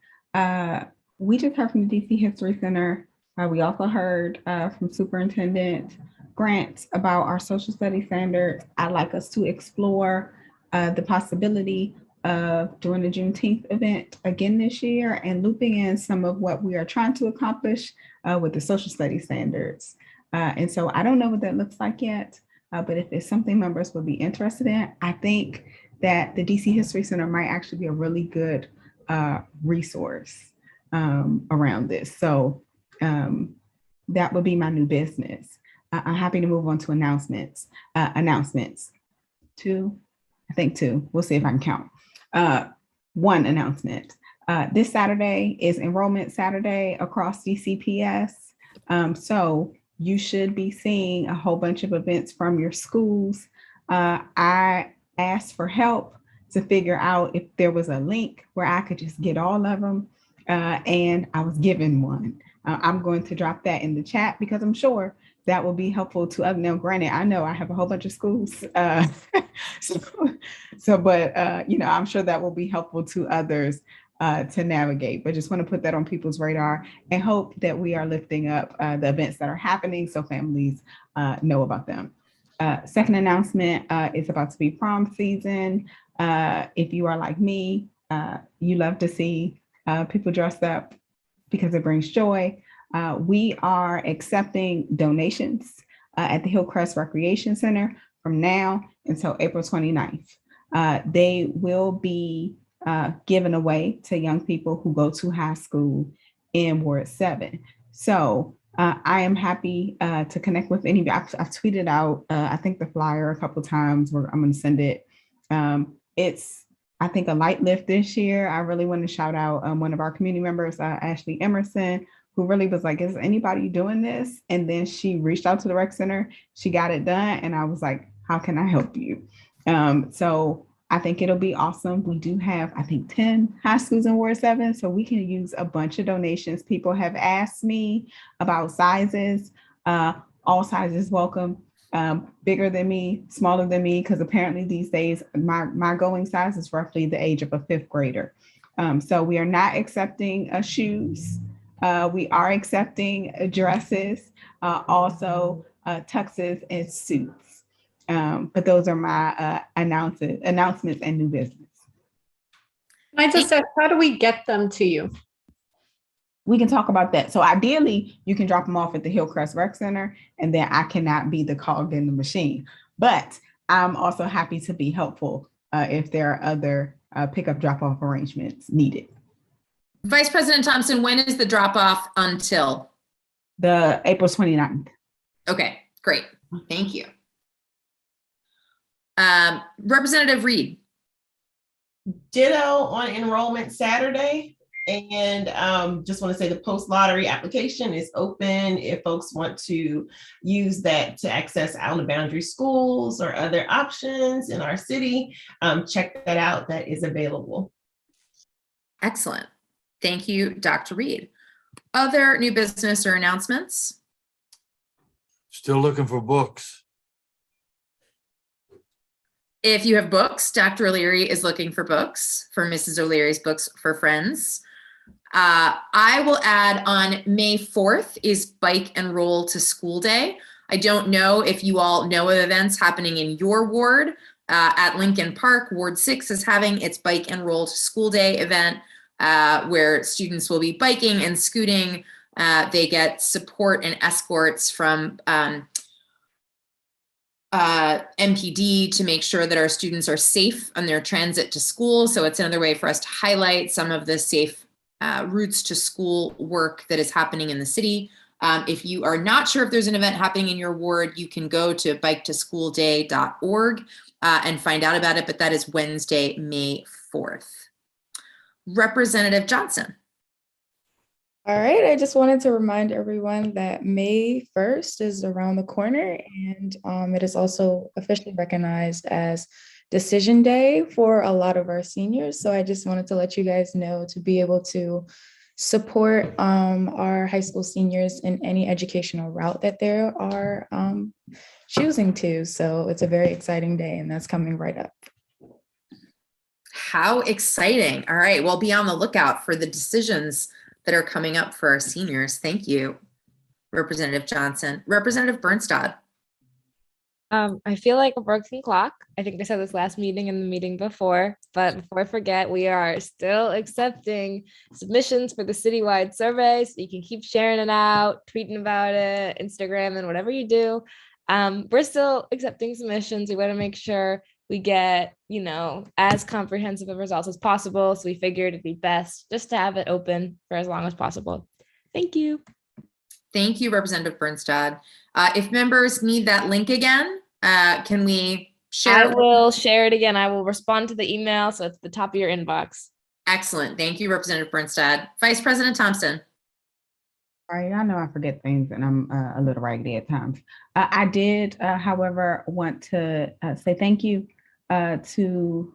S3: We just heard from the DC History Center. We also heard from Superintendent Grant about our social studies standards. I'd like us to explore the possibility of doing the Juneteenth event again this year and looping in some of what we are trying to accomplish with the social studies standards. And so I don't know what that looks like yet, but if it's something members would be interested in, I think that the DC History Center might actually be a really good resource around this. So that would be my new business. I'm happy to move on to announcements. Two. We'll see if I can count. One announcement. This Saturday is Enrollment Saturday across DCPS. So you should be seeing a whole bunch of events from your schools. I asked for help to figure out if there was a link where I could just get all of them. And I was given one. I'm going to drop that in the chat because I'm sure that will be helpful to others. Now, granted, I know I have a whole bunch of schools. But I'm sure that will be helpful to others to navigate, but just want to put that on people's radar and hope that we are lifting up the events that are happening so families know about them. Second announcement is about to be prom season. If you are like me, you love to see people dressed up because it brings joy. We are accepting donations at the Hillcrest Recreation Center from now until April 29th. They will be given away to young people who go to high school in Ward 7. So I am happy to connect with any of you. I've tweeted out, I think the flyer a couple times where I'm going to send it. It's, I think, a light lift this year. I really want to shout out one of our community members, Ashley Emerson, who really was like, is anybody doing this? And then she reached out to the rec center. She got it done. And I was like, how can I help you? So I think it'll be awesome. We do have, I think, 10 high schools in Ward 7, so we can use a bunch of donations. People have asked me about sizes. All sizes welcome. Bigger than me, smaller than me, because apparently these days, my going size is roughly the age of a 5th grader. So we are not accepting shoes. We are accepting dresses, also tuxes and suits. But those are my announcements and new business.
S20: I just said, how do we get them to you?
S3: We can talk about that. So ideally, you can drop them off at the Hillcrest Rec Center, and then I cannot be the cog in the machine. But I'm also happy to be helpful if there are other pickup drop-off arrangements needed.
S1: Vice President Thompson, when is the drop-off until?
S3: The April 29th.
S1: Okay, great. Thank you. Representative Reid.
S10: Ditto on Enrollment Saturday. And just want to say the post-lottery application is open if folks want to use that to access out-of-boundary schools or other options in our city. Check that out. That is available.
S1: Excellent. Thank you, Dr. Reid. Other new business or announcements?
S6: Still looking for books.
S1: If you have books, Dr. O'Leary is looking for books for Mrs. O'Leary's Books for Friends. I will add on May 4th is Bike and Roll to School Day. I don't know if you all know of events happening in your ward. At Lincoln Park, Ward 6 is having its Bike and Roll to School Day event where students will be biking and scooting. They get support and escorts from MPD to make sure that our students are safe on their transit to school. So it's another way for us to highlight some of the safe routes to school work that is happening in the city. If you are not sure if there's an event happening in your ward, you can go to biketoschoolday.org and find out about it, but that is Wednesday, May 4th. Representative Johnson.
S15: All right, I just wanted to remind everyone that May 1st is around the corner, and it is also officially recognized as Decision Day for a lot of our seniors. So I just wanted to let you guys know to be able to support our high school seniors in any educational route that they are choosing to. So it's a very exciting day, and that's coming right up.
S1: How exciting. All right, well, be on the lookout for the decisions that are coming up for our seniors. Thank you, Representative Johnson. Representative Birnstad.
S21: I feel like a broken clock. I think I said this last meeting and the meeting before, but before I forget, we are still accepting submissions for the citywide survey. So you can keep sharing it out, tweeting about it, Instagram, and whatever you do. We're still accepting submissions. We want to make sure we get, as comprehensive of results as possible. So we figured it'd be best just to have it open for as long as possible. Thank you.
S1: Thank you, Representative Birnstad. If members need that link again, can we share?
S21: I will share it again. I will respond to the email, so it's at the top of your inbox.
S1: Excellent. Thank you, Representative Birnstad. Vice President Thompson.
S3: All right, I know I forget things and I'm a little raggedy at times. I did, however, want to say thank you to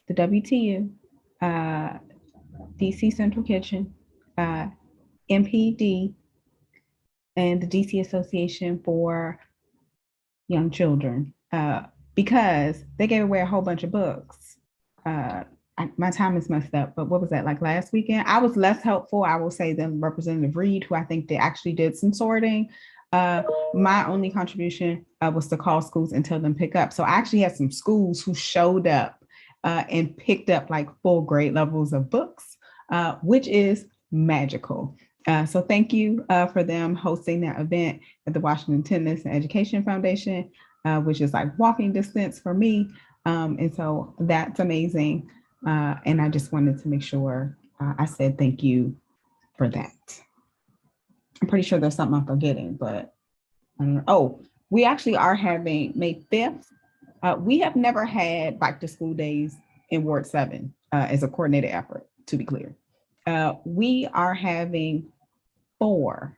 S3: the WTU, DC Central Kitchen, MPD, and the DC Association for Young Children, because they gave away a whole bunch of books. My time is messed up, but what was that, like last weekend? I was less helpful, I will say, than Representative Reid, who I think they actually did some sorting. My only contribution was to call schools and tell them pick up. So I actually had some schools who showed up and picked up like full grade levels of books, which is magical. So thank you for them hosting that event at the Washington Tennis and Education Foundation, which is like walking distance for me. And so that's amazing. And I just wanted to make sure I said thank you for that. I'm pretty sure there's something I'm forgetting, but we actually are having May 5th. We have never had back to school days in Ward 7 as a coordinated effort, to be clear. We are having 4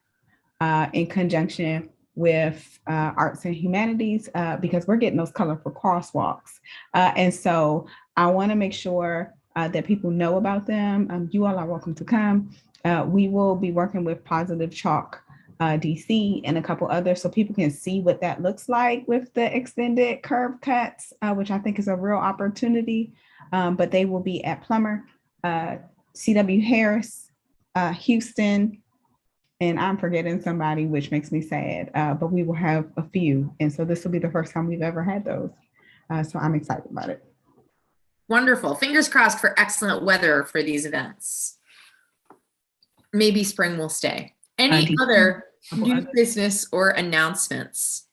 S3: in conjunction with arts and humanities because we're getting those colorful crosswalks. And so I want to make sure that people know about them. You all are welcome to come. We will be working with Positive Chalk DC and a couple others so people can see what that looks like with the extended curb cuts, which I think is a real opportunity. But they will be at Plummer, C.W. Harris, Houston, and I'm forgetting somebody, which makes me sad, but we will have a few. And so this will be the first time we've ever had those. So I'm excited about it.
S1: Wonderful. Fingers crossed for excellent weather for these events. Maybe spring will stay. Any other new business or announcements?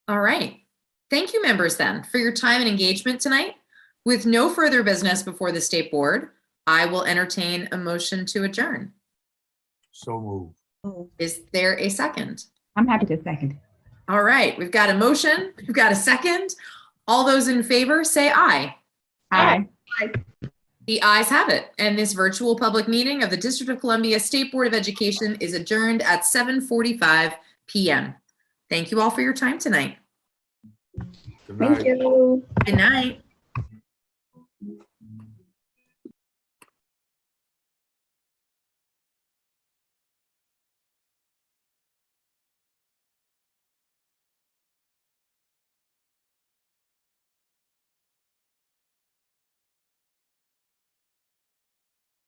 S1: All right. Thank you, members, then, for your time and engagement tonight. With no further business before the State Board, I will entertain a motion to adjourn.
S6: So moved.
S1: Is there a second?
S3: I'm happy to second.
S1: All right. We've got a motion. We've got a second. All those in favor say aye.
S3: Aye.
S1: Aye. The ayes have it, and this virtual public meeting of the District of Columbia State Board of Education is adjourned at 7:45 p.m. Thank you all for your time tonight.
S6: Good night.
S3: Thank you.
S1: Good night.